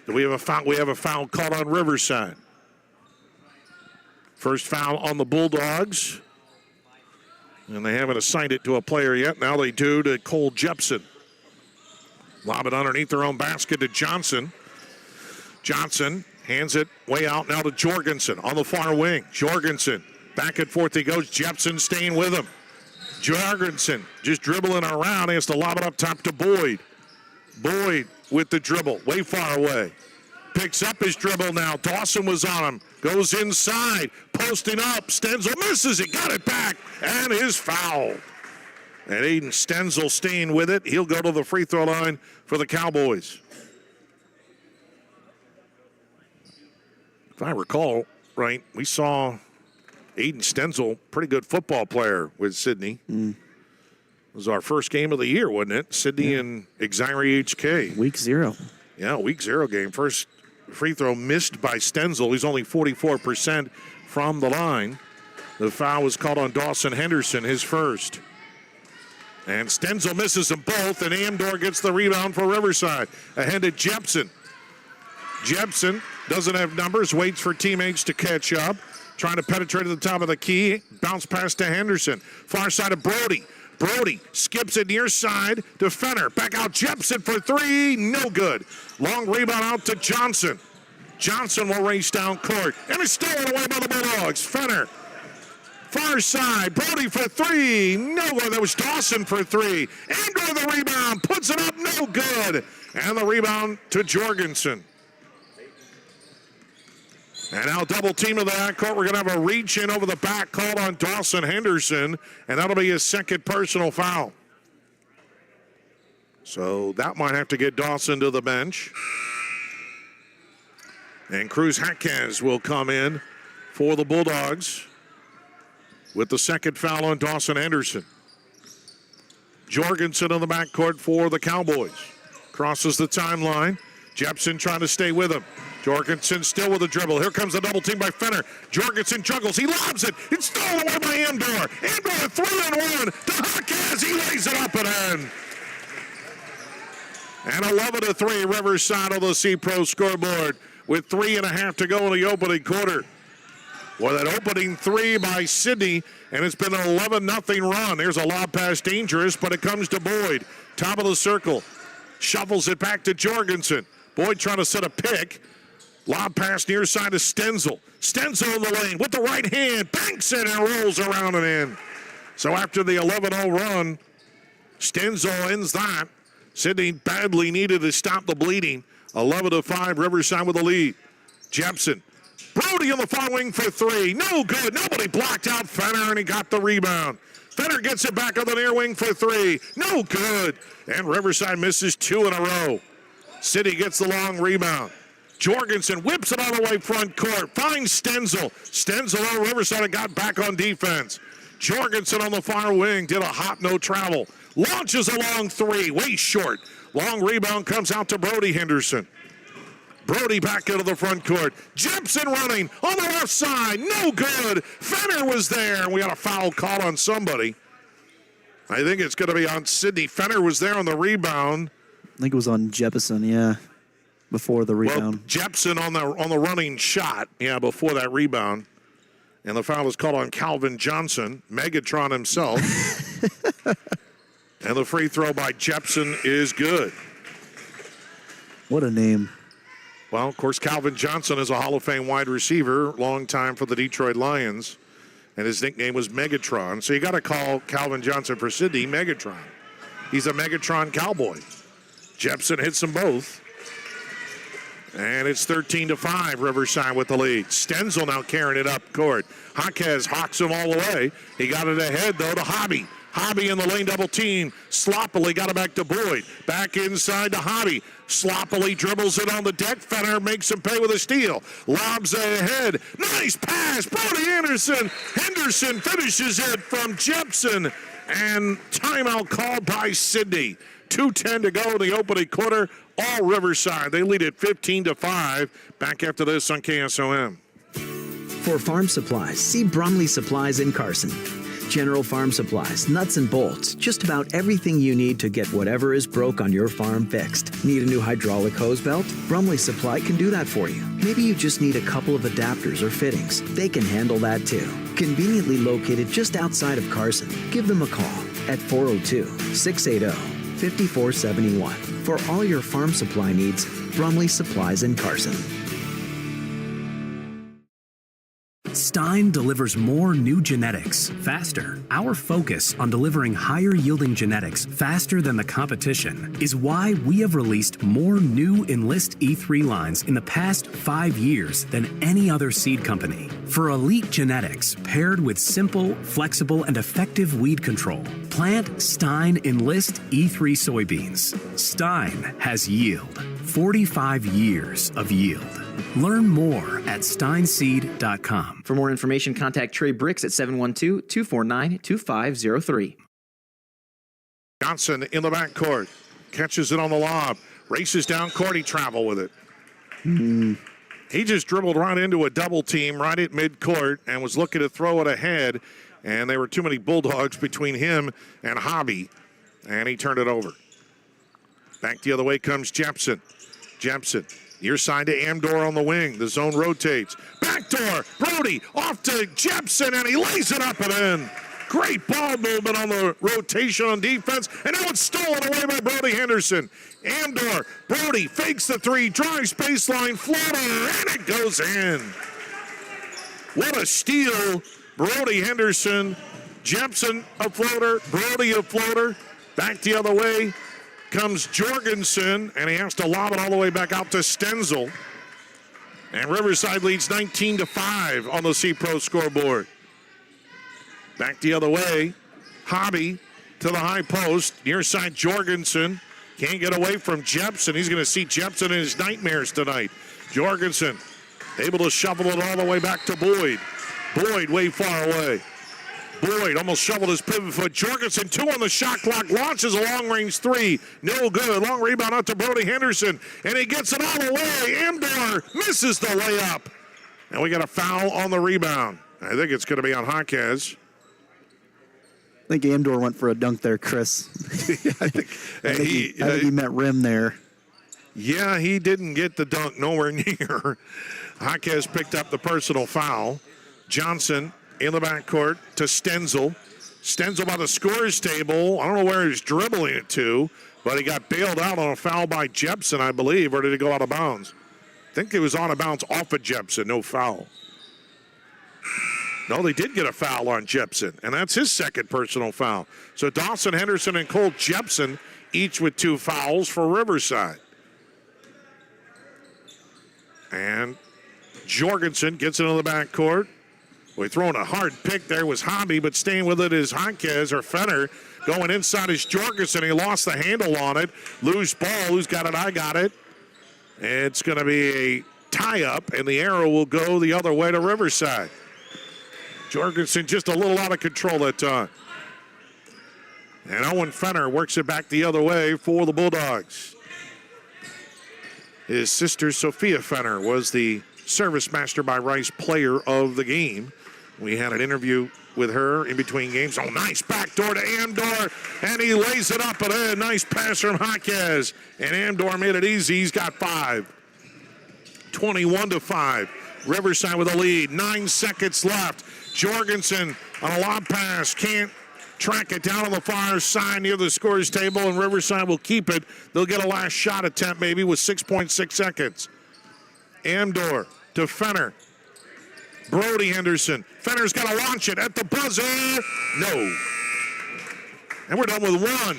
Do we have a foul? We have a foul called on Riverside. First foul on the Bulldogs. And they haven't assigned it to a player yet. Now they do to Cole Jepson. Lob it underneath their own basket to Johnson. Johnson hands it way out now to Jorgensen on the far wing. Jorgensen, back and forth he goes. Jepson staying with him. Jorgensen just dribbling around. He has to lob it up top to Boyd. Boyd with the dribble, way far away. Picks up his dribble now. Dawson was on him. Goes inside, posting up. Stenzel misses it, got it back, and his foul. And Aiden Stenzel staying with it. He'll go to the free throw line for the Cowboys. If I recall right, we saw Aiden Stenzel, pretty good football player with Sidney. It was our first game of the year, wasn't it? Sidney and Exire HK. Week 0. Yeah, week 0 game. First free throw missed by Stenzel. He's only 44% from the line. The foul was called on Dawson Henderson, his first. And Stenzel misses them both, and Amdor gets the rebound for Riverside. Ahead to Jepson. Jepson doesn't have numbers, waits for teammates to catch up. Trying to penetrate to the top of the key. Bounce pass to Henderson. Far side of Brody. Brody skips it near side to Fenner. Back out Jepson for three. No good. Long rebound out to Johnson. Johnson will race down court. And it's stolen away by the Bulldogs. Fenner. Far side. Brody for three. No good. That was Dawson for three. Andrew the rebound. Puts it up. No good. And the rebound to Jorgensen. And now double team of the backcourt. We're going to have a reach in over the back called on Dawson Henderson, and that'll be his second personal foul. So that might have to get Dawson to the bench. And Cruz Jaquez will come in for the Bulldogs with the second foul on Dawson Henderson. Jorgensen on the backcourt for the Cowboys. Crosses the timeline. Jepson trying to stay with him. Jorgensen still with a dribble. Here comes the double team by Fenner. Jorgensen juggles. He lobs it. It's stolen away by Amdor. Amdor 3-on-1 to Jaquez. He lays it up and in. And 11-3 Riverside on the C-Pro scoreboard with 3.5 to go in the opening quarter. Well, that opening three by Sidney, and it's been an 11-0 run. There's a lob pass, dangerous, but it comes to Boyd. Top of the circle. Shuffles it back to Jorgensen. Boyd trying to set a pick. Lob pass near side to Stenzel. Stenzel in the lane with the right hand. Banks it and rolls around and in. So after the 11-0 run, Stenzel ends that. Sidney badly needed to stop the bleeding. 11-5, Riverside with the lead. Jepson. Brody on the far wing for three. No good. Nobody blocked out Fenner, and he got the rebound. Fenner gets it back on the near wing for three. No good. And Riverside misses two in a row. Sidney gets the long rebound. Jorgensen whips it all the way front court. Finds Stenzel. Stenzel on Riverside got back on defense. Jorgensen on the far wing did a hop, no travel. Launches a long three, way short. Long rebound comes out to Brody Henderson. Brody back into the front court. Jepson running on the left side. No good. Fenner was there, and we got a foul call on somebody. I think it's going to be on Sidney. Fenner was there on the rebound. I think it was on Jepson, yeah, before the rebound. Well, Jepson on the running shot, yeah, before that rebound. And the foul is called on Calvin Johnson, Megatron himself. And the free throw by Jepson is good. What a name. Well, of course, Calvin Johnson is a Hall of Fame wide receiver, long time for the Detroit Lions, and his nickname was Megatron. So you got to call Calvin Johnson for Sidney Megatron. He's a Megatron cowboy. Jepson hits them both. And it's 13-5, Riverside with the lead. Stenzel now carrying it up court. Jaquez hawks him all the way. He got it ahead, though, to Hobby. Hobby in the lane double team. Sloppily got it back to Boyd. Back inside to Hobby. Sloppily dribbles it on the deck. Fenner makes him pay with a steal. Lobs ahead. Nice pass. Brody Anderson. Henderson finishes it from Jepson. And timeout called by Sidney. 2:10 to go in the opening quarter. All Riverside. They lead it 15-5. Back after this on KSOM. For farm supplies, see Bromley Supplies in Carson. General Farm Supplies, nuts and bolts, just about everything you need to get whatever is broke on your farm fixed. Need a new hydraulic hose belt? Bromley Supply can do that for you. Maybe you just need a couple of adapters or fittings. They can handle that too. Conveniently located just outside of Carson. Give them a call at 402-680-5471. For all your farm supply needs, Bromley Supplies in Carson. Stein delivers more new genetics faster. Our focus on delivering higher yielding genetics faster than the competition is why we have released more new Enlist E3 lines in the past 5 years than any other seed company. For elite genetics paired with simple, flexible, and effective weed control, plant Stein Enlist E3 soybeans. Stein has yield. 45 years of yield. Learn more at steinseed.com. For more information, contact Trey Bricks at 712-249-2503. Johnson in the backcourt. Catches it on the lob. Races down court. He travel with it. He just dribbled right into a double team right at midcourt and was looking to throw it ahead. And there were too many Bulldogs between him and Hobby. And he turned it over. Back the other way comes Jepson. Jepson. Near side to Amdor on the wing. The zone rotates. Backdoor. Brody off to Jepson, and he lays it up and in. Great ball movement on the rotation on defense. And now it's stolen away by Brody Henderson. Amdor. Brody fakes the three. Drives baseline. Floater. And it goes in. What a steal. Brody Henderson. Jepson a floater. Brody a floater. Back the other way comes Jorgensen, and he has to lob it all the way back out to Stenzel. And Riverside leads 19-5 on the C-Pro scoreboard. Back the other way, Hobby to the high post. Near side Jorgensen. Can't get away from Jepson. He's going to see Jepson in his nightmares tonight. Jorgensen able to shovel it all the way back to Boyd. Boyd way far away. Boyd almost shoveled his pivot foot. Jorgensen, 2 on the shot clock, launches a long-range 3. No good. Long rebound out to Brody Henderson, and he gets it all the way. Amdor misses the layup. And we got a foul on the rebound. I think it's going to be on Jaquez. I think Amdor went for a dunk there, Chris. I think he meant rim there. Yeah, he didn't get the dunk nowhere near. Jaquez picked up the personal foul. Johnson in the backcourt to Stenzel. Stenzel by the scorer's table. I don't know where he's dribbling it to, but he got bailed out on a foul by Jepson, I believe, or did it go out of bounds? I think it was out of bounds off of Jepson, no foul. No, they did get a foul on Jepson, and that's his second personal foul. So Dawson Henderson and Cole Jepson each with 2 fouls for Riverside. And Jorgensen gets into the backcourt. We're throwing a hard pick there was Hobby, but staying with it is Jaquez or Fenner. Going inside is Jorgensen. He lost the handle on it. Loose ball. Who's got it? I got it. It's going to be a tie-up, and the arrow will go the other way to Riverside. Jorgensen just a little out of control that time. And Owen Fenner works it back the other way for the Bulldogs. His sister, Sophia Fenner, was the Service Master by Rice Player of the Game. We had an interview with her in between games. Oh, nice backdoor to Amdor, and he lays it up and in. Nice pass from Jaquez, and Amdor made it easy. He's got 5. 21-5. Riverside with a lead. 9 seconds left. Jorgensen on a lob pass. Can't track it down on the far side near the scores table, and Riverside will keep it. They'll get a last shot attempt maybe with 6.6 seconds. Amdor to Fenner. Brody Henderson. Fenner's got to launch it at the buzzer. No. And we're done with 1.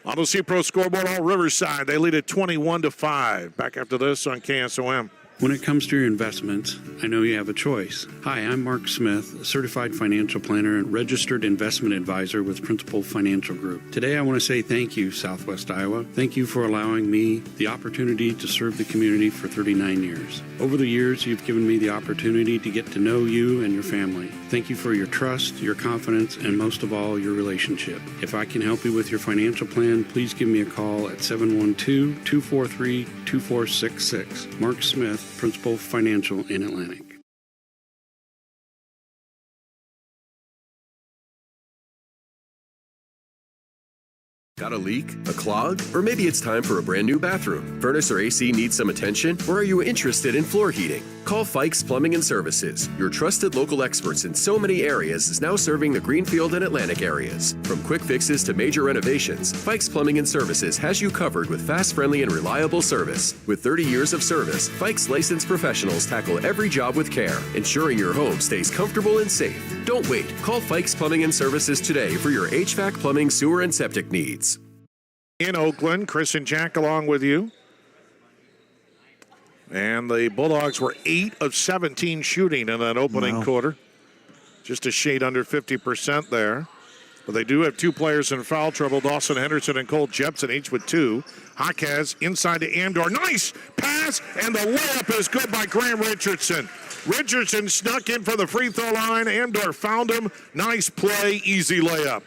On the C-Pro scoreboard, all Riverside. They lead at 21-5. Back after this on KSOM. When it comes to your investments, I know you have a choice. Hi, I'm Mark Smith, a certified financial planner and registered investment advisor with Principal Financial Group. Today, I want to say thank you, Southwest Iowa. Thank you for allowing me the opportunity to serve the community for 39 years. Over the years, you've given me the opportunity to get to know you and your family. Thank you for your trust, your confidence, and most of all, your relationship. If I can help you with your financial plan, please give me a call at 712-243-2466. Mark Smith, Principal Financial in Atlantic. Got a leak? A clog? Or maybe it's time for a brand new bathroom. Furnace or AC needs some attention? Or are you interested in floor heating? Call Fikes Plumbing and Services. Your trusted local experts in so many areas is now serving the Greenfield and Atlantic areas. From quick fixes to major renovations, Fikes Plumbing and Services has you covered with fast, friendly, and reliable service. With 30 years of service, Fikes licensed professionals tackle every job with care, ensuring your home stays comfortable and safe. Don't wait. Call Fikes Plumbing and Services today for your HVAC, plumbing, sewer, and septic needs. In Oakland, Chris and Jack along with you. And the Bulldogs were 8 of 17 shooting in that opening quarter. Just a shade under 50% there. But they do have 2 players in foul trouble, Dawson Henderson and Cole Jepson, each with 2. Jaquez inside to Amdor. Nice pass, and the layup is good by Graham Richardson. Richardson snuck in for the free throw line. Amdor found him. Nice play, easy layup.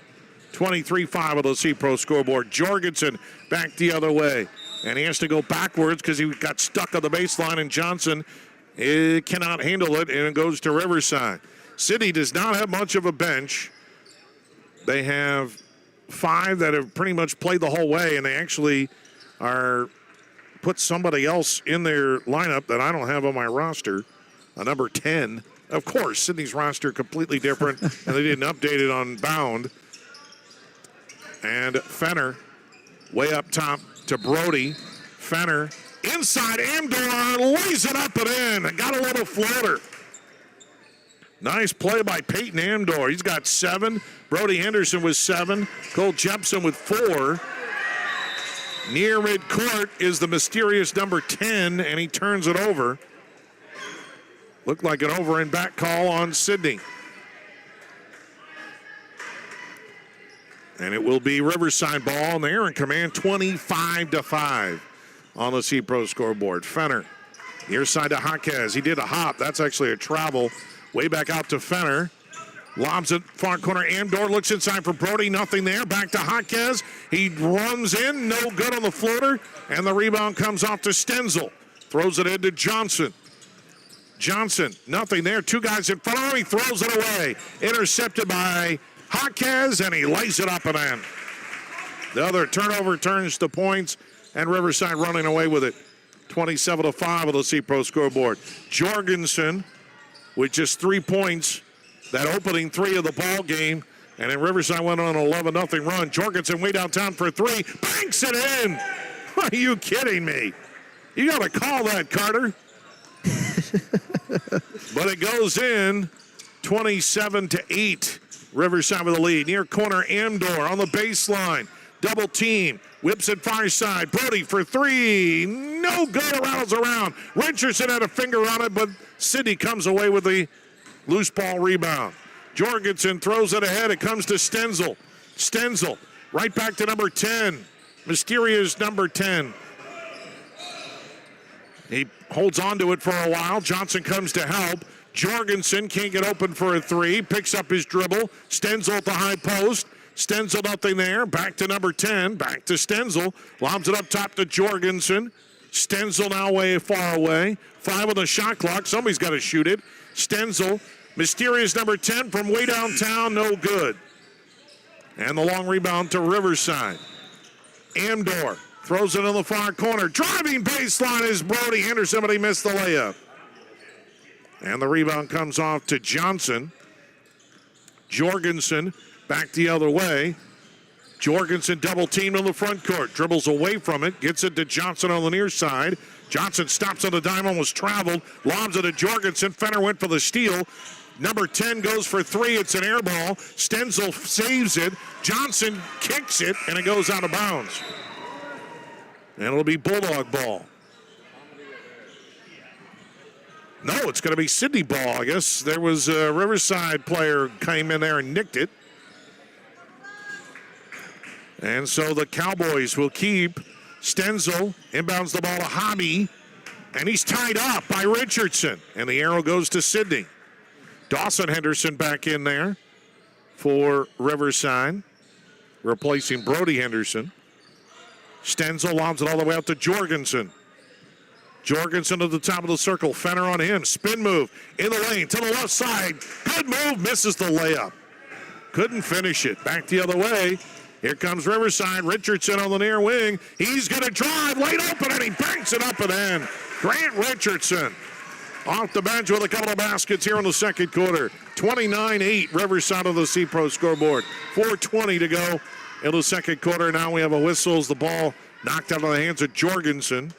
23-5 on the C-Pro scoreboard. Jorgensen back the other way. And he has to go backwards because he got stuck on the baseline, and Johnson cannot handle it, and it goes to Riverside. Sidney does not have much of a bench. They have 5 that have pretty much played the whole way, and they actually are put somebody else in their lineup that I don't have on my roster, a number 10. Of course, Sidney's roster completely different, and they didn't update it on Bound. And Fenner way up top to Brody. Fenner inside Amdor, lays it up and in. Got a little floater. Nice play by Peyton Amdor. He's got 7. Brody Henderson with 7. Cole Jepson with 4. Near midcourt is the mysterious number 10, and he turns it over. Looked like an over and back call on Sidney. And it will be Riverside ball, and they're in command 25-5 on the C-Pro scoreboard. Fenner, near side to Jaquez. He did a hop. That's actually a travel. Way back out to Fenner. Lobs it far corner. Amdor looks inside for Brody. Nothing there. Back to Jaquez. He runs in. No good on the floater. And the rebound comes off to Stenzel. Throws it into Johnson. Johnson, nothing there. 2 guys in front of him. He throws it away. Intercepted by Jaquez, and he lays it up and in. The other turnover turns to points, and Riverside running away with it. 27-5 on the C-Pro scoreboard. Jorgensen with just 3 points, that opening 3 of the ball game, and then Riverside went on an 11-0 run. Jorgensen way downtown for 3, banks it in. Are you kidding me? You got to call that, Carter. But it goes in 27-8. Riverside with the lead. Near corner, Amdor on the baseline. Double team. Whips it far side. Brody for 3. No good. Rattles around. Richardson had a finger on it, but Sidney comes away with the loose ball rebound. Jorgensen throws it ahead. It comes to Stenzel. Stenzel right back to number 10. Mysterious number 10. He holds on to it for a while. Johnson comes to help. Jorgensen can't get open for a three. Picks up his dribble. Stenzel at the high post. Stenzel nothing there. Back to number 10. Back to Stenzel. Lobs it up top to Jorgensen. Stenzel now way far away. 5 on the shot clock. Somebody's got to shoot it. Stenzel. Mysterious number 10 from way downtown. No good. And the long rebound to Riverside. Amdor throws it in the far corner. Driving baseline is Brody Henderson, but he missed the layup. And the rebound comes off to Johnson. Jorgensen back the other way. Jorgensen double teamed on the front court. Dribbles away from it. Gets it to Johnson on the near side. Johnson stops on the dime, almost traveled. Lobs it to Jorgensen. Fenner went for the steal. Number 10 goes for three. It's an air ball. Stenzel saves it. Johnson kicks it, and it goes out of bounds. And it'll be Bulldog ball. No, it's going to be Sidney ball. I guess there was a Riverside player came in there and nicked it. And so the Cowboys will keep. Stenzel inbounds the ball to Hobby, and he's tied up by Richardson. And the arrow goes to Sidney. Dawson Henderson back in there for Riverside, replacing Brody Henderson. Stenzel lobs it all the way out to Jorgensen. Jorgensen to the top of the circle. Fenner on him. Spin move in the lane to the left side. Good move. Misses the layup. Couldn't finish it. Back the other way. Here comes Riverside. Richardson on the near wing. He's going to drive. Late open, and he banks it up and in. Grant Richardson off the bench with a couple of baskets here in the second quarter. 29-8 Riverside on the C-Pro scoreboard. 4:20 to go in the second quarter. Now we have a whistle as the ball knocked out of the hands of Jorgensen.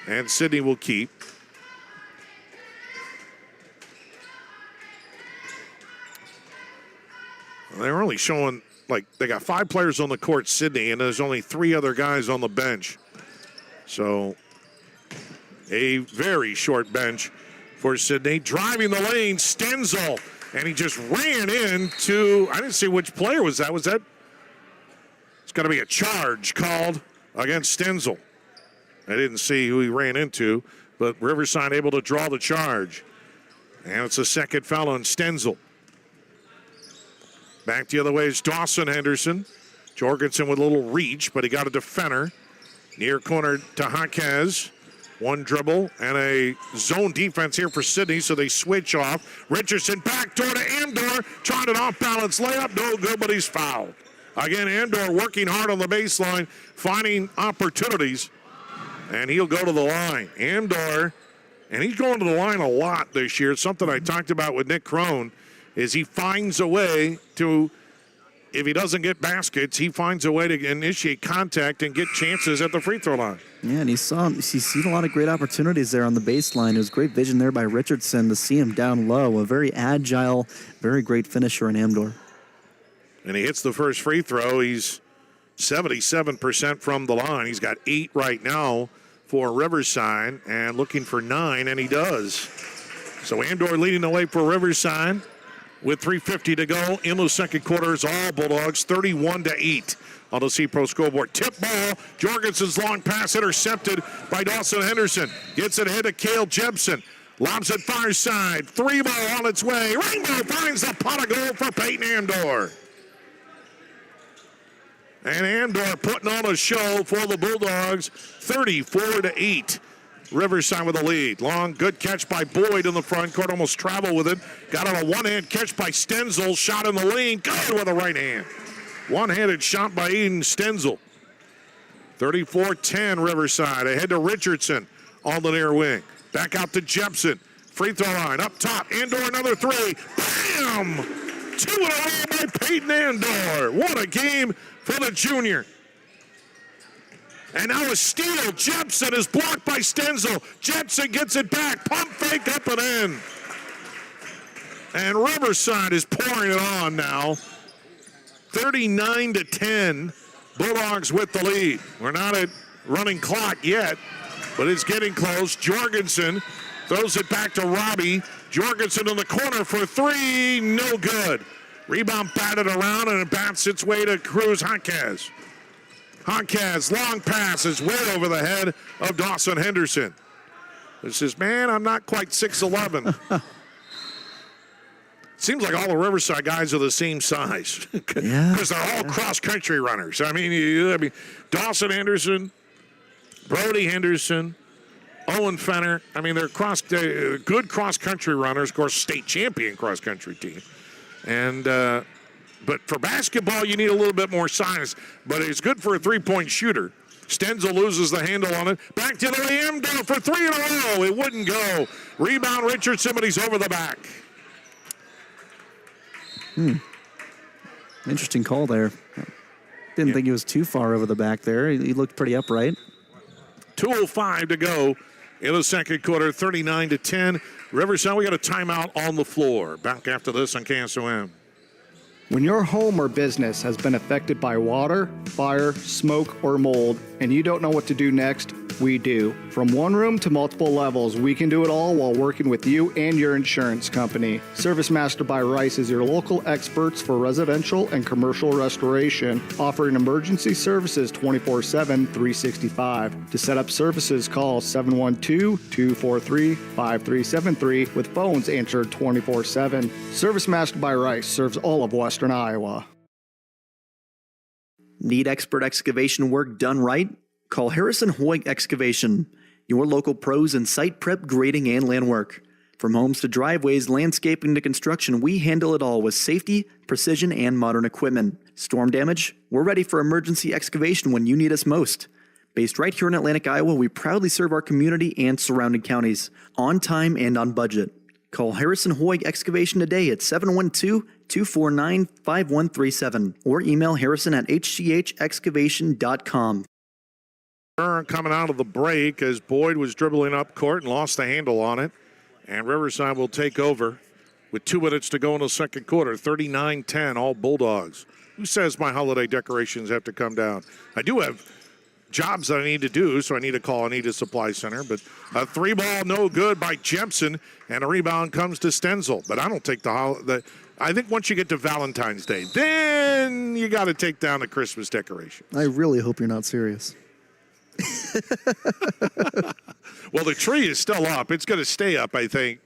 And Sidney will keep. They're only showing, like, they got 5 players on the court, Sidney, and there's only 3 other guys on the bench. So a very short bench for Sidney. Driving the lane, Stenzel, and he just ran into, I didn't see which player was that. It's going to be a charge called against Stenzel. I didn't see who he ran into, but Riverside able to draw the charge. And it's a second foul on Stenzel. Back the other way is Dawson Henderson. Jorgensen with a little reach, but he got it to Fenner. Near corner to Jaquez. One dribble and a zone defense here for Sidney, so they switch off. Richardson backdoor to Andor. Tried an off-balance layup. No good, but he's fouled. Again, Andor working hard on the baseline, finding opportunities, and he'll go to the line. Andor, and he's going to the line a lot this year. It's something I talked about with Nick Crone, is he finds a way to, if he doesn't get baskets, he finds a way to initiate contact and get chances at the free throw line. Yeah, and he's seen a lot of great opportunities there on the baseline. It was great vision there by Richardson to see him down low. A very agile, very great finisher in Amdor. And he hits the first free throw. He's 77% from the line. He's got 8 right now for Riverside and looking for 9, and he does. So Andor leading the way for Riverside with 3:50 to go in the second quarter. Is all Bulldogs, 31-8 on the C-Pro scoreboard. Tip ball, Jorgensen's long pass intercepted by Dawson Henderson. Gets it ahead to Cale Jepson. Lobs it far side. 3 ball on its way. Rainbow finds the pot of gold for Peyton Andor. And Andor putting on a show for the Bulldogs, 34-8. Riverside with the lead. Long, good catch by Boyd in the front court. Almost traveled with it. Got on a one-hand catch by Stenzel. Shot in the lane. Good with a right hand. One-handed shot by Eden Stenzel. 34-10 Riverside. Ahead to Richardson on the near wing. Back out to Jepson. Free throw line up top. Andor another 3. Bam! 2 in a row by Peyton Andor. What a game for the junior. And now a steal. Jepson is blocked by Stenzel. Jepson gets it back. Pump fake up and in. And Riverside is pouring it on now. 39-10. Bulldogs with the lead. We're not at running clock yet, but it's getting close. Jorgensen throws it back to Robbie. Jorgensen in the corner for 3. No good. Rebound batted around, and it bats its way to Cruz Jaquez. Hawkes, long pass is way over the head of Dawson Henderson. He says, man, I'm not quite 6'11". Seems like all the Riverside guys are the same size. Because they're all cross-country runners. I mean, Dawson Henderson, Brody Henderson, Owen Fenner. I mean, they're good cross-country runners. Of course, state champion cross-country team. And but for basketball, you need a little bit more size. But it's good for a three-point shooter. Stenzel loses the handle on it. Back to the rim, down for three in a row. It wouldn't go. Rebound Richardson, but he's over the back. Interesting call there. Didn't think he was too far over the back there. He looked pretty upright. 2:05 to go in the second quarter, 39-10. Riverside, we got a timeout on the floor. Back after this on KSOM. When your home or business has been affected by water, fire, smoke, or mold, and you don't know what to do next, we do. From one room to multiple levels, we can do it all while working with you and your insurance company. Service Master by Rice is your local experts for residential and commercial restoration, offering emergency services 24/7, 365. To set up services, call 712-243-5373 with phones answered 24/7. Service Master by Rice serves all of Western Iowa. Need expert excavation work done right? Call Harrison Hoyt Excavation, your local pros in site prep, grading, and land work. From homes to driveways, landscaping to construction, we handle it all with safety, precision, and modern equipment. Storm damage? We're ready for emergency excavation when you need us most. Based right here in Atlantic, Iowa, we proudly serve our community and surrounding counties, on time and on budget. Call Harrison Hoyt Excavation today at 712-249-5137 or email harrison@hchexcavation.com. Coming out of the break as Boyd was dribbling up court and lost the handle on it. And Riverside will take over with 2 minutes to go in the second quarter. 39-10, all Bulldogs. Who says my holiday decorations have to come down? I do have jobs that I need to do, so I need to call Anita Supply Center. But a 3-ball no good by Jepson, and a rebound comes to Stenzel. But I don't take the I think once you get to Valentine's Day, then you got to take down the Christmas decoration. I really hope you're not serious. Well, the tree is still up. It's going to stay up, I think,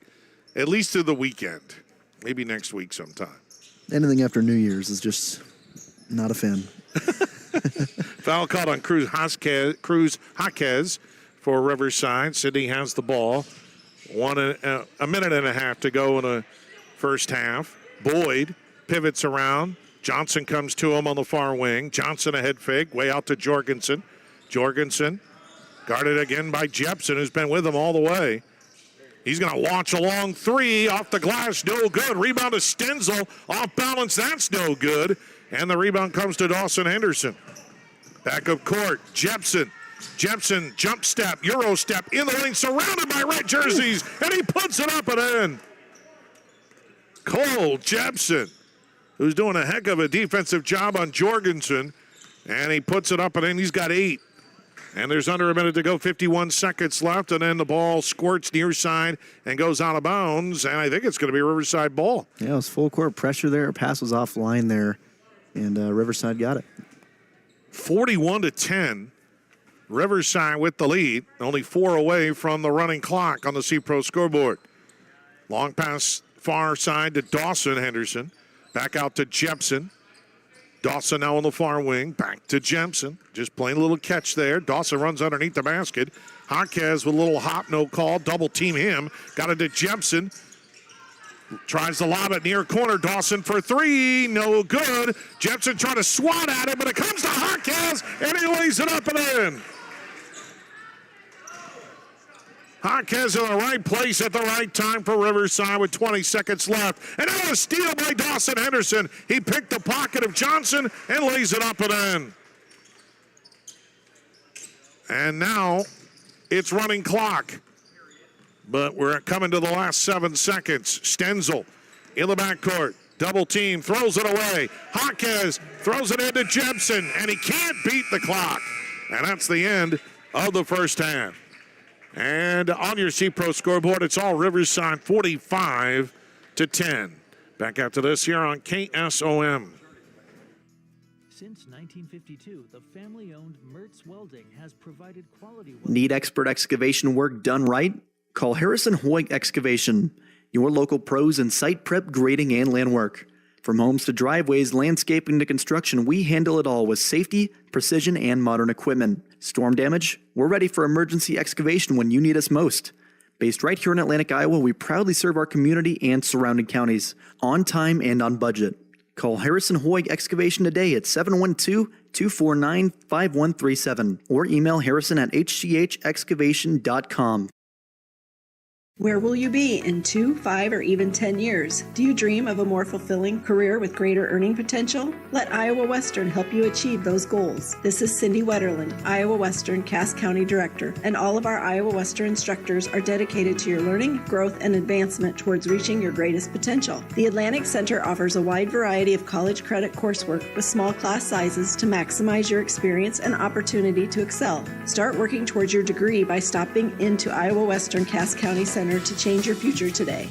at least through the weekend. Maybe next week sometime. Anything after New Year's is just not a fan. Foul called on Cruz Jaquez for Riverside. Sidney has the ball. A minute and a half to go in the first half. Boyd pivots around. Johnson comes to him on the far wing. Johnson a head fake, way out to Jorgensen. Jorgensen guarded again by Jepson, who's been with him all the way. He's going to launch a long three off the glass, no good. Rebound to Stenzel, off balance, that's no good. And the rebound comes to Dawson Henderson. Back up court, Jepson, jump step, Euro step, in the lane, surrounded by red jerseys, and he puts it up and in. Cole Jepson, who's doing a heck of a defensive job on Jorgensen, and he puts it up and in. He's got 8. And there's under a minute to go, 51 seconds left, and then the ball squirts near side and goes out of bounds, and I think it's going to be a Riverside ball. Yeah, it was full court pressure there. Pass was offline there, and Riverside got it. 41-10. Riverside with the lead, only 4 away from the running clock on the C-Pro scoreboard. Long pass far side to Dawson Henderson. Back out to Jepson. Dawson now on the far wing. Back to Jepson. Just playing a little catch there. Dawson runs underneath the basket. Jaquez with a little hop, no call. Double team him. Got it to Jepson. Tries to lob it near corner. Dawson for 3. No good. Jepson trying to swat at it, but it comes to Jaquez, and he lays it up and in. Jaquez in the right place at the right time for Riverside with 20 seconds left. And now a steal by Dawson Henderson. He picked the pocket of Johnson and lays it up and in. And now it's running clock. But we're coming to the last 7 seconds. Stenzel in the backcourt. Double team, throws it away. Jaquez throws it into Jepson, and he can't beat the clock. And that's the end of the first half. And on your C-Pro scoreboard, it's all Riverside 45-10. Back after this here on KSOM. Since 1952, the family-owned Mertz Welding has provided quality welding. Need expert excavation work done right? Call Harrison Hoyt Excavation, your local pros in site prep, grading, and land work. From homes to driveways, landscaping to construction, we handle it all with safety, precision, and modern equipment. Storm damage? We're ready for emergency excavation when you need us most. Based right here in Atlantic, Iowa, we proudly serve our community and surrounding counties, on time and on budget. Call Harrison Hoyt Excavation today at 712-249-5137 or email harrison@hchexcavation.com. Where will you be in 2, 5, or even 10 years? Do you dream of a more fulfilling career with greater earning potential? Let Iowa Western help you achieve those goals. This is Cindy Wetterland, Iowa Western Cass County Director, and all of our Iowa Western instructors are dedicated to your learning, growth, and advancement towards reaching your greatest potential. The Atlantic Center offers a wide variety of college credit coursework with small class sizes to maximize your experience and opportunity to excel. Start working towards your degree by stopping into Iowa Western Cass County Center to change your future today.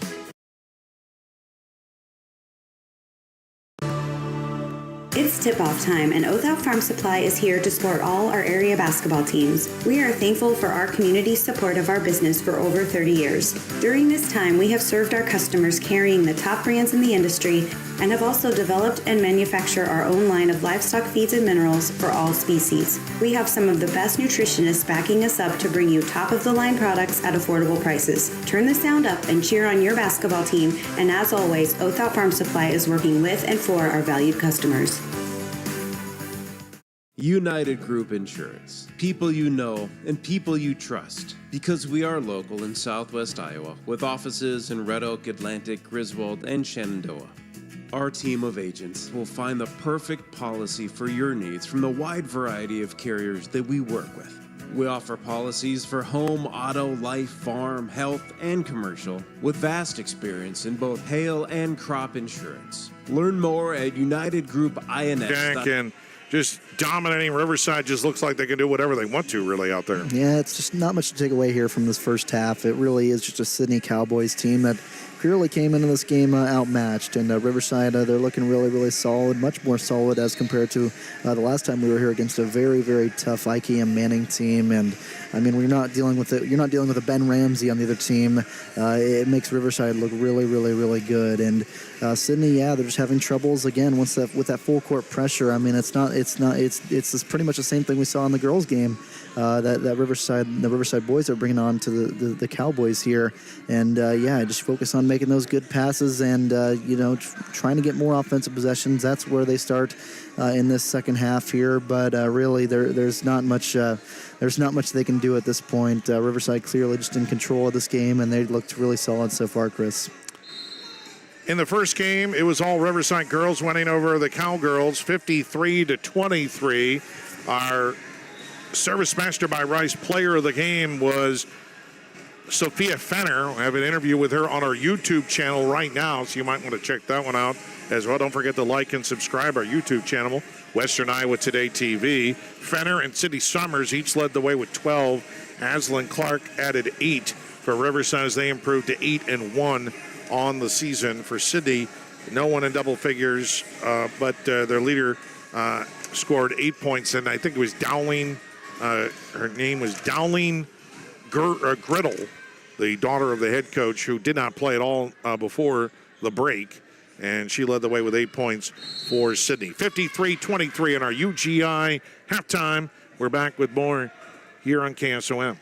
It's tip-off time, and Oath Out Farm Supply is here to support all our area basketball teams. We are thankful for our community's support of our business for over 30 years. During this time, we have served our customers carrying the top brands in the industry and have also developed and manufactured our own line of livestock feeds and minerals for all species. We have some of the best nutritionists backing us up to bring you top-of-the-line products at affordable prices. Turn the sound up and cheer on your basketball team, and as always, Oath Out Farm Supply is working with and for our valued customers. United Group Insurance. People you know and people you trust. Because we are local in Southwest Iowa with offices in Red Oak, Atlantic, Griswold, and Shenandoah. Our team of agents will find the perfect policy for your needs from the wide variety of carriers that we work with. We offer policies for home, auto, life, farm, health, and commercial with vast experience in both hail and crop insurance. Learn more at UnitedGroupINS.com. Just dominating Riverside. Just looks like they can do whatever they want to really out there. Yeah, it's just not much to take away here from this first half. It really is just a Sidney Cowboys team that clearly came into this game outmatched. And Riverside, they're looking really, really solid, much more solid as compared to the last time we were here against a very, very tough IKM Manning team. And I mean, you're not dealing with a Ben Ramsey on the other team. It makes Riverside look really, really, really good. And Sidney, yeah, they're just having troubles again with that full court pressure. I mean, it's pretty much the same thing we saw in the girls' game. The Riverside boys are bringing on to the Cowboys here, and just focus on making those good passes and trying to get more offensive possessions. That's where they start in this second half here. But really, there's not much they can do at this point. Riverside clearly just in control of this game, and they looked really solid so far, Chris. In the first game, it was all Riverside girls winning over the Cowgirls, 53-23. Our Service Master by Rice player of the game was Sophia Fenner. We have an interview with her on our YouTube channel right now, so you might want to check that one out as well. Don't forget to like and subscribe our YouTube channel, Western Iowa Today TV. Fenner and Sydney Summers each led the way with 12. Aslan Clark added 8 for Riverside as they improved to 8-1 on the season. For Sidney, no one in double figures, but their leader scored 8 points, and I think it was Dowling. Her name was Dowling Griddle, the daughter of the head coach, who did not play at all before the break, and she led the way with 8 points for Sidney. 53-23 in our UGI halftime. We're back with more here on KSOM.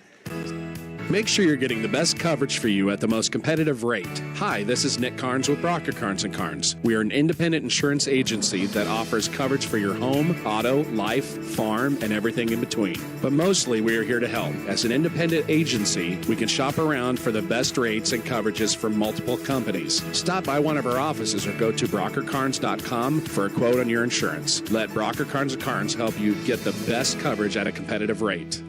Make sure you're getting the best coverage for you at the most competitive rate. Hi, this is Nick Carnes with Brocker Carnes & Carnes. We are an independent insurance agency that offers coverage for your home, auto, life, farm, and everything in between. But mostly we are here to help. As an independent agency, we can shop around for the best rates and coverages from multiple companies. Stop by one of our offices or go to brockercarnes.com for a quote on your insurance. Let Brocker Carnes & Carnes help you get the best coverage at a competitive rate.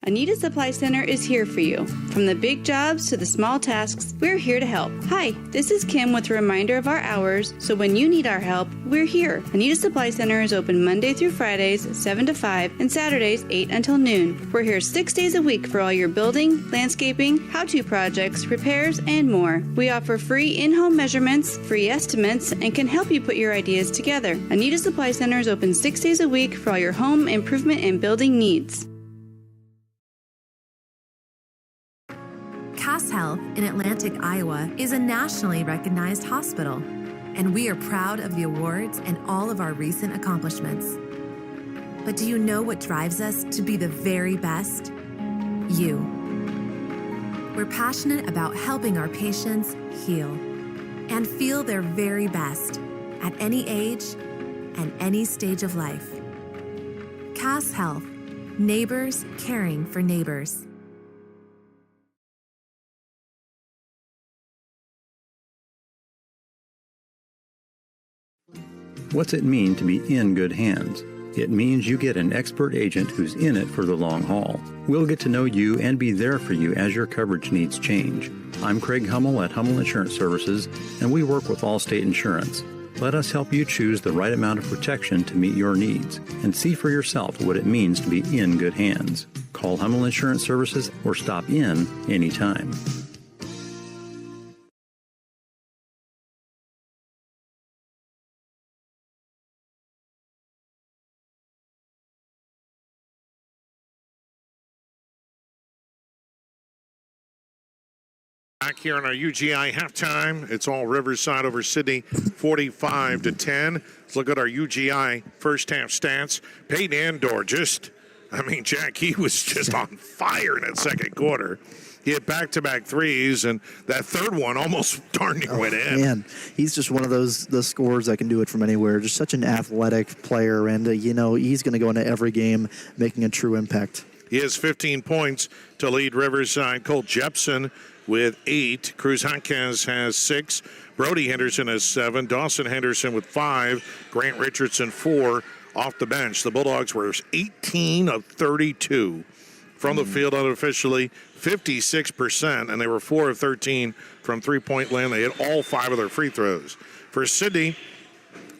Anita Supply Center is here for you. From the big jobs to the small tasks, we're here to help. Hi, this is Kim with a reminder of our hours, so when you need our help, we're here. Anita Supply Center is open Monday through Fridays, 7 to 5, and Saturdays, 8 until noon. We're here 6 days a week for all your building, landscaping, how-to projects, repairs, and more. We offer free in-home measurements, free estimates, and can help you put your ideas together. Anita Supply Center is open 6 days a week for all your home improvement and building needs. Cass Health in Atlantic, Iowa is a nationally recognized hospital, and we are proud of the awards and all of our recent accomplishments. But do you know what drives us to be the very best? You. We're passionate about helping our patients heal and feel their very best at any age and any stage of life. Cass Health, neighbors caring for neighbors. What's it mean to be in good hands? It means you get an expert agent who's in it for the long haul. We'll get to know you and be there for you as your coverage needs change. I'm Craig Hummel at Hummel Insurance Services, and we work with Allstate Insurance. Let us help you choose the right amount of protection to meet your needs and see for yourself what it means to be in good hands. Call Hummel Insurance Services or stop in anytime. Back here on our UGI halftime, it's all Riverside over Sidney, 45-10. Let's look at our UGI first half stats. Peyton Andor Jack, he was just on fire in that second quarter. He hit back-to-back threes, and that third one almost darn near went in. Man, he's just one of those scorers that can do it from anywhere. Just such an athletic player, and he's going to go into every game making a true impact. He has 15 points to lead Riverside. Cole Jepson with 8. Cruz Jaquez has 6. Brody Henderson has 7. Dawson Henderson with 5. Grant Richardson 4 off the bench. The Bulldogs were 18 of 32 from the field unofficially, 56%, and they were 4 of 13 from three-point land. They hit all 5 of their free throws. For Sidney,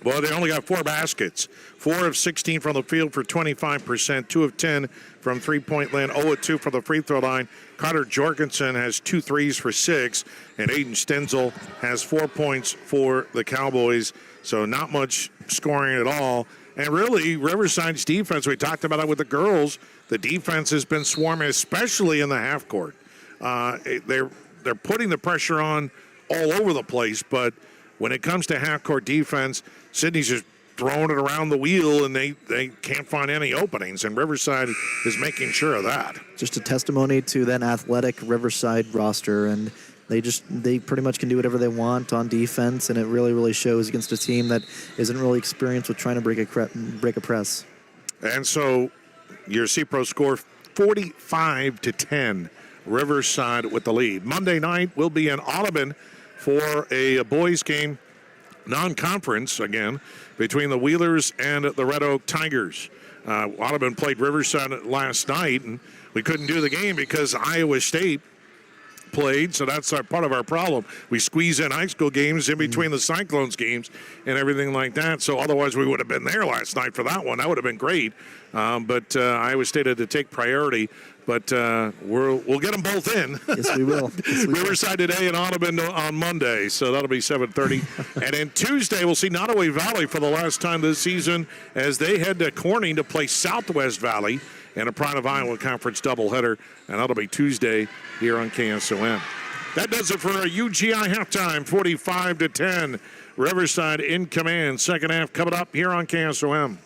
well, they only got 4 baskets. 4 of 16 from the field for 25%, 2 of 10 from three-point land, 0 of 2 from the free throw line. Carter Jorgensen has 2 threes for 6, and Aiden Stenzel has 4 points for the Cowboys. So not much scoring at all. And really, Riverside's defense, we talked about it with the girls, the defense has been swarming, especially in the half court. They're putting the pressure on all over the place, but when it comes to half court defense, Sidney's just throwing it around the wheel, and they can't find any openings, and Riverside is making sure of that. Just a testimony to that athletic Riverside roster, and they pretty much can do whatever they want on defense, and it really, really shows against a team that isn't really experienced with trying to break a press. And so your C-Pro score 45-10, Riverside with the lead. Monday night will be in Audubon for a boys game, non-conference again, between the Wheelers and the Red Oak Tigers. Audubon played Riverside last night, and we couldn't do the game because Iowa State played, so that's part of our problem. We squeeze in high school games in between the Cyclones games and everything like that, so otherwise we would have been there last night for that one. That would have been great, but Iowa State had to take priority. But we'll get them both in. Yes, we will. Riverside today and Audubon on Monday, so that'll be 7:30. And then Tuesday, we'll see Nottoway Valley for the last time this season as they head to Corning to play Southwest Valley in a Pride of Iowa Conference doubleheader, and that'll be Tuesday here on KSOM. That does it for our UGI halftime, 45-10. Riverside in command. Second half coming up here on KSOM.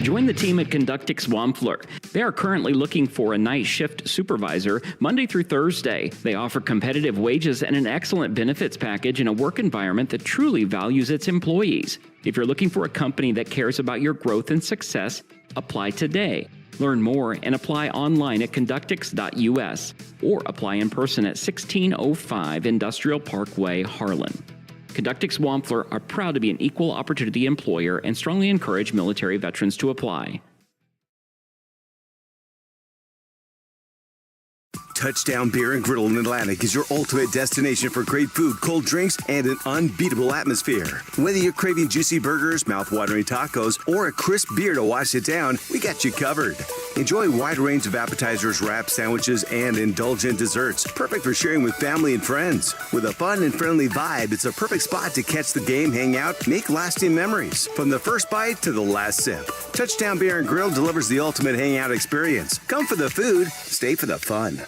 Join the team at Conductix Wampler. They are currently looking for a night shift supervisor Monday through Thursday. They offer competitive wages and an excellent benefits package in a work environment that truly values its employees. If you're looking for a company that cares about your growth and success, apply today. Learn more and apply online at conductix.us or apply in person at 1605 Industrial Parkway, Harlan. Conductix Wampler are proud to be an equal opportunity employer and strongly encourage military veterans to apply. Touchdown Beer and Grill in Atlantic is your ultimate destination for great food, cold drinks, and an unbeatable atmosphere. Whether you're craving juicy burgers, mouth-watering tacos, or a crisp beer to wash it down, we got you covered. Enjoy a wide range of appetizers, wraps, sandwiches, and indulgent desserts, perfect for sharing with family and friends. With a fun and friendly vibe, it's a perfect spot to catch the game, hang out, make lasting memories. From the first bite to the last sip, Touchdown Beer and Grill delivers the ultimate hangout experience. Come for the food, stay for the fun.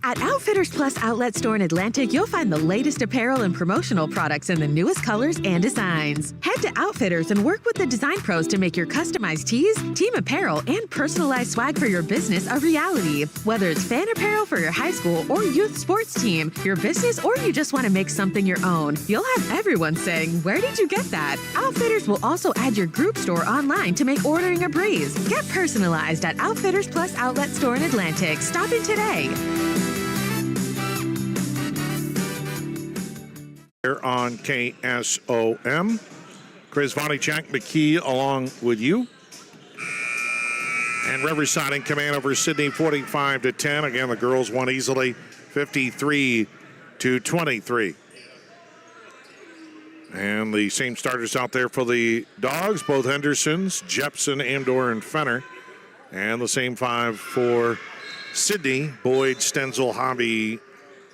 At Outfitters Plus Outlet Store in Atlantic, you'll find the latest apparel and promotional products in the newest colors and designs. Head to Outfitters and work with the design pros to make your customized tees, team apparel, and personalized swag for your business a reality. Whether it's fan apparel for your high school or youth sports team, your business, or you just want to make something your own, you'll have everyone saying, "Where did you get that?" Outfitters will also add your group store online to make ordering a breeze. Get personalized at Outfitters Plus Outlet Store in Atlantic. Stop in today. Here on KSOM. Chris, Varney, Jack, McKee along with you. And Riverside in command over Sidney 45-10. Again, the girls won easily 53-23. And the same starters out there for the Dogs, both Hendersons, Jepson, Amdor, and Fenner. And the same five for Sidney, Boyd, Stenzel, Hobby,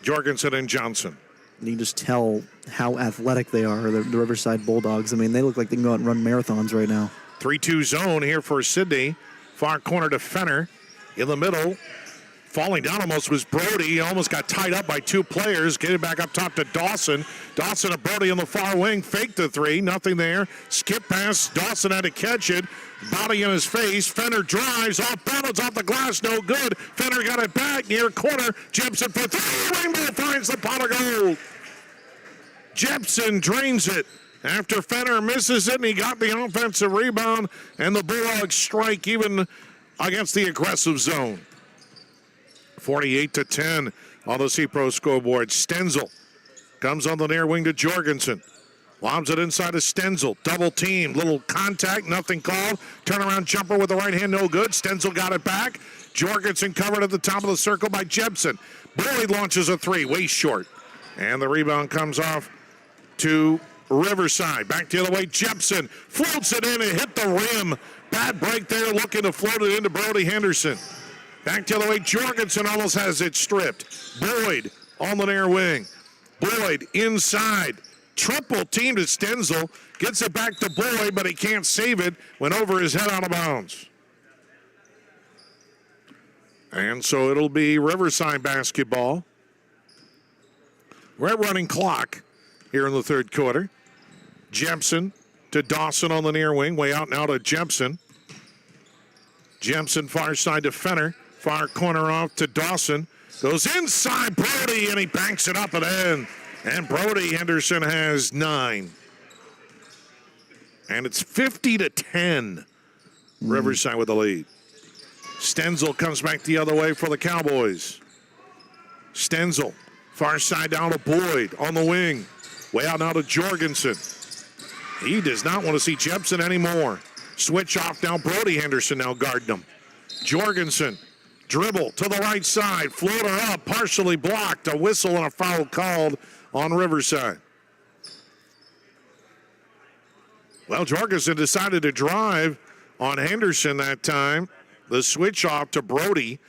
Jorgensen, and Johnson. You can just tell how athletic they are, the Riverside Bulldogs. I mean, they look like they can go out and run marathons right now. 3-2 zone here for Sidney. Far corner to Fenner. In the middle, falling down almost was Brody. He almost got tied up by two players. Getting back up top to Dawson. Dawson and Brody on the far wing. Fake the three. Nothing there. Skip pass. Dawson had to catch it. Body in his face. Fenner drives. Off balance. Off the glass. No good. Fenner got it back. Near corner. Jepson for three. Rainbow finds the pot of gold. Jepson drains it. After Fenner misses it, and he got the offensive rebound, and the Bulldogs strike even against the aggressive zone. 48-10 on the C-Pro scoreboard. Stenzel comes on the near wing to Jorgensen. Lobs it inside to Stenzel. Double team. Little contact. Nothing called. Turnaround jumper with the right hand. No good. Stenzel got it back. Jorgensen covered at the top of the circle by Jepson. Boyd launches a three. Way short. And the rebound comes off to Riverside. Back the other way. Jepson floats it in and hit the rim. Bad break there. Looking to float it into Brody Henderson. Back the other way. Jorgensen almost has it stripped. Boyd on the near wing. Boyd inside. Triple team to Stenzel. Gets it back to Boyd, but he can't save it. Went over his head out of bounds. And so it'll be Riverside basketball. We're at running clock here in the third quarter. Jepson to Dawson on the near wing. Way out now to Jepson. Jepson far side to Fenner. Far corner off to Dawson. Goes inside Brody, and he banks it up and in. And Brody Henderson has 9. And it's 50-10. Riverside with the lead. Stenzel comes back the other way for the Cowboys. Stenzel, far side down to Boyd on the wing. Way out now to Jorgensen. He does not want to see Jepson anymore. Switch off now. Brody Henderson now guarding him. Jorgensen, dribble to the right side. Floater up, partially blocked. A whistle and a foul called on Riverside. Well, Jorgensen decided to drive on Henderson that time. The switch off to Brody.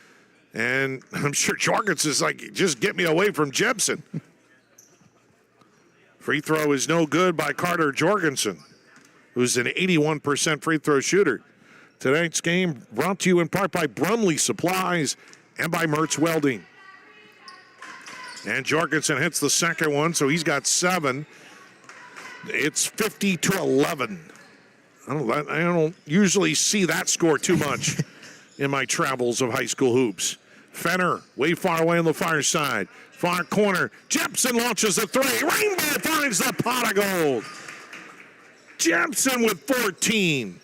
And I'm sure Jorgensen's like, just get me away from Jepson. Free throw is no good by Carter Jorgensen, who's an 81% free throw shooter. Tonight's game brought to you in part by Brumley Supplies and by Mertz Welding. And Jorgensen hits the second one, so he's got 7. It's 50-11. I don't usually see that score too much in my travels of high school hoops. Fenner, way far away on the far side. Far corner. Jepson launches a three. Rainbow finds the pot of gold. Jepson with 14.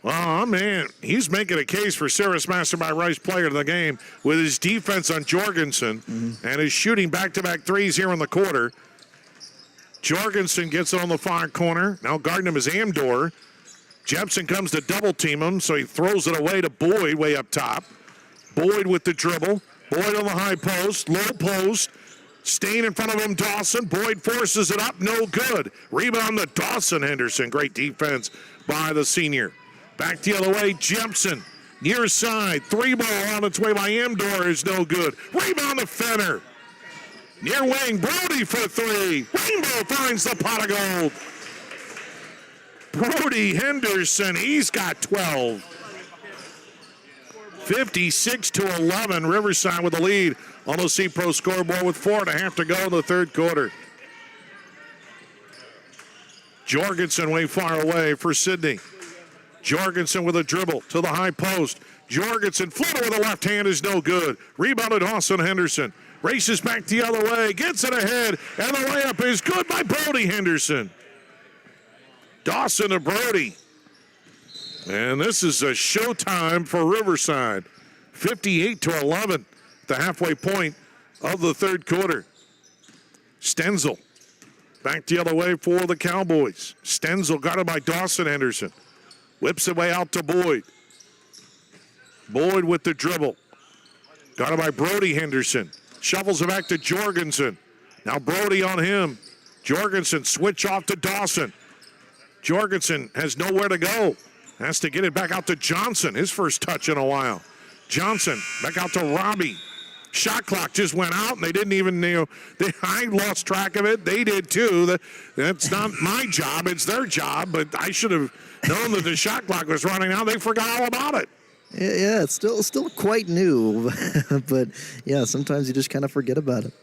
Oh, man. He's making a case for Sarah's Master by Rice player of the game with his defense on Jorgensen and his shooting back-to-back threes here in the quarter. Jorgensen gets it on the far corner. Now guarding him is Amdor. Jepson comes to double team him, so he throws it away to Boyd way up top. Boyd with the dribble. Boyd on the high post, low post. Staying in front of him, Dawson. Boyd forces it up, no good. Rebound to Dawson Henderson. Great defense by the senior. Back the other way, Jepson. Near side, 3-ball on its way by Amdor is no good. Rebound to Fenner. Near wing, Brody for 3. Rainbow finds the pot of gold. Brody Henderson, he's got 12. 56-11, Riverside with the lead on the C-Pro scoreboard with 4.5 to go in the third quarter. Jorgensen way far away for Sidney. Jorgensen with a dribble to the high post. Jorgensen floater with the left hand is no good. Rebounded Dawson Henderson. Races back the other way, gets it ahead, and the layup is good by Brody Henderson. Dawson to Brody. And this is a showtime for Riverside. 58-11, the halfway point of the third quarter. Stenzel back the other way for the Cowboys. Stenzel got it by Dawson Henderson. Whips it way out to Boyd. Boyd with the dribble. Got it by Brody Henderson. Shovels it back to Jorgensen. Now Brody on him. Jorgensen switch off to Dawson. Jorgensen has nowhere to go. Has to get it back out to Johnson. His first touch in a while. Johnson back out to Robbie. Shot clock just went out, and they didn't even, I lost track of it. They did too. That's not my job. It's their job, but I should have known that the shot clock was running out. They forgot all about it. Yeah, it's still quite new, but yeah, sometimes you just kind of forget about it.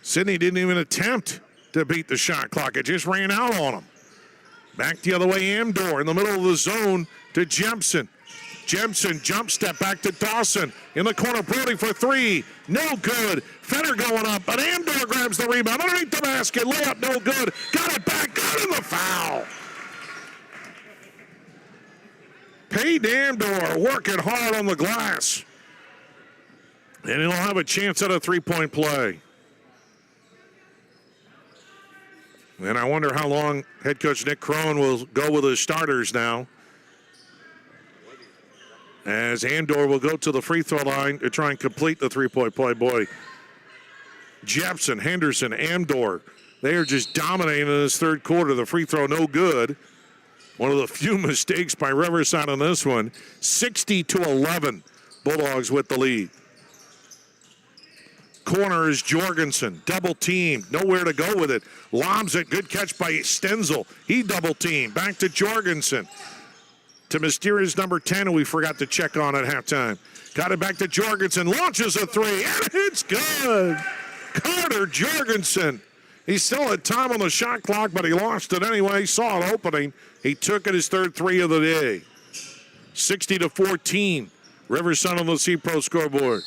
Sidney didn't even attempt to beat the shot clock. It just ran out on him. Back the other way, Amdor in the middle of the zone to Jepson. Jepson jump step back to Dawson. In the corner, Brody for 3. No good. Fenner going up, but Amdor grabs the rebound. Underneath the basket, layup no good. Got it back, got in the foul. Payne Amdor working hard on the glass. And he'll have a chance at a three-point play. And I wonder how long head coach Nick Crone will go with his starters now. As Andor will go to the free throw line to try and complete the three-point play. Boy, Jepson, Henderson, Amdor, they are just dominating in this third quarter. The free throw no good. One of the few mistakes by Riverside on this one. 60-11, Bulldogs with the lead. Corner is Jorgensen, double team, nowhere to go with it. Lobs it, good catch by Stenzel. He double team, back to Jorgensen. To mysterious number 10, who we forgot to check on at halftime. Got it back to Jorgensen, launches a 3, and it's good. Carter Jorgensen. He still had time on the shot clock, but he lost it anyway. Saw an opening. He took it his third 3 of the day. 60-14. Riverside on the C-Pro scoreboard.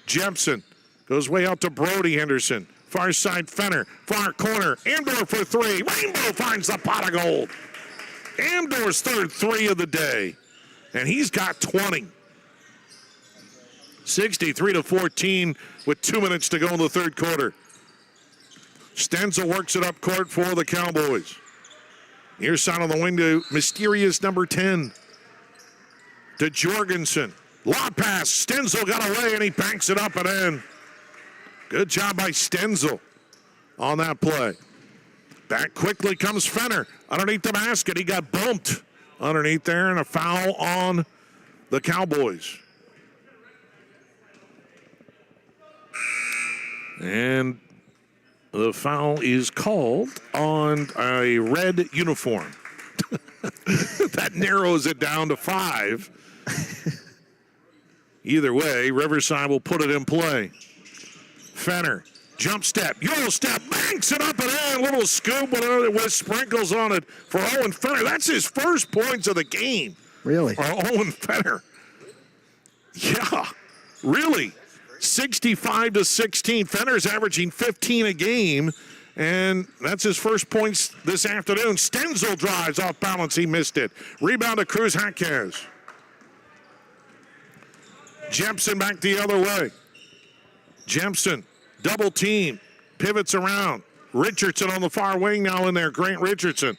Jepson goes way out to Brody Henderson. Far side Fenner. Far corner. Amdor for 3. Rainbow finds the pot of gold. Amdor's third 3 of the day. And he's got 20. 63-14 with 2 minutes to go in the third quarter. Stenzel works it up court for the Cowboys. Near side on the wing to mysterious number 10. To Jorgensen. Lob pass. Stenzel got away and he banks it up and in. Good job by Stenzel on that play. Back quickly comes Fenner. Underneath the basket. He got bumped underneath there and a foul on the Cowboys. And the foul is called on a red uniform. That narrows it down to 5. Either way, Riverside will put it in play. Fenner, jump step, Euro step, banks it up and in. Little scoop with sprinkles on it for Owen Fenner. That's his first points of the game. Really? For Owen Fenner. Yeah, really. 65-16. Fenner's averaging 15 a game, and that's his first points this afternoon. Stenzel drives off balance. He missed it. Rebound to Cruz Jaquez. Jepson back the other way. Jepson, double team, pivots around. Richardson on the far wing now in there. Grant Richardson.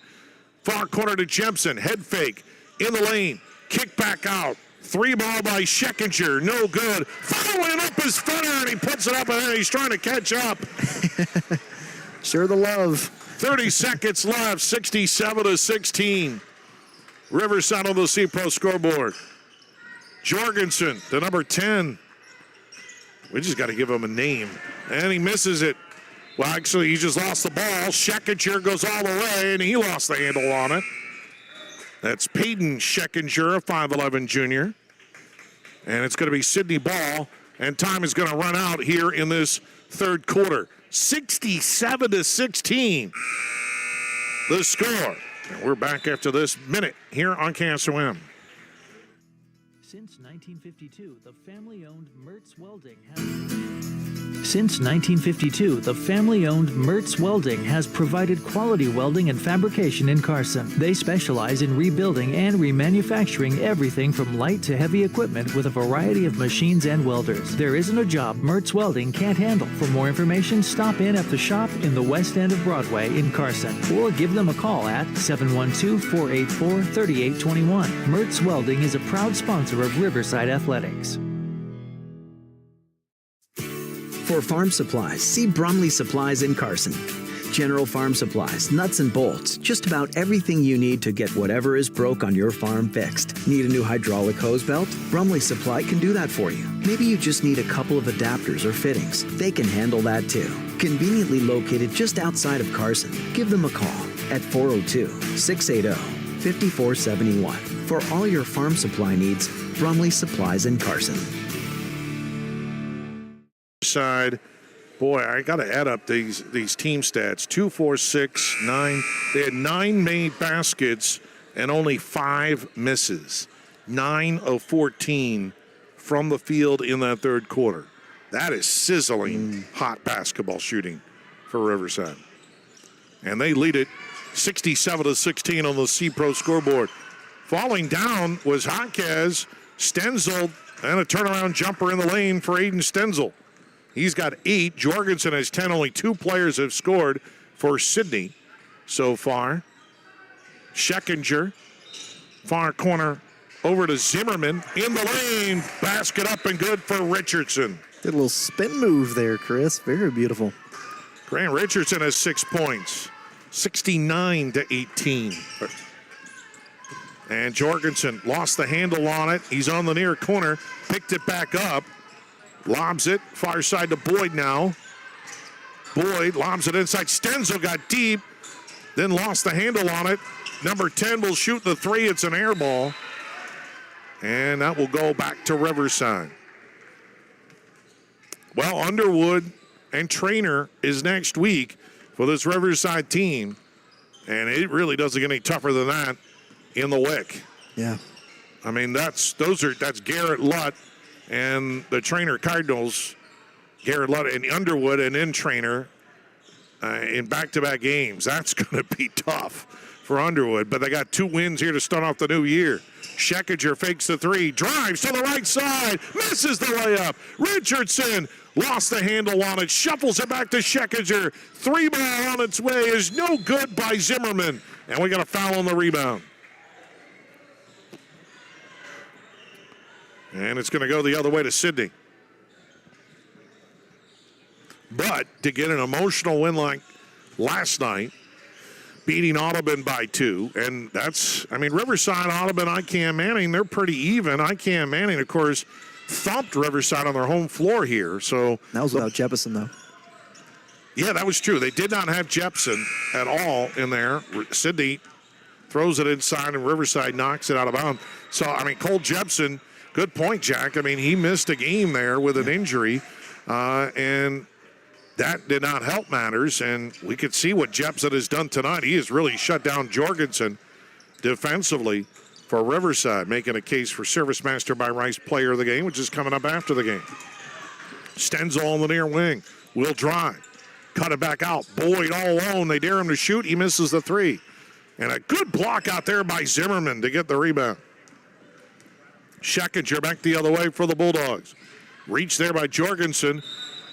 Far corner to Jepson. Head fake in the lane. Kick back out. Three ball by Scheckinger. No good. Following up his footer, and he puts it up, and he's trying to catch up. Sure the love. 30 seconds left, 67-16. Riverside on the C-Pro scoreboard. Jorgensen, the number 10. We just got to give him a name. And he misses it. Well, actually, he just lost the ball. Scheckinger goes all the way, and he lost the handle on it. That's Peyton Scheckinger, a 5'11 junior. And it's going to be Sidney ball, and time is going to run out here in this third quarter. 67-16, the score. And we're back after this minute here on KSOM. Since 1952, the family-owned Mertz Welding Since 1952, the family-owned Mertz Welding has provided quality welding and fabrication in Carson. They specialize in rebuilding and remanufacturing everything from light to heavy equipment with a variety of machines and welders. There isn't a job Mertz Welding can't handle. For more information, stop in at the shop in the west end of Broadway in Carson, or give them a call at 712-484-3821. Mertz Welding is a proud sponsor of Riverside Athletics. For farm supplies, see Bromley Supplies in Carson. General Farm Supplies, nuts and bolts, just about everything you need to get whatever is broke on your farm fixed. Need a new hydraulic hose belt? Bromley Supply can do that for you. Maybe you just need a couple of adapters or fittings. They can handle that too. Conveniently located just outside of Carson. Give them a call at 402-680-5471. For all your farm supply needs, Bromley Supplies in Carson. Side, boy, I got to add up these team stats. 2, 4, 6, 9. They had 9 made baskets and only 5 misses. 9 of 14 from the field in that third quarter. That is sizzling hot basketball shooting for Riverside. And they lead it 67-16 on the C-Pro scoreboard. Falling down was Jaquez, Stenzel, and a turnaround jumper in the lane for Aiden Stenzel. He's got 8. Jorgensen has 10. Only 2 players have scored for Sidney so far. Scheckinger, far corner, over to Zimmerman. In the lane, basket up and good for Richardson. Did a little spin move there, Chris. Very beautiful. Grant Richardson has 6 points, 69-18. And Jorgensen lost the handle on it. He's on the near corner, picked it back up. Lobs it, far side to Boyd now. Boyd lobs it inside. Stenzel got deep, then lost the handle on it. Number 10 will shoot the 3. It's an air ball. And that will go back to Riverside. Well, Underwood and Trainer is next week for this Riverside team. And it really doesn't get any tougher than that in the WIC. Yeah. I mean, that's Garrett Lutt and the Trainer Cardinals, Garrett Lutt and Underwood, and then Trainer in back-to-back games. That's going to be tough for Underwood, but they got 2 wins here to start off the new year. Scheckinger fakes the 3, drives to the right side, misses the layup. Richardson lost the handle on it, shuffles it back to Scheckinger. 3 ball on its way is no good by Zimmerman, and we got a foul on the rebound. And it's going to go the other way to Sidney. But to get an emotional win like last night, beating Audubon by 2, and Riverside, Audubon, ICAM Manning, they're pretty even. ICAM Manning, of course, thumped Riverside on their home floor here. So that was without Jeppesen, though. Yeah, that was true. They did not have Jeppesen at all in there. Sidney throws it inside, and Riverside knocks it out of bounds. So, Cole Jeppesen, good point, Jack. He missed a game there with an injury, and that did not help matters. And we could see what Jeppesen has done tonight. He has really shut down Jorgensen defensively for Riverside, making a case for Service Master by Rice Player of the Game, which is coming up after the game. Stenzel on the near wing, will drive, cut it back out. Boyd all alone. They dare him to shoot. He misses the 3. And a good block out there by Zimmerman to get the rebound. Scheckinger back the other way for the Bulldogs. Reached there by Jorgensen,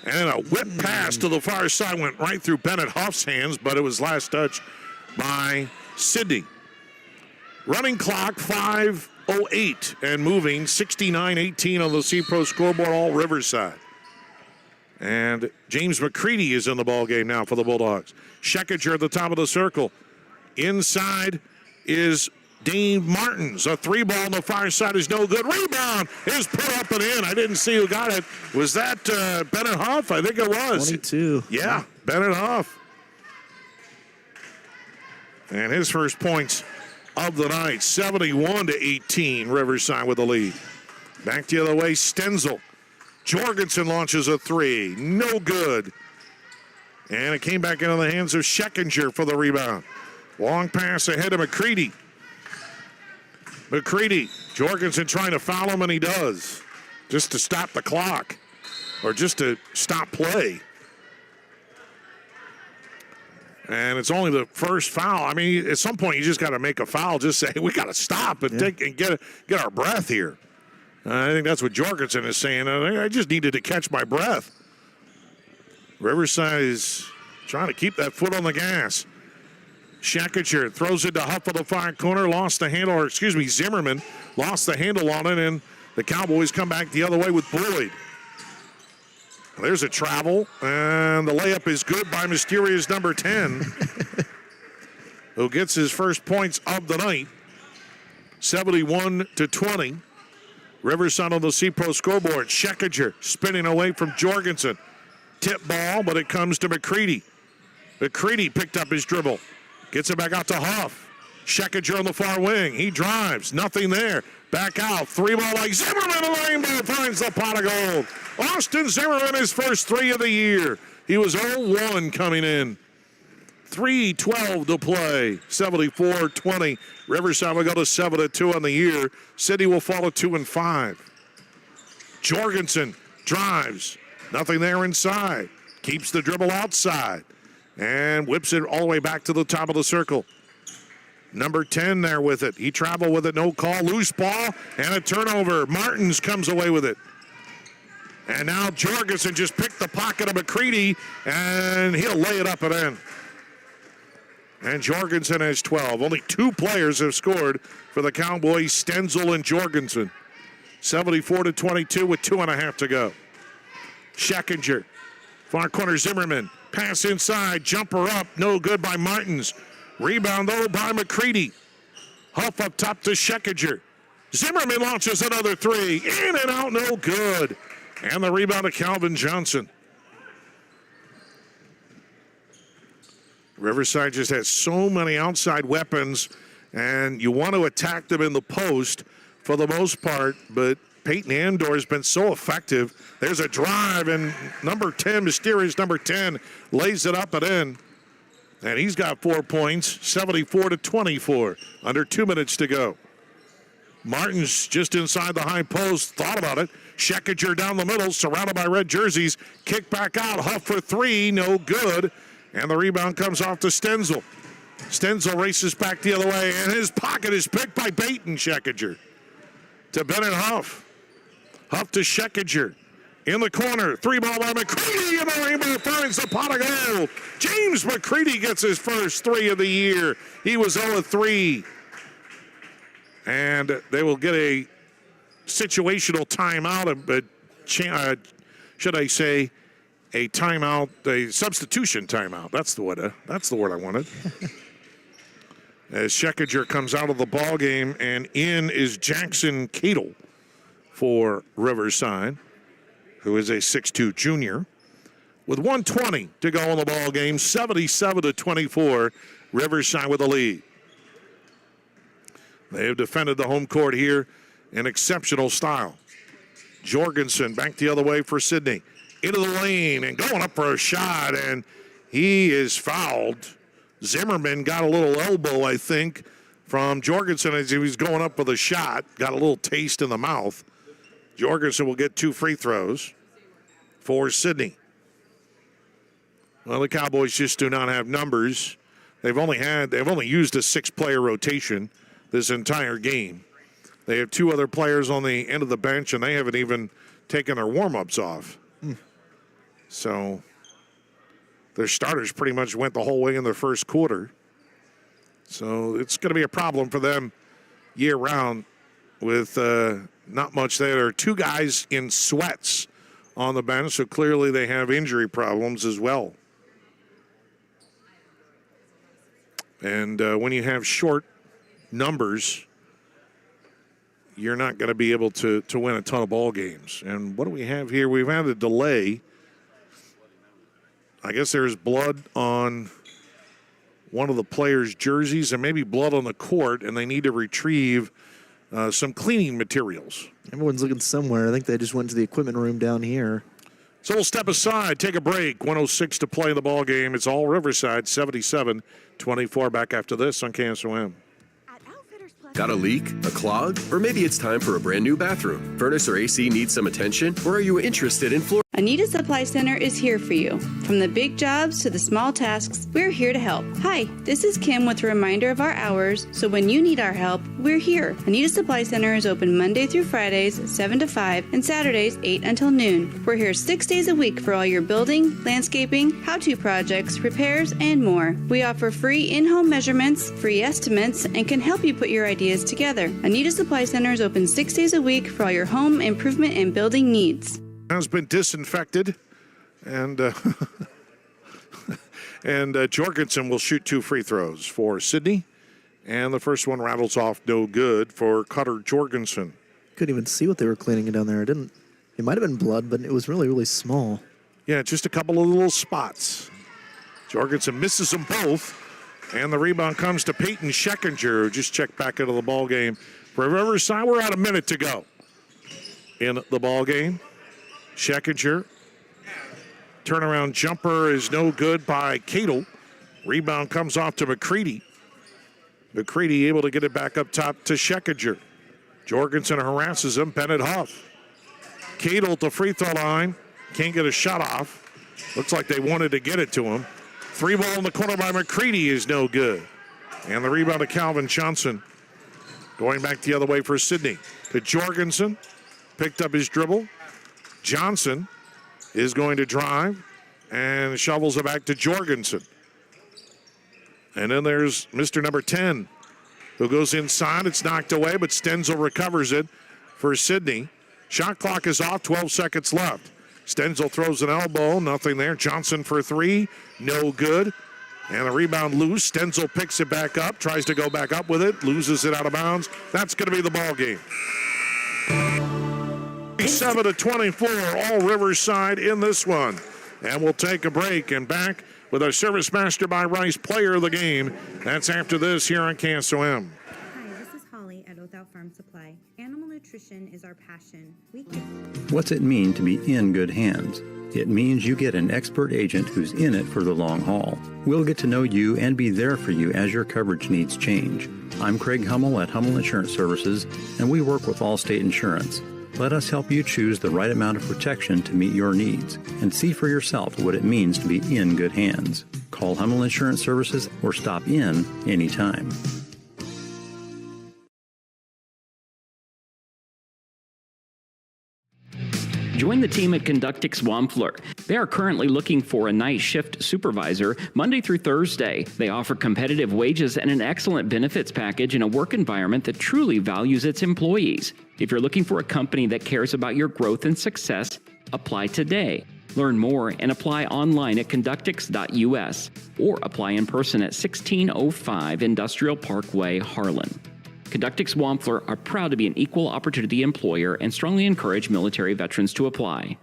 and a whip pass to the far side went right through Bennett Huff's hands, but it was last touch by Sidney. Running clock, 5 08 and moving 69-18 on the C-Pro scoreboard, all Riverside. And James McCready is in the ball game now for the Bulldogs. Schekinger at the top of the circle. Inside is Dane Martins. A 3-ball on the far side is no good. Rebound is put up and in. I didn't see who got it. Was that Bennett Huff? I think it was. 22. Yeah, Bennett Huff. And his first points of the night. 71-18, Riverside with the lead. Back the other way, Stenzel. Jorgensen launches a 3. No good. And it came back into the hands of Schekinger for the rebound. Long pass ahead of McCready. McCready, Jorgensen trying to foul him, and he does. Just to stop the clock. Or just to stop play. And it's only the first foul. I mean, at some point you just got to make a foul. Just say, we got to stop and take and get our breath here. I think that's what Jorgensen is saying. I just needed to catch my breath. Riverside is trying to keep that foot on the gas. Schekinger throws it to Huff of the far corner, lost the handle, or excuse me, Zimmerman lost the handle on it, and the Cowboys come back the other way with Boyd. There's a travel, and the layup is good by mysterious number 10, who gets his first points of the night. 71-20. Riverside on the C-Pro scoreboard. Schekinger spinning away from Jorgensen. Tip ball, but it comes to McCready. McCready picked up his dribble. Gets it back out to Huff. Schekinger on the far wing. He drives. Nothing there. Back out. 3-ball like Zimmerman. The rainbow finds the pot of gold. Austin Zimmerman, his first 3 of the year. He was 0-1 coming in. 3:12 to play. 74-20. Riverside will go to 7-2 on the year. Sidney will fall to 2-5. Jorgensen drives. Nothing there inside. Keeps the dribble outside. And whips it all the way back to the top of the circle. Number 10 there with it. He traveled with it. No call. Loose ball and a turnover. Martins comes away with it. And now Jorgensen just picked the pocket of McCready, and he'll lay it up and in. And Jorgensen has 12. Only 2 players have scored for the Cowboys, Stenzel and Jorgensen. 74-22 with 2.5 to go. Schekinger, far corner Zimmerman. Pass inside, jumper up, no good by Martins. Rebound, though, by McCready. Huff up top to Schekinger. Zimmerman launches another 3. In and out, no good. And the rebound to Calvin Johnson. Riverside just has so many outside weapons, and you want to attack them in the post for the most part, but Peyton Andor has been so effective. There's a drive, and number 10, mysterious number 10, lays it up and in. And he's got 4 points, 74-24, under 2 minutes to go. Martins just inside the high post, thought about it. Schekinger down the middle, surrounded by red jerseys. Kick back out, Huff for 3, no good. And the rebound comes off to Stenzel. Stenzel races back the other way, and his pocket is picked by Peyton Schekinger. To Bennett Huff. Huff to Schekinger. In the corner, 3-ball by McCready, and the rainbow finds the pot of gold. James McCready gets his first 3 of the year. He was 0-3. And they will get a situational timeout, but should I say a timeout, a substitution timeout. That's the word I wanted. As Schekinger comes out of the ball game, and in is Jackson Cadle for Riverside, who is a 6'2 junior. With 1:20 to go in the ball game, 77-24, Riverside with the lead. They have defended the home court here in exceptional style. Jorgensen back the other way for Sidney. Into the lane and going up for a shot, and he is fouled. Zimmerman got a little elbow, I think, from Jorgensen as he was going up with a shot. Got a little taste in the mouth. Jorgensen will get 2 free throws for Sidney. Well, the Cowboys just do not have numbers. They've only used a 6-player rotation this entire game. They have 2 other players on the end of the bench, and they haven't even taken their warm-ups off. So their starters pretty much went the whole way in the first quarter. So it's going to be a problem for them year-round with not much there. There are two guys in sweats on the bench, so clearly they have injury problems as well. And when you have short numbers, you're not going to be able to win a ton of ball games. And what do we have here? We've had a delay. I guess there's blood on one of the players' jerseys and maybe blood on the court, and they need to retrieve some cleaning materials. Everyone's looking somewhere. I think they just went to the equipment room down here. So we'll step aside, take a break. 1:06 to play in the ball game. It's all Riverside, 77-24. Back after this on KSOM. Got a leak? A clog? Or maybe it's time for a brand new bathroom. Furnace or AC needs some attention? Or are you interested in floor? Anita Supply Center is here for you. From the big jobs to the small tasks, we're here to help. Hi, this is Kim with a reminder of our hours, so when you need our help, we're here. Anita Supply Center is open Monday through Fridays, 7 to 5, and Saturdays, 8 until noon. We're here 6 days a week for all your building, landscaping, how-to projects, repairs, and more. We offer free in-home measurements, free estimates, and can help you put your ideas together. Anita Supply Center is open 6 days a week for all your home improvement and building needs. Has been disinfected, and Jorgensen will shoot 2 free throws for Sidney, and the first one rattles off no good for Cutter Jorgensen. Couldn't even see what they were cleaning down there. It might have been blood, but it was really, really small. Yeah, just a couple of little spots. Jorgensen misses them both, and the rebound comes to Peyton Scheckinger, who just checked back into the ball game for Riverside. We're at a minute to go in the ball game. Scheckinger, turnaround jumper is no good by Cadle. Rebound comes off to McKee. McKee able to get it back up top to Scheckinger. Jorgensen harasses him. Bennett Huff. Cadle at the free throw line. Can't get a shot off. Looks like they wanted to get it to him. 3 ball in the corner by McKee is no good. And the rebound to Calvin Johnson. Going back the other way for Sidney. To Jorgensen. Picked up his dribble. Johnson is going to drive and shovels it back to Jorgensen. And then there's Mr. number 10 who goes inside. It's knocked away, but Stenzel recovers it for Sidney. Shot clock is off, 12 seconds left. Stenzel throws an elbow, nothing there. Johnson for 3, no good. And the rebound loose. Stenzel picks it back up, tries to go back up with it, loses it out of bounds. That's going to be the ball game. 7-24, all Riverside in this one. And we'll take a break and back with our Service Master by Rice player of the game. That's after this here on KSOM. Hi, this is Holly at Oakland Farm Supply. Animal nutrition is our passion. What's it mean to be in good hands? It means you get an expert agent who's in it for the long haul. We'll get to know you and be there for you as your coverage needs change. I'm Craig Hummel at Hummel Insurance Services, and we work with Allstate Insurance. Let us help you choose the right amount of protection to meet your needs and see for yourself what it means to be in good hands. Call Hummel Insurance Services or stop in anytime. Join the team at Conductix Wampler. They are currently looking for a night shift supervisor Monday through Thursday. They offer competitive wages and an excellent benefits package in a work environment that truly values its employees. If you're looking for a company that cares about your growth and success, apply today. Learn more and apply online at conductix.us or apply in person at 1605 Industrial Parkway, Harlan. Conductix Wampler are proud to be an equal opportunity employer and strongly encourage military veterans to apply.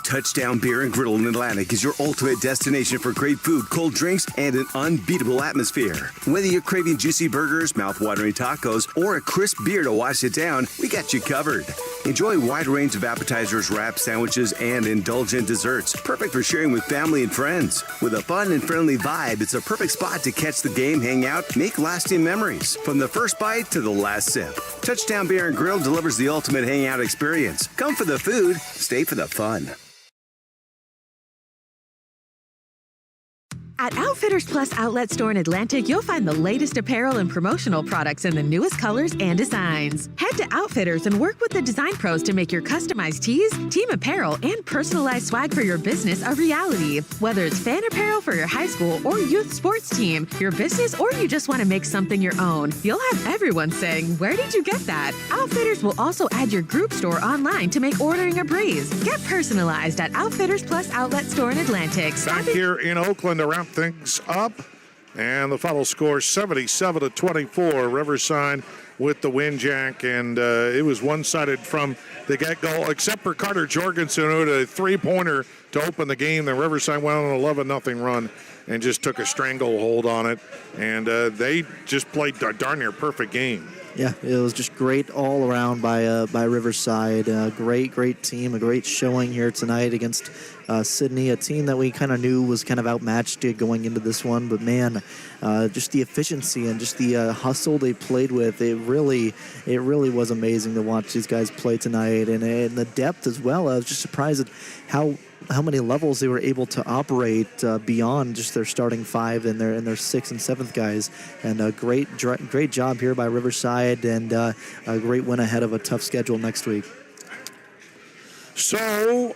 Touchdown Beer and Griddle in Atlantic is your ultimate destination for great food, cold drinks, and an unbeatable atmosphere. Whether you're craving juicy burgers, mouth-watering tacos, or a crisp beer to wash it down, we got you covered. Enjoy a wide range of appetizers, wraps, sandwiches, and indulgent desserts, perfect for sharing with family and friends. With a fun and friendly vibe, it's a perfect spot to catch the game, hang out, make lasting memories. From the first bite to the last sip, Touchdown Beer and Grill delivers the ultimate hangout experience. Come for the food, stay for the fun. At Outfitters Plus Outlet Store in Atlantic, you'll find the latest apparel and promotional products in the newest colors and designs. Head to Outfitters and work with the design pros to make your customized tees, team apparel, and personalized swag for your business a reality. Whether it's fan apparel for your high school or youth sports team, your business, or you just want to make something your own, you'll have everyone saying, "Where did you get that?" Outfitters will also add your group store online to make ordering a breeze. Get personalized at Outfitters Plus Outlet Store in Atlantic. Back here in Oakland to wrap things up, and the final score 77-24. Riverside with the win, Jack, and it was one-sided from the get-go, except for Carter Jorgensen, who had a three-pointer to open the game. The Riverside went on an 11-0 run and just took a stranglehold on it, and they just played a darn near perfect game. Yeah, it was just great all around by Riverside. Great team, a great showing here tonight against Sidney, a team that we kind of knew was kind of outmatched going into this one. But man, just the efficiency and just the hustle they played with, it really was amazing to watch these guys play tonight, and the depth as well. I was just surprised at how many levels they were able to operate beyond just their starting five and their 6th and 7th guys. And a great job here by Riverside, and a great win ahead of a tough schedule next week. So,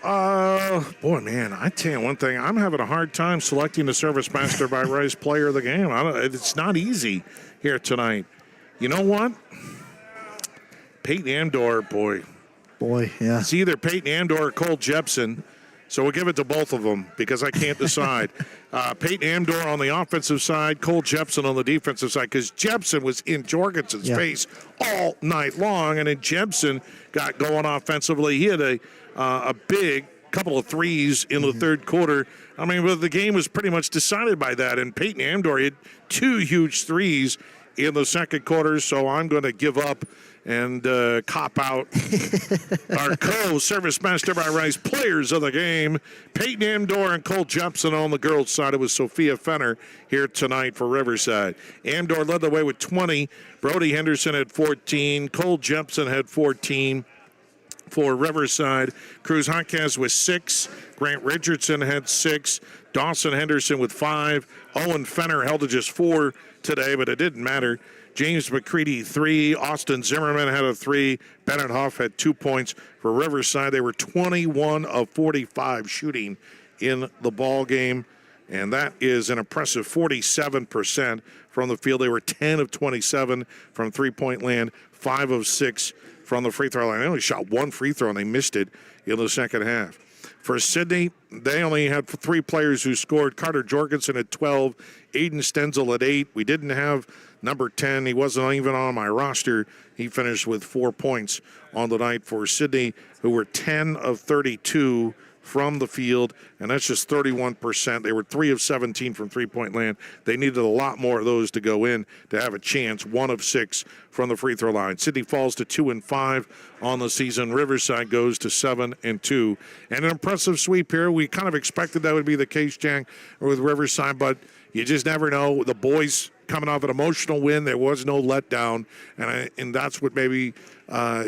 boy, man, I tell you one thing, I'm having a hard time selecting the Service Master by Rice player of the game. It's not easy here tonight. You know what? Peyton Amdor, boy, yeah. It's either Peyton Amdor or Cole Jepson. So we'll give it to both of them because I can't decide. Peyton Amdor on the offensive side, Cole Jepson on the defensive side, because Jepson was in Jorgensen's face all night long, and then Jepson got going offensively. He had a big couple of threes in the third quarter. I mean, but the game was pretty much decided by that, and Peyton Amdor had 2 huge threes in the second quarter, so I'm going to give up and cop out our co-Service Master by Rice players of the game. Peyton Amdor and Cole Jepson on the girls' side. It was Sophia Fenner here tonight for Riverside. Amdor led the way with 20. Brody Henderson had 14. Cole Jepson had 14 for Riverside. Cruz Jaquez with 6. Grant Richardson had 6. Dawson Henderson with 5. Owen Fenner held to just 4 today, but it didn't matter. James McCready, 3. Austin Zimmerman had a 3. Bennett Huff had 2 points for Riverside. They were 21 of 45 shooting in the ball game, and that is an impressive 47% from the field. They were 10 of 27 from three-point land, 5 of 6 from the free throw line. They only shot 1 free throw, and they missed it in the second half. For Sidney, they only had 3 players who scored. Carter Jorgensen at 12, Aiden Stenzel at 8. We didn't have number 10. He wasn't even on my roster. He finished with 4 points on the night for Sidney, who were 10 of 32 from the field, and that's just 31%. They were 3 of 17 from three-point land. They needed a lot more of those to go in to have a chance. 1 of 6 from the free throw line. Sidney falls to 2-5 on the season. Riverside goes to 7-2. And an impressive sweep here. We kind of expected that would be the case, Jack, with Riverside, but you just never know. The boys coming off an emotional win, there was no letdown, and that's what maybe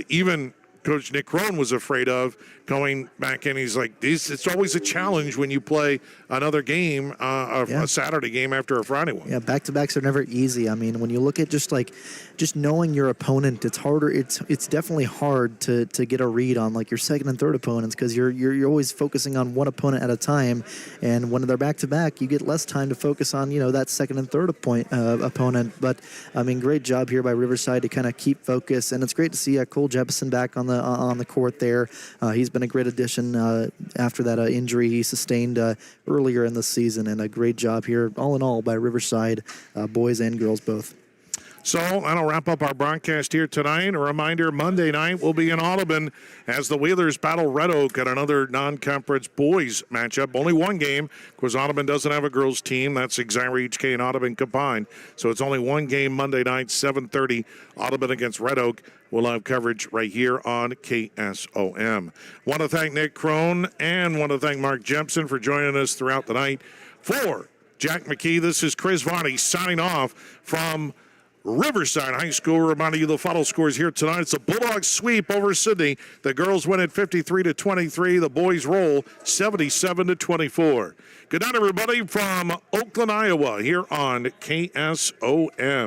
even Coach Nick Rohn was afraid of going back in. He's like, it's always a challenge when you play another game, a Saturday game after a Friday one. Yeah, back-to-backs are never easy. I mean, when you look at just knowing your opponent, it's harder. It's definitely hard to get a read on like your second and third opponents, because you're always focusing on one opponent at a time, and when they're back-to-back, you get less time to focus on that second and third opponent. But I mean, great job here by Riverside to kind of keep focus, and it's great to see Cole Jepson back on the court there. He's been a great addition after that injury he sustained earlier in the season, and a great job here all in all by Riverside, boys and girls both. So that'll wrap up our broadcast here tonight. A reminder, Monday night we'll be in Audubon as the Wheelers battle Red Oak at another non-conference boys matchup. Only one game, because Audubon doesn't have a girls team. That's Exira HK and Audubon combined. So it's only one game Monday night, 7:30, Audubon against Red Oak. We'll have coverage right here on KSOM. Want to thank Nick Crone and want to thank Mark Jepson for joining us throughout the night. For Jack McKee, this is Chris Varney signing off from Riverside High School. Reminding you the final scores here tonight. It's a Bulldogs sweep over Sidney. The girls win at 53-23. The boys roll 77-24. Good night, everybody, from Oakland, Iowa, here on KSOM.